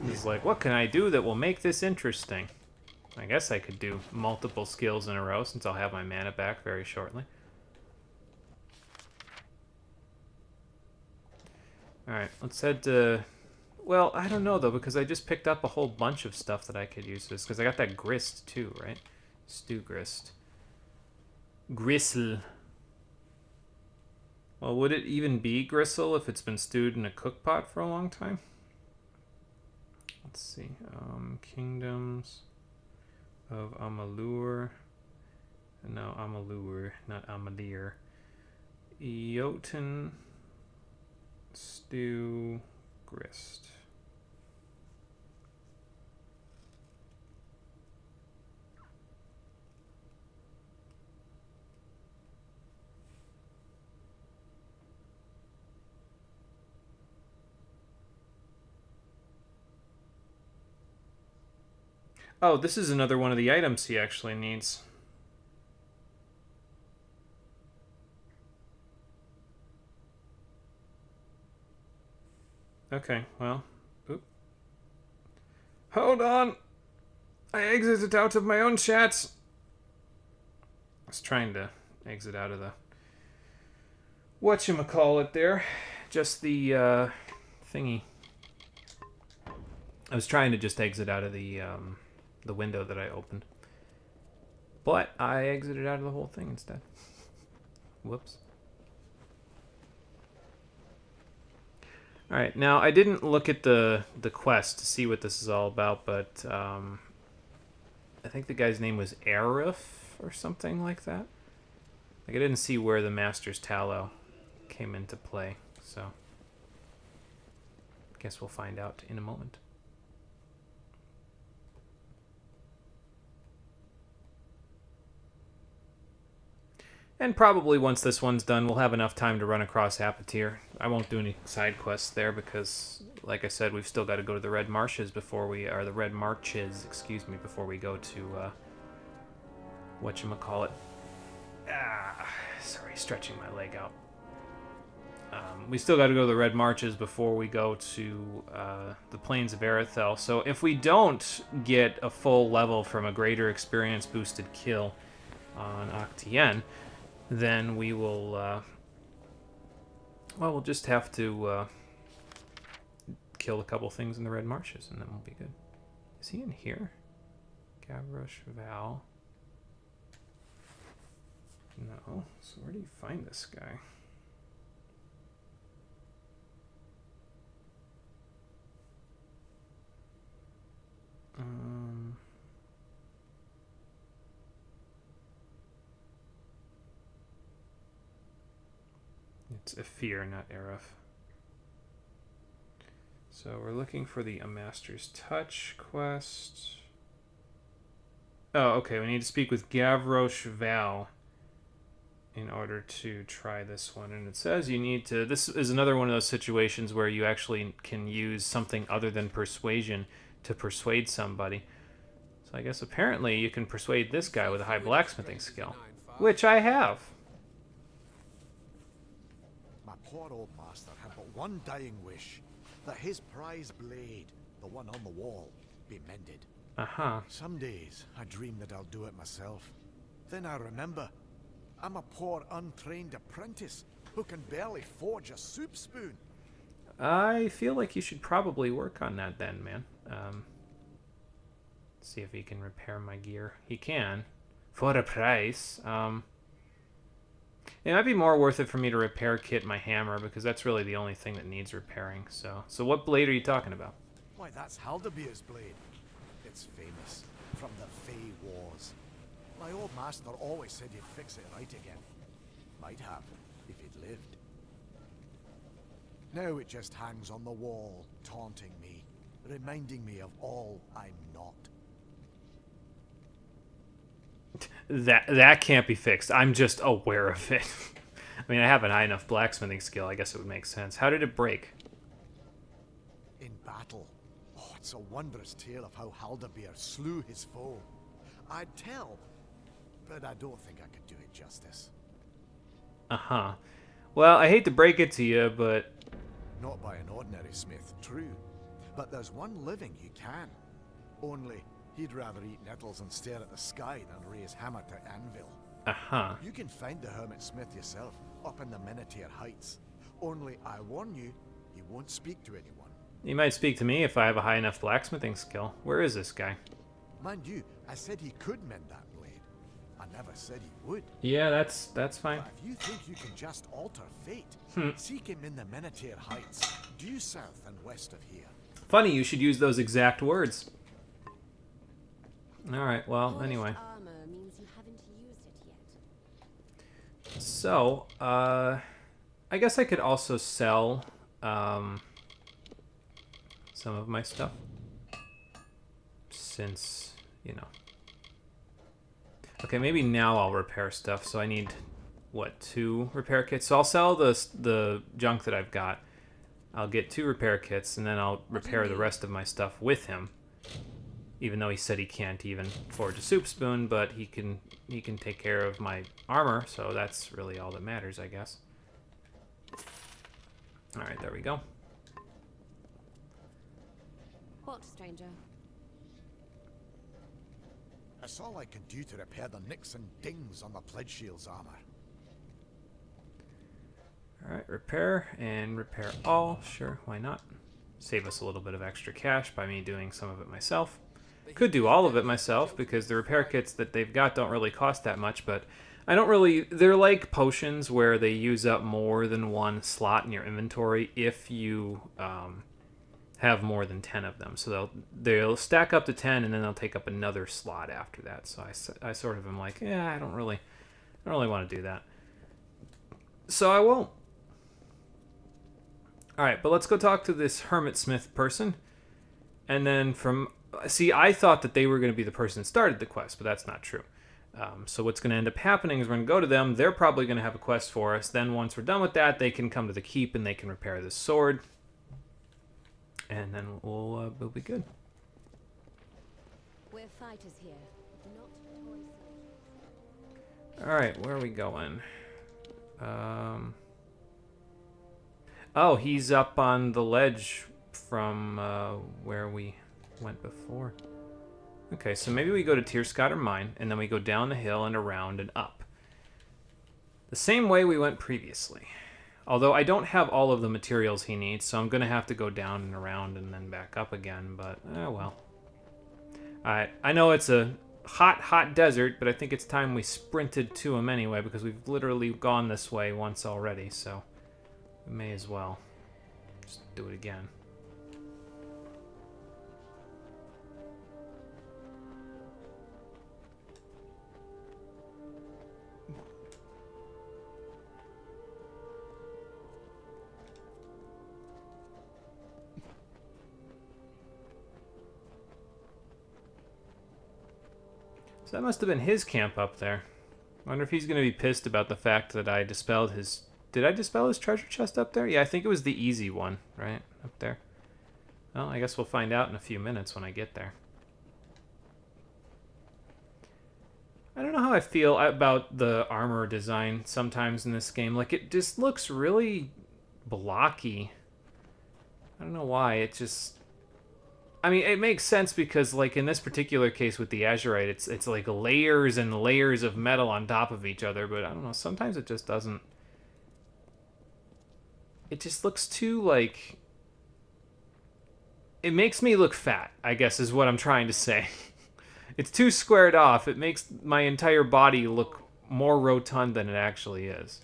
He's like, what can I do that will make this interesting? I guess I could do multiple skills in a row since I'll have my mana back very shortly. Alright, let's head to... Well, I don't know, though, because I just picked up a whole bunch of stuff that I could use this, because I got that grist, too, right? Stew grist. Gristle. Well, would it even be gristle if it's been stewed in a cook pot for a long time? Let's see. Kingdoms of Amalur. No, Amalur, not Amalir. Eoten stew grist. Oh, this is another one of the items he actually needs. Okay, well. Oop. Hold on! I exited out of my own chats! I was trying to exit out of the... whatchamacallit there. Just the, thingy. I was trying to just exit out of the window that I opened. But I exited out of the whole thing instead. Whoops. Alright, now I didn't look at the quest to see what this is all about, but I think the guy's name was Arif or something like that. Like, I didn't see where the Master's Tallow came into play, so I guess we'll find out in a moment. And probably once this one's done, we'll have enough time to run across Apatir. I won't do any side quests there because, like I said, we've still got to go to the Red Marshes before we... or the Red Marches, excuse me, before we go to, whatchamacallit. Sorry, stretching my leg out. We still got to go to the Red Marches before we go to the Plains of Arethel. So if we don't get a full level from a greater experience boosted kill on Octien, then we will, well, we'll just have to kill a couple things in the Red Marshes, and then we'll be good. Is he in here? Gavroche Val. No. So where do you find this guy? It's Ephir, not Arif. So we're looking for the A Master's Touch quest. Oh, okay. We need to speak with Gavroche Val in order to try this one. And it says you need to... This is another one of those situations where you actually can use something other than persuasion to persuade somebody. So I guess apparently you can persuade this guy with a high blacksmithing skill, which I have. My poor old master had but one dying wish, that his prize blade, the one on the wall, be mended. Uh-huh. Some days I dream that I'll do it myself. Then I remember, I'm a poor untrained apprentice who can barely forge a soup spoon. I feel like you should probably work on that then, man. See if he can repair my gear. He can, for a price. It might be more worth it for me to repair kit my hammer, because that's really the only thing that needs repairing. So what blade are you talking about? Why, that's Haldabeer's blade. It's famous, from the Fey Wars. My old master always said he'd fix it right again. Might have, if he'd lived. Now it just hangs on the wall, taunting me, reminding me of all I'm not. That can't be fixed. I'm just aware of it. I mean, I have an high enough blacksmithing skill. I guess it would make sense. How did it break? In battle. Oh, it's a wondrous tale of how Haldabeer slew his foe. I'd tell, but I don't think I could do it justice. Uh-huh. Well, I hate to break it to you, but... Not by an ordinary smith, true. But there's one living you can. Only, he'd rather eat nettles and stare at the sky than raise hammer to anvil. Uh-huh. You can find the hermit-smith yourself, up in the Minotaur Heights. Only, I warn you, he won't speak to anyone. He might speak to me if I have a high enough blacksmithing skill. Where is this guy? Mind you, I said he could mend that blade. I never said he would. Yeah, that's fine. But if you think you can just alter fate, seek him in the Minotaur Heights, due south and west of here. Funny, you should use those exact words. Alright, well, anyway. Armor means you haven't used it yet. So, I guess I could also sell some of my stuff. Since, you know. Okay, maybe now I'll repair stuff. So I need, what, 2 repair kits? So I'll sell the junk that I've got. I'll get 2 repair kits, and then I'll repair the rest of my stuff with him. Even though he said he can't even forge a soup spoon, but he can take care of my armor, so that's really all that matters, I guess. Alright, there we go. What, stranger? That's all I can do to repair the nicks and dings on the Pledge Shield's armor. Alright, repair and repair all. Sure, why not? Save us a little bit of extra cash by me doing some of it myself. Could do all of it myself because the repair kits that they've got don't really cost that much, but I don't really... They're like potions where they use up more than one slot in your inventory if you have more than 10 of them. So they'll stack up to 10 and then they'll take up another slot after that. So I sort of am like, yeah, I don't really want to do that. So I won't. Alright, but let's go talk to this hermit-smith person. And then from... See, I thought that they were going to be the person that started the quest, but that's not true. So what's going to end up happening is we're going to go to them. They're probably going to have a quest for us. Then once we're done with that, they can come to the keep and they can repair this sword. And then we'll be good. We're fighters here, not toy soldiers. Alright, where are we going? Oh, he's up on the ledge from where we went before. Okay, so maybe we go to Tierscotter Mine, and then we go down the hill and around and up. The same way we went previously. Although I don't have all of the materials he needs, so I'm going to have to go down and around and then back up again, but, well. Alright, I know it's a hot desert, but I think it's time we sprinted to him anyway, because we've literally gone this way once already, so we may as well just do it again. So that must have been his camp up there. I wonder if he's going to be pissed about the fact that I dispelled his... Did I dispel his treasure chest up there? Yeah, I think it was the easy one, right? Up there. Well, I guess we'll find out in a few minutes when I get there. I don't know how I feel about the armor design sometimes in this game. Like, it just looks really blocky. I don't know why. It just... I mean, it makes sense because, like, in this particular case with the Azurite, it's like layers and layers of metal on top of each other, but I don't know, sometimes it just doesn't... It just looks too, like... It makes me look fat, I guess, is what I'm trying to say. It's too squared off. It makes my entire body look more rotund than it actually is.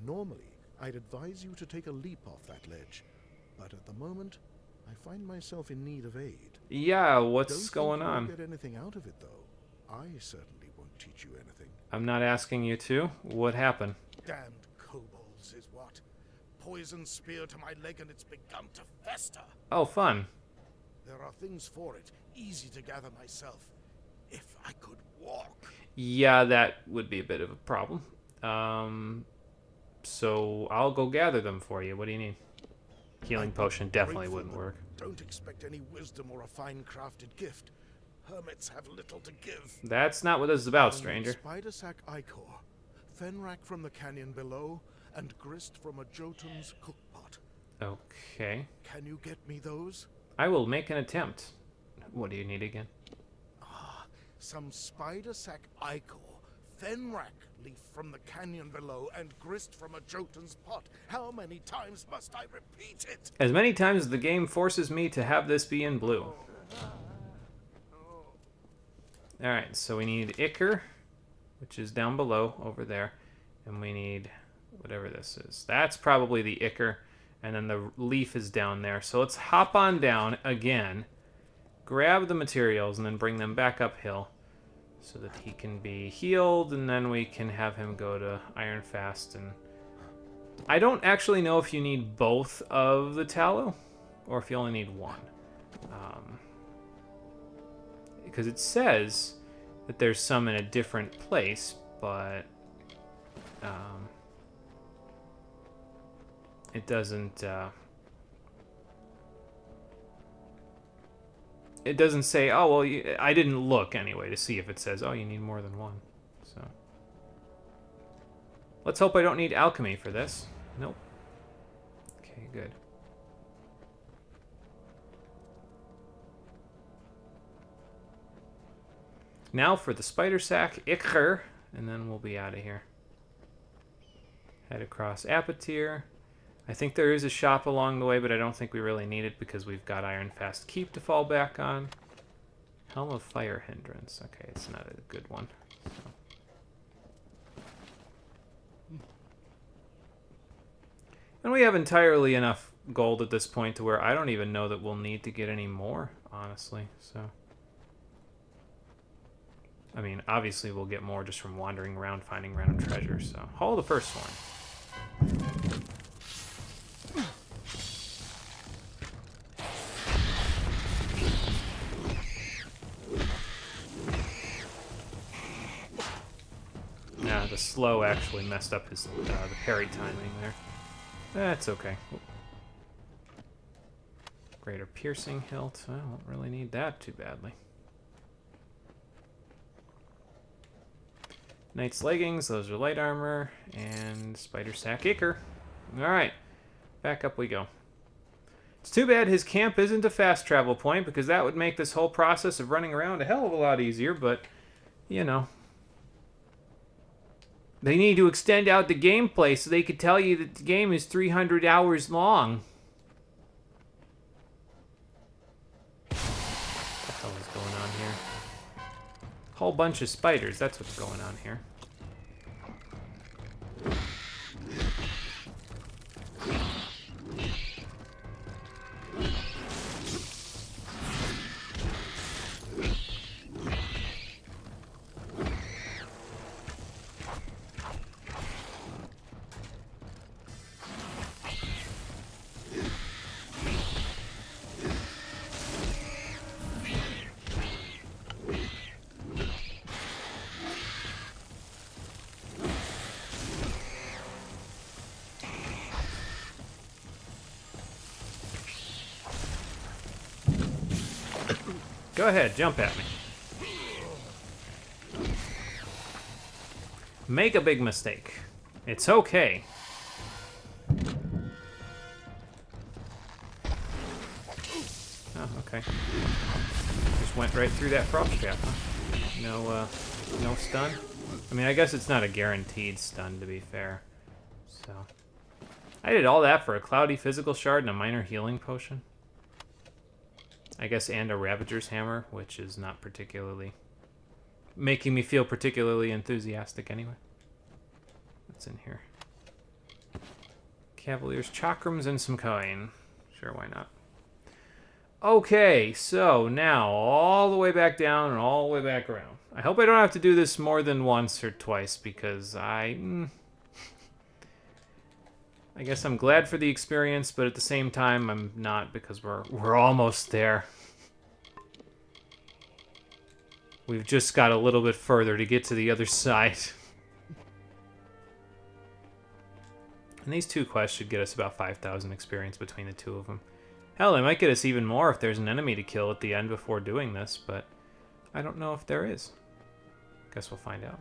Normally, I'd advise you to take a leap off that ledge. But at the moment, I find myself in need of aid. Yeah, what's going on? Don't get anything out of it, though. I certainly won't teach you anything. I'm not asking you to. What happened? Damned kobolds is what. Poison spear to my leg and it's begun to fester. Oh, fun. There are things for it, easy to gather myself. If I could walk. Yeah, that would be a bit of a problem. So I'll go gather them for you. What do you need? Healing potion definitely wouldn't work. Don't expect any wisdom or a fine crafted gift. Hermits have little to give. That's not what this is about, stranger. Spider sack ichor, fenrack from the canyon below, and grist from a Jotun's cookpot. Okay. Can you get me those? I will make an attempt. What do you need again? Some spider sack ichor, fenrac leaf from the canyon below, and grist from a Jotun's pot. How many times must I repeat it? As many times as the game forces me to have this be in blue. Alright, so we need ichor, which is down below over there. And we need whatever this is. That's probably the ichor. And then the leaf is down there. So let's hop on down again, grab the materials, and then bring them back uphill so that he can be healed, and then we can have him go to Ironfast. And I don't actually know if you need both of the tallow or if you only need one. Because it says that there's some in a different place, but it doesn't it doesn't say, oh, well, I didn't look anyway to see if it says, oh, you need more than one. So let's hope I don't need alchemy for this. Nope. Okay, good. Now for the spider sack, ichor, and then we'll be out of here. Head across Apatir. I think there is a shop along the way, but I don't think we really need it because we've got Ironfast Keep to fall back on. Helm of Fire Hindrance. Okay, it's not a good one. So. And we have entirely enough gold at this point to where I don't even know that we'll need to get any more, honestly. So, I mean, obviously we'll get more just from wandering around finding random treasures. So, haul the first one. The slow actually messed up his the parry timing there. That's okay. Greater piercing hilt. I don't really need that too badly. Knight's leggings. Those are light armor. And spider sack ichor. Alright. Back up we go. It's too bad his camp isn't a fast travel point, because that would make this whole process of running around a hell of a lot easier, but, you know. They need to extend out the gameplay so they could tell you that the game is 300 hours long. What the hell is going on here? Whole bunch of spiders, that's what's going on here. Go ahead, jump at me. Make a big mistake. It's okay. Oh, okay. Just went right through that frost trap, huh? No stun? I mean, I guess it's not a guaranteed stun, to be fair. So, I did all that for a cloudy physical shard and a minor healing potion. I guess, and a Ravager's Hammer, which is not particularly making me feel particularly enthusiastic anyway. What's in here? Cavalier's Chakrams and some coin. Sure, why not? Okay, so now all the way back down and all the way back around. I hope I don't have to do this more than once or twice, because I guess I'm glad for the experience, but at the same time, I'm not, because we're almost there. We've just got a little bit further to get to the other side. And these two quests should get us about 5,000 experience between the two of them. Hell, they might get us even more if there's an enemy to kill at the end before doing this, but I don't know if there is. Guess we'll find out.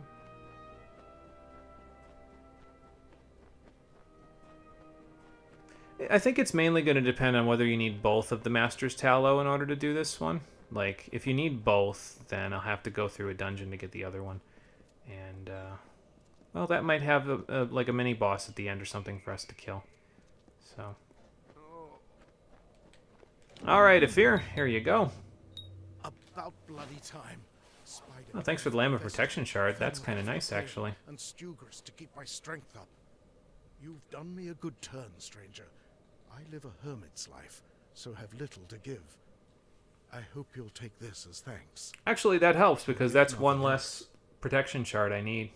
I think it's mainly going to depend on whether you need both of the Master's Tallow in order to do this one. Like, if you need both, then I'll have to go through a dungeon to get the other one. And, well, that might have like a mini boss at the end or something for us to kill. So. Alright, Afir, here you go. About bloody time. Spider Oh, thanks for the Lamb of Protection shard. That's kind of nice, actually. And Stugers to keep my strength up. You've done me a good turn, stranger. I live a hermit's life, so have little to give. I hope you'll take this as thanks. Actually, that helps because that's one less protection shard I need.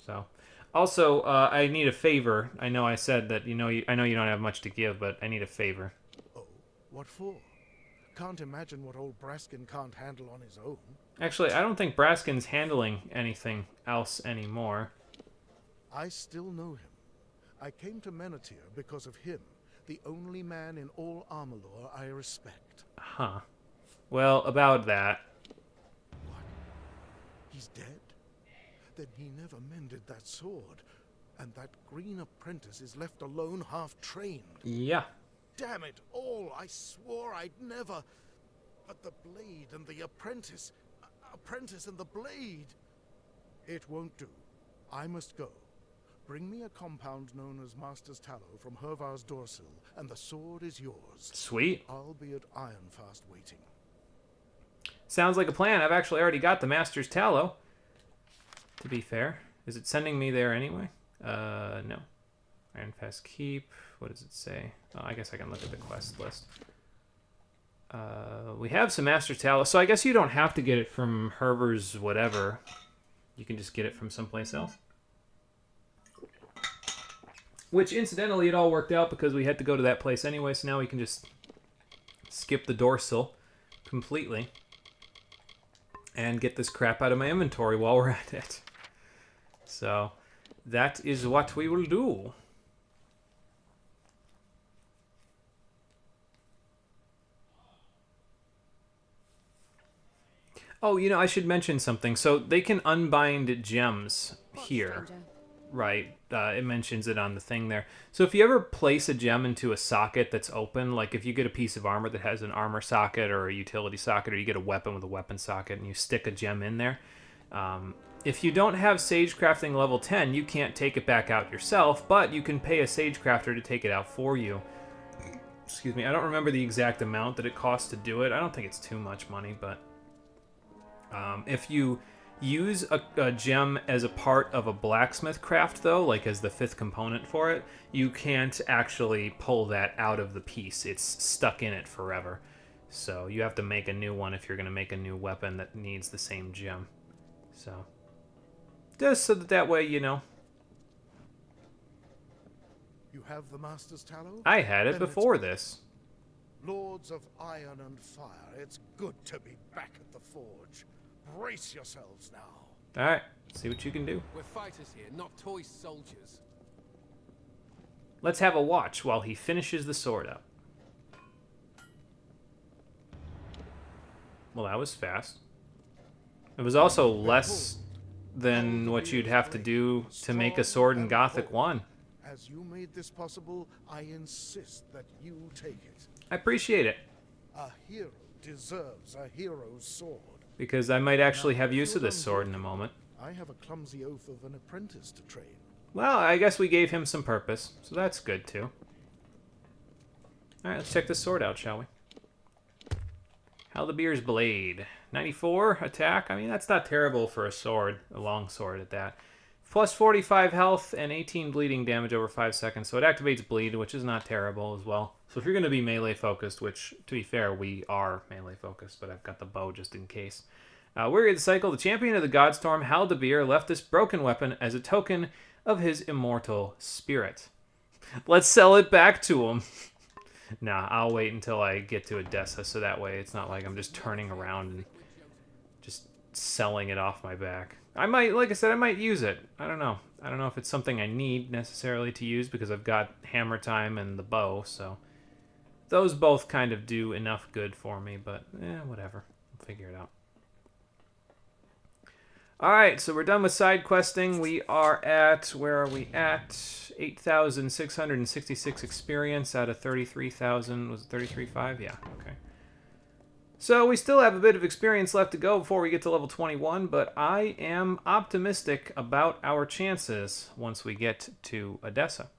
So, also, I need a favor. I know I said that I know you don't have much to give, but I need a favor. Oh, what for? Can't imagine what old Braskin can't handle on his own. Actually, I don't think Braskin's handling anything else anymore. I still know him. I came to Menethir because of him, the only man in all Amalur I respect. Huh. Well, about that. What? He's dead? Then he never mended that sword, and that green apprentice is left alone, half-trained. Yeah. Damn it all! I swore I'd never... But the blade and the apprentice... Apprentice and the blade... It won't do. I must go. Bring me a compound known as Master's Tallow from Hervar's Dorsil, and the sword is yours. Sweet. I'll be at Ironfast waiting. Sounds like a plan. I've actually already got the Master's Tallow. To be fair. Is it sending me there anyway? No. Ironfast Keep. What does it say? Oh, I guess I can look at the quest list. We have some Master's Tallow. So I guess you don't have to get it from Hervar's whatever. You can just get it from someplace else. Which, incidentally, it all worked out because we had to go to that place anyway, so now we can just skip the Dorsil completely and get this crap out of my inventory while we're at it. So, that is what we will do. Oh, I should mention something. So, they can unbind gems here. Right, it mentions it on the thing there. So if you ever place a gem into a socket that's open, like if you get a piece of armor that has an armor socket or a utility socket, or you get a weapon with a weapon socket and you stick a gem in there, if you don't have Sage Crafting level 10, you can't take it back out yourself, but you can pay a Sage Crafter to take it out for you. Excuse me, I don't remember the exact amount that it costs to do it. I don't think it's too much money, but if you use a gem as a part of a blacksmith craft, though, like as the 5th component for it, you can't actually pull that out of the piece. It's stuck in it forever. So you have to make a new one if you're going to make a new weapon that needs the same gem. So, just so that way, You have the Master's Tallow? I had it before this. Lords of Iron and Fire, it's good to be back at the forge. Brace yourselves now. Alright, see what you can do. We're fighters here, not toy soldiers. Let's have a watch while he finishes the sword up. Well, that was fast. It was also less than what you'd have to do to make a sword in Gothic 1. As you made this possible, I insist that you take it. I appreciate it. A hero deserves a hero's sword. Because I might actually have use of this sword in a moment. I have a clumsy oath of an apprentice to train. Well, I guess we gave him some purpose, so that's good too. Alright, let's check this sword out, shall we? Haldabeer's Blade. 94 attack. I mean, that's not terrible for a sword, a long sword at that. Plus 45 health and 18 bleeding damage over 5 seconds, so it activates bleed, which is not terrible as well. So if you're going to be melee focused, which, to be fair, we are melee focused, but I've got the bow just in case. Weary of the cycle, the champion of the Godstorm, Haldabeer, left this broken weapon as a token of his immortal spirit. Let's sell it back to him. Nah, I'll wait until I get to Edessa, so that way it's not like I'm just turning around and just selling it off my back. I might, like I said, I might use it. I don't know. I don't know if it's something I need necessarily to use because I've got hammer time and the bow, so those both kind of do enough good for me, but whatever. I'll figure it out. Alright, so we're done with side questing. We are at, where are we at? 8,666 experience out of 33,000. Was it 33.5? Yeah, okay. So we still have a bit of experience left to go before we get to level 21, but I am optimistic about our chances once we get to Odessa.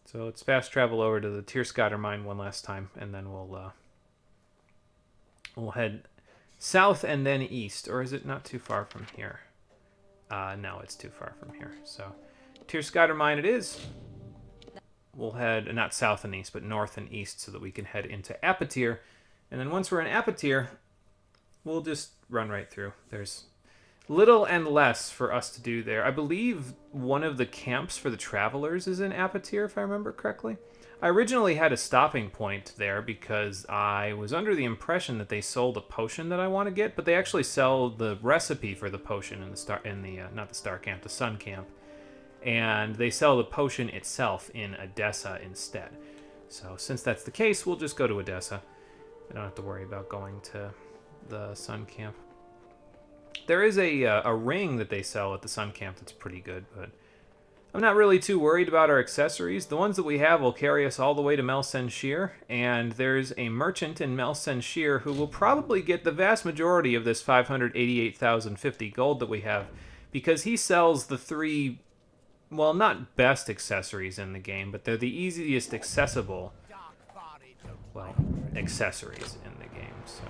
So let's fast travel over to the Tierskatter mine one last time, and then we'll head south and then east. Or is it not too far from here? No, it's too far from here. So Tierskatter mine it is. We'll head not south and east, but north and east so that we can head into Apatir. And then once we're in Apatir, we'll just run right through. There's little and less for us to do there. I believe one of the camps for the travelers is in Apatir, if I remember correctly. I originally had a stopping point there because I was under the impression that they sold a potion that I want to get, but they actually sell the recipe for the potion in the not the star camp, the sun camp, and they sell the potion itself in Odessa instead. So since that's the case, we'll just go to Odessa. I don't have to worry about going to the sun camp. There is a ring that they sell at the sun camp that's pretty good, but I'm not really too worried about our accessories. The ones that we have will carry us all the way to Melsenshir, and there's a merchant in Melsenshir who will probably get the vast majority of this 588,050 gold that we have, because he sells the three, well, not best accessories in the game, but they're the easiest accessible, well, accessories in the game, so.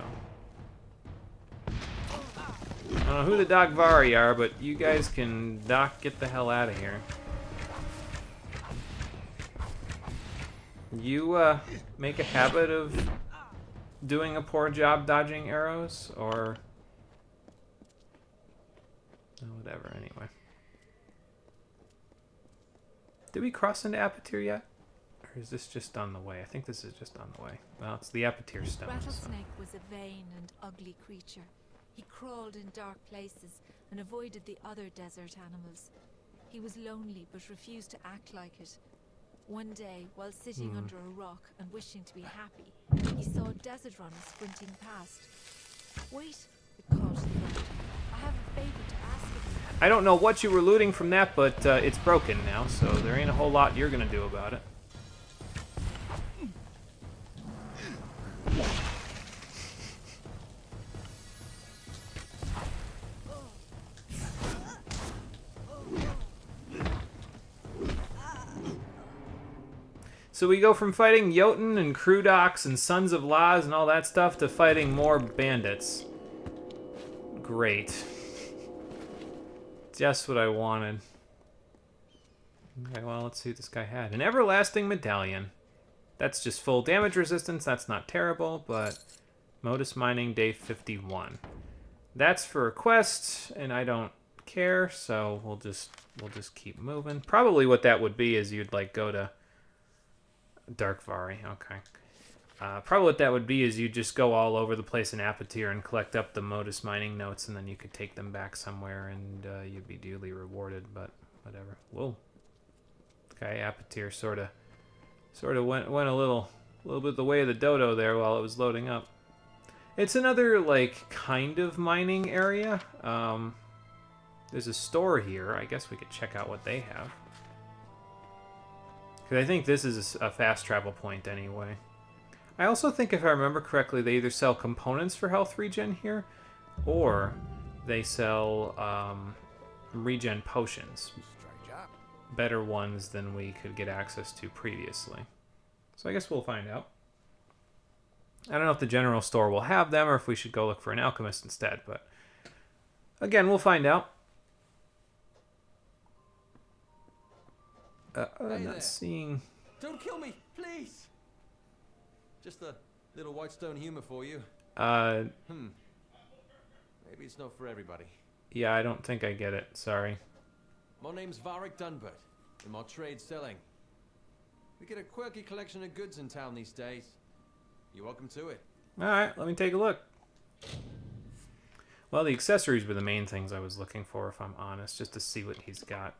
I don't know who the Dagvari are, but you guys can get the hell out of here. You make a habit of doing a poor job dodging arrows, or whatever, anyway. Did we cross into Apatir yet? Or is this just on the way? I think this is just on the way. Well, it's the Apatir stone. Rattlesnake was a vain and ugly creature. He crawled in dark places and avoided the other desert animals. He was lonely but refused to act like it. One day, while sitting under a rock and wishing to be happy, he saw a desert runner sprinting past. Wait, it called to the runner. I have a favor to ask of you. I don't know what you were looting from that, but it's broken now, so there ain't a whole lot you're gonna do about it. So we go from fighting Jotun and Krudoks and Sons of Laz and all that stuff to fighting more bandits. Great. Just what I wanted. Okay, well, let's see what this guy had. An Everlasting Medallion. That's just full damage resistance. That's not terrible, but Modus Mining Day 51. That's for a quest, and I don't care, so we'll just keep moving. Probably what that would be is you'd like go to Darkvari, okay. Probably what that would be is you just go all over the place in Apatir and collect up the Modus Mining notes, and then you could take them back somewhere, and you'd be duly rewarded. But whatever. Whoa. Okay, Apatir sort of went a little bit the way of the dodo there while it was loading up. It's another like kind of mining area. There's a store here. I guess we could check out what they have. Because I think this is a fast travel point anyway. I also think, if I remember correctly, they either sell components for health regen here, or they sell regen potions. Better ones than we could get access to previously. So I guess we'll find out. I don't know if the general store will have them, or if we should go look for an alchemist instead, but again, we'll find out. I'm not seeing... Don't kill me, please! Just a little Whitestone humor for you. Maybe it's not for everybody. Yeah, I don't think I get it. Sorry. My name's Varric Dunbert, and my trade's selling. We get a quirky collection of goods in town these days. You're welcome to it. Alright, let me take a look. Well, the accessories were the main things I was looking for, if I'm honest, just to see what he's got.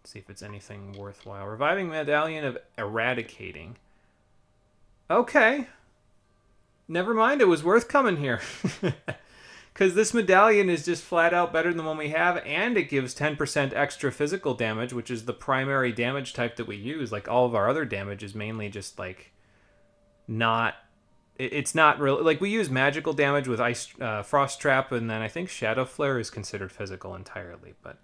See if it's anything worthwhile. Reviving Medallion of Eradicating. Okay. Never mind, it was worth coming here. Because Because this medallion is just flat out better than the one we have, and it gives 10% extra physical damage, which is the primary damage type that we use. Like, all of our other damage is mainly just, like, not... It's not really... Like, we use magical damage with Frost Trap, and then I think Shadow Flare is considered physical entirely, but...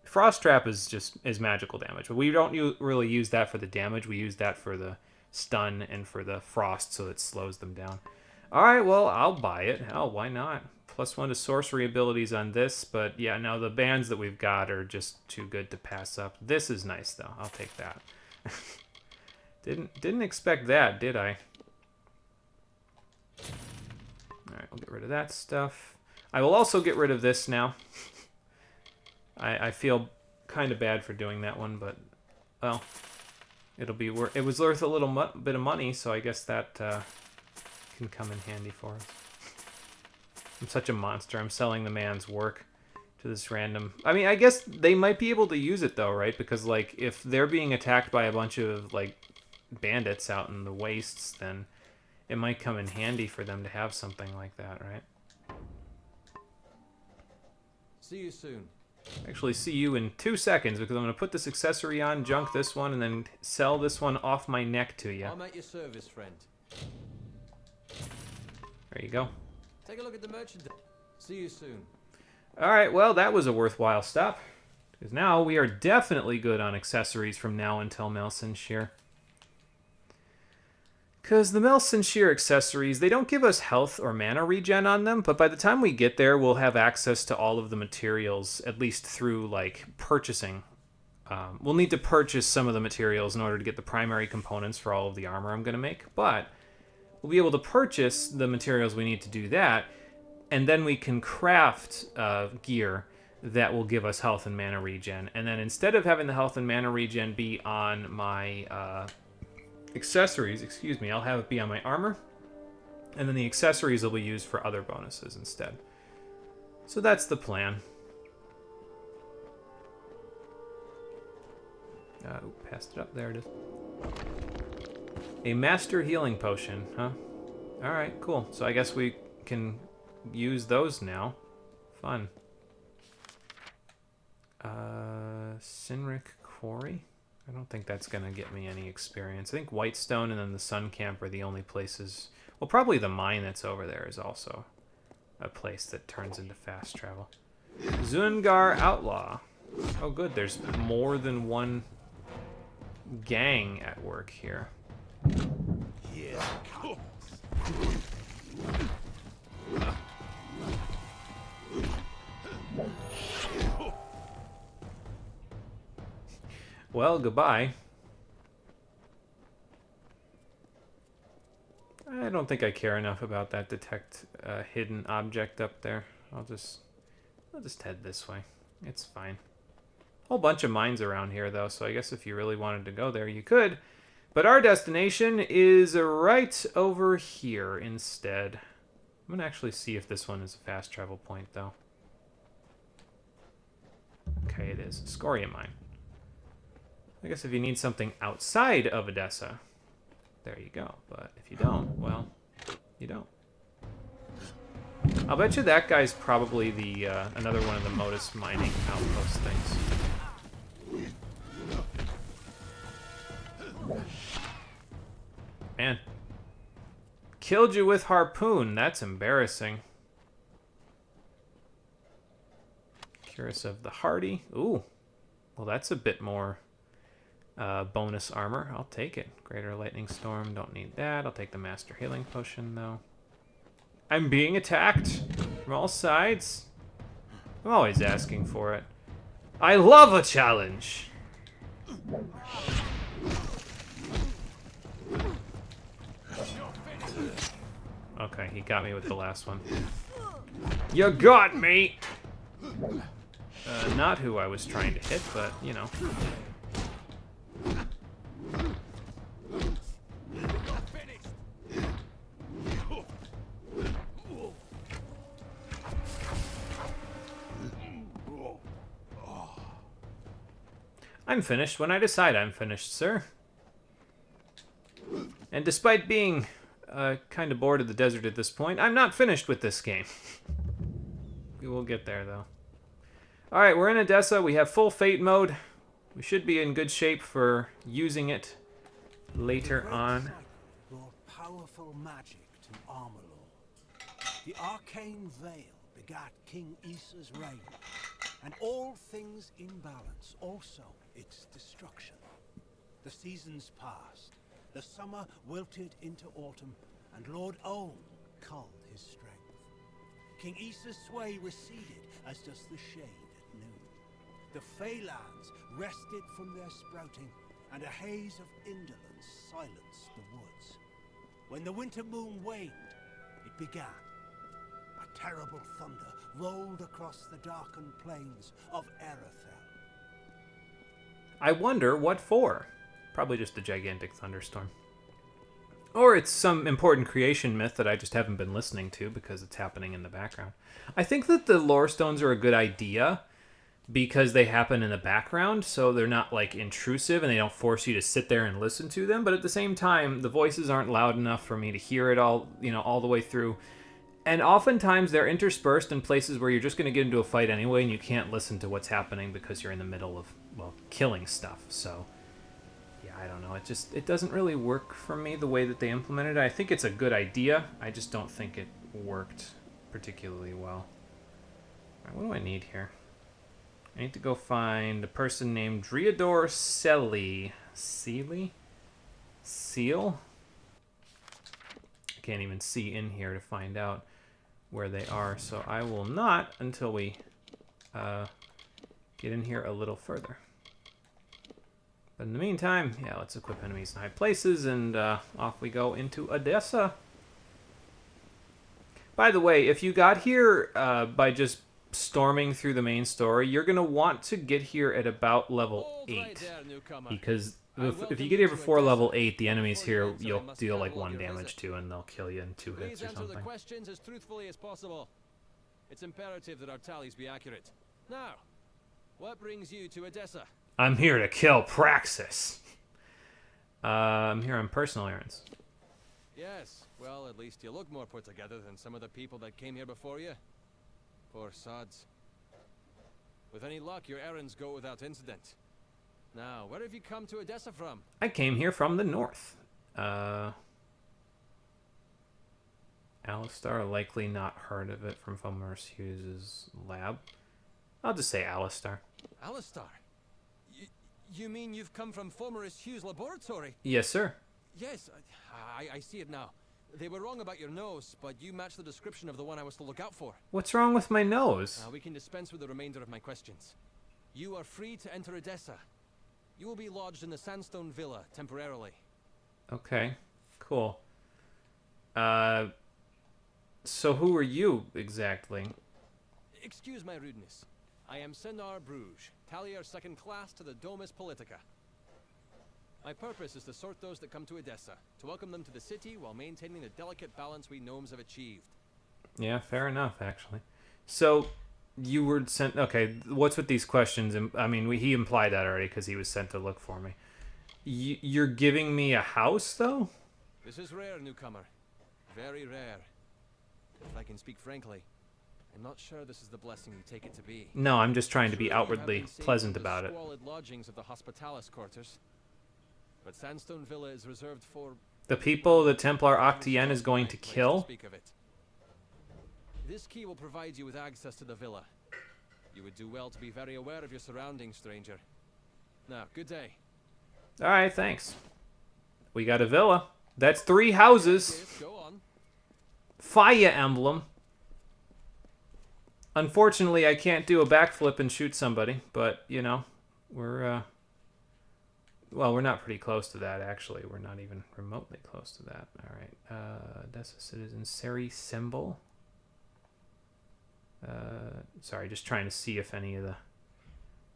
Frost Trap is magical damage, but we don't really use that for the damage. We use that for the stun and for the frost, so it slows them down. Alright, well, I'll buy it. Hell, why not? +1 to sorcery abilities on this, but yeah, no, the bands that we've got are just too good to pass up. This is nice, though. I'll take that. Didn't expect that, did I? Alright, we'll get rid of that stuff. I will also get rid of this now. I feel kind of bad for doing that one, but, well, it'll be worth... It was worth a little bit of money, so I guess that can come in handy for us. I'm such a monster. I'm selling the man's work to this random... I mean, I guess they might be able to use it, though, right? Because, like, if they're being attacked by a bunch of, like, bandits out in the wastes, then it might come in handy for them to have something like that, right? See you soon. Actually, see you in 2 seconds, because I'm going to put this accessory on, junk this one, and then sell this one off my neck to you. I'm at your service, friend. There you go. Take a look at the merchandise. See you soon. Alright, well, that was a worthwhile stop. Because now we are definitely good on accessories from now until Malsinshire. Because the Malsinshire accessories, they don't give us health or mana regen on them, but by the time we get there, we'll have access to all of the materials, at least through, like, purchasing. We'll need to purchase some of the materials in order to get the primary components for all of the armor I'm going to make, but we'll be able to purchase the materials we need to do that, and then we can craft gear that will give us health and mana regen. And then instead of having the health and mana regen be on my... accessories, excuse me, I'll have it be on my armor, and then the accessories will be used for other bonuses instead. So that's the plan. Passed it up. There it is. A master healing potion, huh? Alright, cool. So I guess we can use those now. Fun. Sinric Quarry? I don't think that's going to get me any experience. I think Whitestone and then the Sun Camp are the only places... Well, probably the mine that's over there is also a place that turns into fast travel. Zungar Outlaw. Oh, good. There's more than one gang at work here. Yeah. Well, goodbye. I don't think I care enough about that detect hidden object up there. I'll just head this way. It's fine. Whole bunch of mines around here, though, so I guess if you really wanted to go there, you could. But our destination is right over here instead. I'm gonna actually see if this one is a fast travel point, though. Okay, it is. Scoria Mine. I guess if you need something outside of Odessa, there you go. But if you don't, well, you don't. I'll bet you that guy's probably the another one of the Modus mining outpost things. Man. Killed you with harpoon. That's embarrassing. Curus of the Hardy. Ooh. Well, that's a bit more... bonus armor. I'll take it. Greater Lightning Storm. Don't need that. I'll take the Master Healing Potion, though. I'm being attacked from all sides. I'm always asking for it. I love a challenge! Okay, he got me with the last one. You got me! Not who I was trying to hit, but, you know. I'm finished when I decide I'm finished, sir. And despite being kind of bored of the desert at this point, I'm not finished with this game. We'll get there, though. Alright, we're in Edessa. We have full fate mode. We should be in good shape for using it later on. Brought powerful magic to Amalur. The arcane veil begat King Issa's reign, and all things in balance, also its destruction. The seasons passed, the summer wilted into autumn, and Lord Olm culled his strength. King Issa's sway receded as does the shade at noon. The Feylands rested from their sprouting, and a haze of indolence silenced the woods. When the winter moon waned, it began. A terrible thunder rolled across the darkened plains of Erethdel. I wonder what for. Probably just a gigantic thunderstorm. Or it's some important creation myth that I just haven't been listening to because it's happening in the background. I think that the lore stones are a good idea because they happen in the background, so they're not like intrusive and they don't force you to sit there and listen to them. But at the same time, the voices aren't loud enough for me to hear it all, all the way through. And oftentimes they're interspersed in places where you're just going to get into a fight anyway and you can't listen to what's happening because you're in the middle of, killing stuff. So I don't know. It doesn't really work for me the way that they implemented it. I think it's a good idea. I just don't think it worked particularly well. All right, what do I need here? I need to go find a person named Driador Selly. Seal? I can't even see in here to find out where they are, so I will not until we get in here a little further. But in the meantime, yeah, let's equip enemies in high places, and off we go into Edessa. By the way, if you got here by just storming through the main story, you're going to want to get here at about level 8. Because if you get here before level 8, the enemies here you'll deal like 1 damage to, and they'll kill you in 2 hits or something. The questions as truthfully as possible. It's imperative that our tallies be accurate. Now, what brings you to Edessa? I'm here to kill Praxis. I'm here on personal errands. Yes, well, at least you look more put together than some of the people that came here before you. Poor sods. With any luck, your errands go without incident. Now, where have you come to Edessa from? I came here from the north. Alistar, likely not heard of it from Fulmerus Hughes' lab. I'll just say Alistar. Alistar? You mean you've come from Fulmerus Hughes' laboratory? Yes, sir. Yes, I see it now. They were wrong about your nose, but you match the description of the one I was to look out for. What's wrong with my nose? We can dispense with the remainder of my questions. You are free to enter Edessa. You will be lodged in the Sandstone Villa temporarily. Okay, cool. So who are you exactly? Excuse my rudeness. I am Senar Bruges, Tallier second class to the Domus Politica. My purpose is to sort those that come to Edessa, to welcome them to the city while maintaining the delicate balance we gnomes have achieved. Yeah, fair enough, actually. So, you were sent... Okay, what's with these questions? I mean, he implied that already because he was sent to look for me. You're giving me a house, though? This is rare, newcomer. Very rare. If I can speak frankly, I'm not sure this is the blessing you take it to be. No, I'm just trying to be outwardly pleasant about it. Squalid lodgings of the Hospitalis quarters. But Sandstone Villa is reserved for... The people the Templar Octien is going to kill? This key will provide you with access to the villa. You would do well to be very aware of your surroundings, stranger. Now, good day. Alright, thanks. We got a villa. That's 3 houses. Yes, go on. Fire emblem. Unfortunately, I can't do a backflip and shoot somebody, but, we're, well, we're not pretty close to that, actually. We're not even remotely close to that. All right. That's a citizen. Seri symbol. Sorry, just trying to see if any of the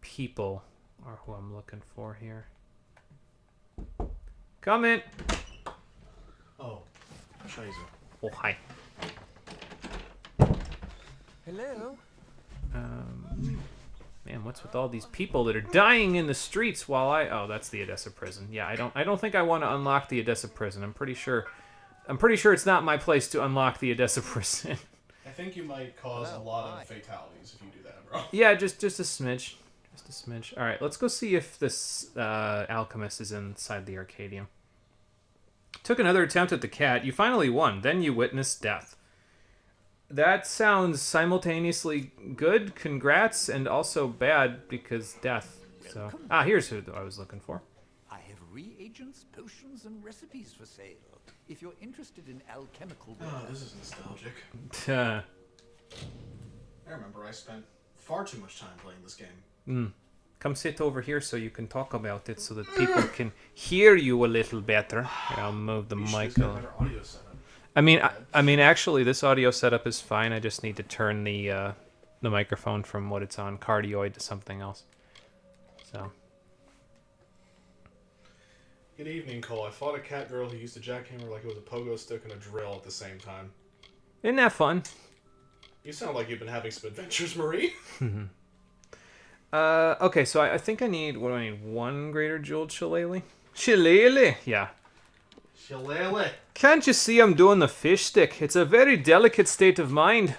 people are who I'm looking for here. Come in. Oh, Scheiße. Oh, hi. Hello? Man, what's with all these people that are dying in the streets while oh, that's the Edessa prison. Yeah, I don't think I want to unlock the Edessa prison. I'm pretty sure it's not my place to unlock the Edessa prison. I think you might cause a lot of fatalities if you do that, bro. Yeah, just a smidge. Just a smidge. All right, let's go see if this alchemist is inside the Arcadium. Took another attempt at the cat. You finally won. Then you witnessed death. That sounds simultaneously good, congrats, and also bad because death. So here's who I was looking for. I have reagents, potions, and recipes for sale. If you're interested in alchemical work. Oh, this is nostalgic. I remember I spent far too much time playing this game. Come sit over here so you can talk about it so that people can hear you a little better. Here, I'll move the mic on. I mean, actually, this audio setup is fine. I just need to turn the microphone from what it's on, cardioid, to something else. So. Good evening, Cole. I fought a cat girl who used a jackhammer like it was a pogo stick and a drill at the same time. Isn't that fun? You sound like you've been having some adventures, Marie. Okay, so I think I need, what do I need? 1 greater jeweled shillelagh? Shillelagh? Yeah. Shillelagh. Can't you see I'm doing the fish stick? It's a very delicate state of mind.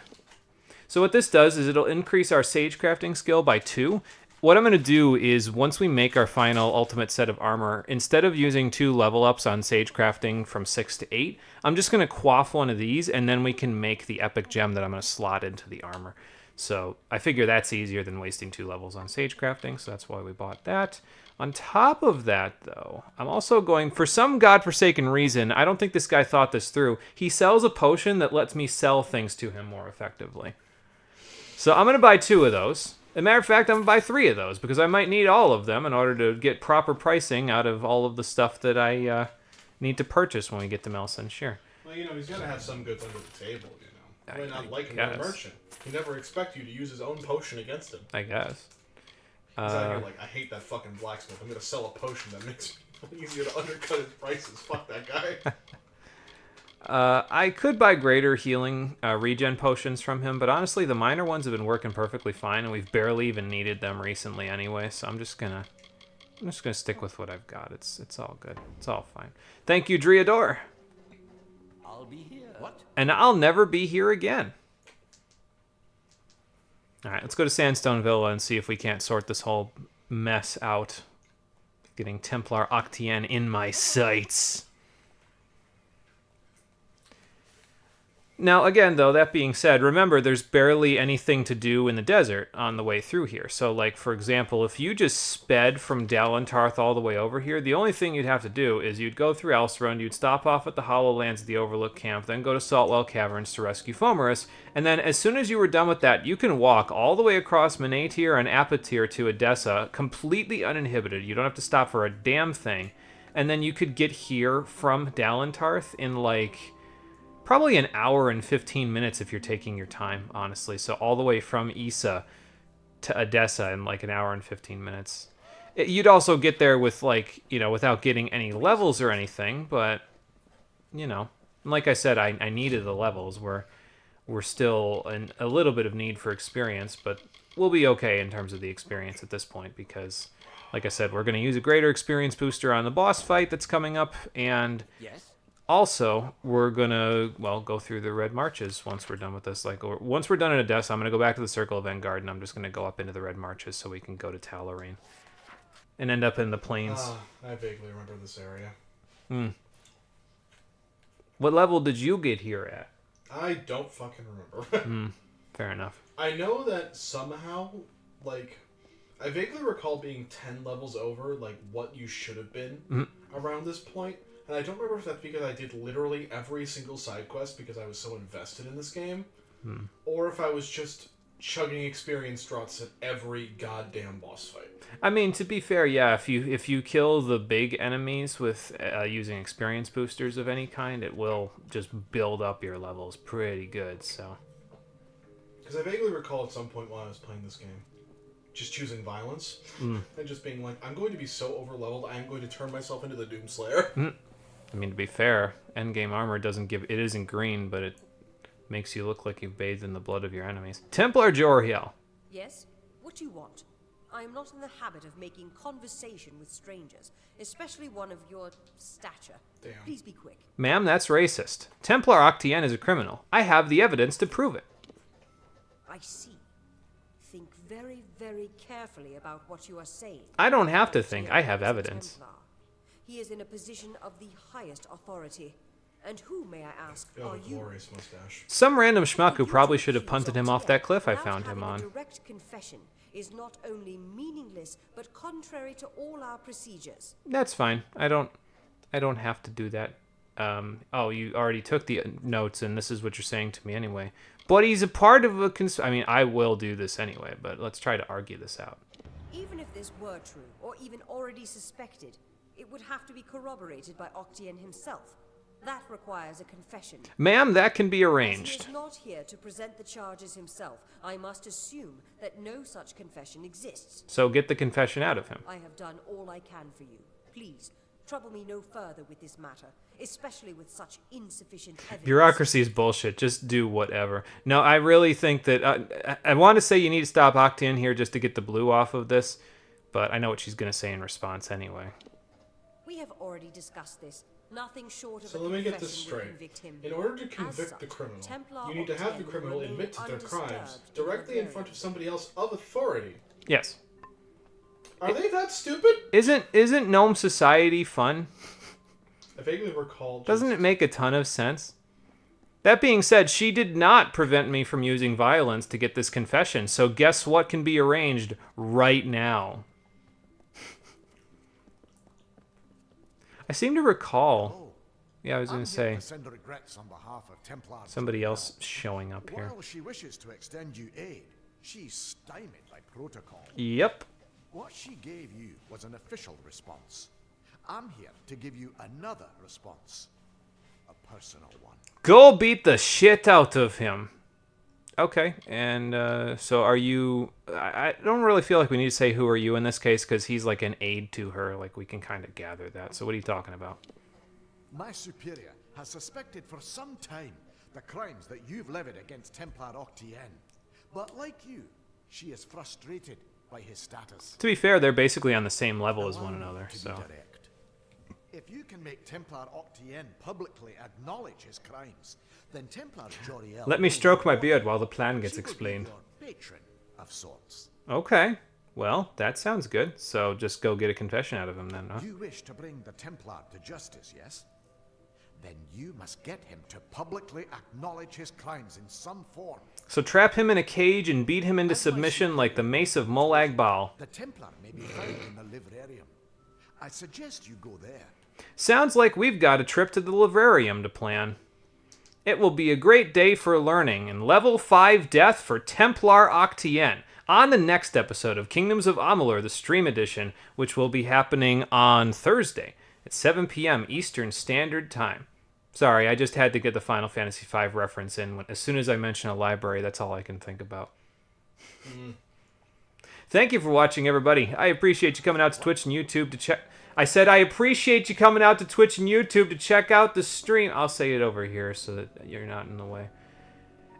So what this does is it'll increase our sage crafting skill by 2. What I'm going to do is, once we make our final ultimate set of armor, instead of using 2 level ups on sage crafting from 6 to 8, I'm just going to quaff one of these, and then we can make the epic gem that I'm going to slot into the armor. So I figure that's easier than wasting 2 levels on sage crafting, so that's why we bought that. On top of that, though, I'm also going, for some godforsaken reason, I don't think this guy thought this through, he sells a potion that lets me sell things to him more effectively. So I'm going to buy 2 of those. As a matter of fact, I'm going to buy 3 of those, because I might need all of them in order to get proper pricing out of all of the stuff that I need to purchase when we get to Melson Shear. Well, he's got to have some goods under the table, He might not like him as a merchant. He never expect you to use his own potion against him. I guess. He's out here like, I hate that fucking blacksmith. I'm going to sell a potion that makes it easier to undercut his prices. Fuck that guy. I could buy greater healing regen potions from him, but honestly, the minor ones have been working perfectly fine, and we've barely even needed them recently anyway. So I'm just gonna stick with what I've got. It's all good. It's all fine. Thank you, Driador. I'll be here. What? And I'll never be here again. All right, let's go to Sandstone Villa and see if we can't sort this whole mess out. Getting Templar Octien in my sights. Now, again, though, that being said, remember, there's barely anything to do in the desert on the way through here. So, like, for example, if you just sped from Dalentarth all the way over here, the only thing you'd have to do is you'd go through Elstrund, you'd stop off at the Hollow Lands of the Overlook Camp, then go to Saltwell Caverns to rescue Fomerus, and then as soon as you were done with that, you can walk all the way across Menatir and Apatir to Edessa, completely uninhibited. You don't have to stop for a damn thing. And then you could get here from Dalentarth in, like, probably an hour and 15 minutes if you're taking your time, honestly. So all the way from Issa to Edessa in like an hour and 15 minutes. You'd also get there with like, without getting any levels or anything, but, like I said, I needed the levels. We're still in a little bit of need for experience, but we'll be okay in terms of the experience at this point because, like I said, we're going to use a greater experience booster on the boss fight that's coming up, and also, we're going to, go through the Red Marches once we're done with this. Once we're done at Edessa, I'm going to go back to the Circle of Vanguard, and I'm just going to go up into the Red Marches so we can go to Talorine and end up in the plains. I vaguely remember this area. What level did you get here at? I don't fucking remember. Fair enough. I know that somehow, I vaguely recall being 10 levels over, what you should have been around this point. And I don't remember if that's because I did literally every single side quest because I was so invested in this game, or if I was just chugging experience drops at every goddamn boss fight. I mean, to be fair, yeah, if you kill the big enemies with using experience boosters of any kind, it will just build up your levels pretty good. So, because I vaguely recall at some point while I was playing this game, just choosing violence and just being like, I'm going to be so overleveled, I'm going to turn myself into the Doomslayer. I mean, to be fair, endgame armor it isn't green, but it makes you look like you've bathed in the blood of your enemies. Templar Joriel. Yes? What do you want? I am not in the habit of making conversation with strangers, especially one of your stature. Please be quick. Ma'am, that's racist. Templar Octien is a criminal. I have the evidence to prove it. I see. Think very, very carefully about what you are saying. I don't have to think. I have evidence. Templar. He is in a position of the highest authority. And who, may I ask, are you? Glorious mustache. Some random schmuck who probably should have punted him off that cliff I Without found him having on. A direct confession is not only meaningless, but contrary to all our procedures. That's fine. I don't have to do that. Oh, you already took the notes, and this is what you're saying to me anyway. But he's a part of a I mean, I will do this anyway, but let's try to argue this out. Even if this were true, or even already suspected, it would have to be corroborated by Octien himself. That requires a confession. Ma'am, that can be As arranged. he is not here to present the charges himself, I must assume that no such confession exists. So get the confession out of him. I have done all I can for you. Please, trouble me no further with this matter, especially with such insufficient evidence. Bureaucracy is bullshit. Just do whatever. No, I really think that... I want to say you need to stop Octane here just to get the blue off of this, but I know what she's going to say in response anyway. We have already discussed this. Nothing short of So a let me get this confession would straight. convict him. In order to As convict such, the criminal, Templar you need to have the Octane criminal will remain admit to their crimes undisturbed directly in the front of somebody else of authority. Yes. Are they that stupid? Isn't Gnome Society fun? I vaguely recall... Doesn't it make a ton of sense? That being said, she did not prevent me from using violence to get this confession, so guess what can be arranged right now? I seem to recall... Yeah, I was going to say... To send regrets on behalf of Templar Somebody else showing up here. While she wishes to extend you aid, she's stymied by protocol. Yep. What she gave you was an official response. I'm here to give you another response. A personal one. Go beat the shit out of him. Okay, and so are you... I don't really feel like we need to say who are you in this case, because he's like an aide to her. Like, we can kind of gather that. So what are you talking about? My superior has suspected for some time the crimes that you've levied against Templar Octien. But like you, she is frustrated by his status. To be fair, they're basically on the same level as one another, so... If you can make Templar Octien publicly acknowledge his crimes, then Templar Joriel... Let me stroke my beard while the plan gets explained. Patron of sorts. Okay. Well, that sounds good. So just go get a confession out of him then, huh? You wish to bring the Templar to justice, yes? Then you must get him to publicly acknowledge his crimes in some form. So trap him in a cage and beat him into submission like the mace of Molag Bal. The Templar may be found in the Livrarium. I suggest you go there. Sounds like we've got a trip to the Livrarium to plan. It will be a great day for learning and level 5 death for Templar Octien on the next episode of Kingdoms of Amalur, the stream edition, which will be happening on Thursday at 7 p.m. Eastern Standard Time. Sorry, I just had to get the Final Fantasy V reference in. As soon as I mention a library, that's all I can think about. Thank you for watching, everybody. I appreciate you coming out to Twitch and YouTube to check... I said I appreciate you coming out to Twitch and YouTube to check out the stream. I'll say it over here so that you're not in the way.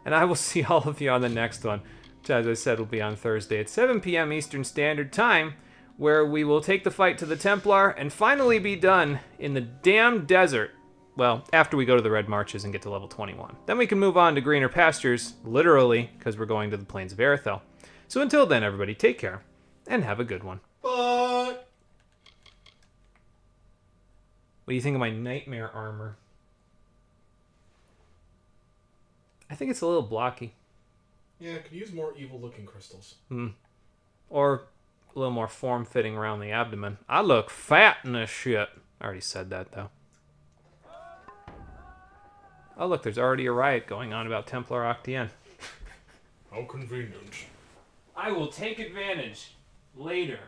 And I will see all of you on the next one, which, as I said, will be on Thursday at 7 p.m. Eastern Standard Time, where we will take the fight to the Templar and finally be done in the damn desert. Well, after we go to the Red Marches and get to level 21. Then we can move on to greener pastures, literally, because we're going to the Plains of Arethel. So until then, everybody, take care, and have a good one. Bye! What do you think of my nightmare armor? I think it's a little blocky. Yeah, I could use more evil-looking crystals. Or a little more form-fitting around the abdomen. I look fat in this shit. I already said that, though. Oh, look, there's already a riot going on about Templar Octien. How convenient. I will take advantage later.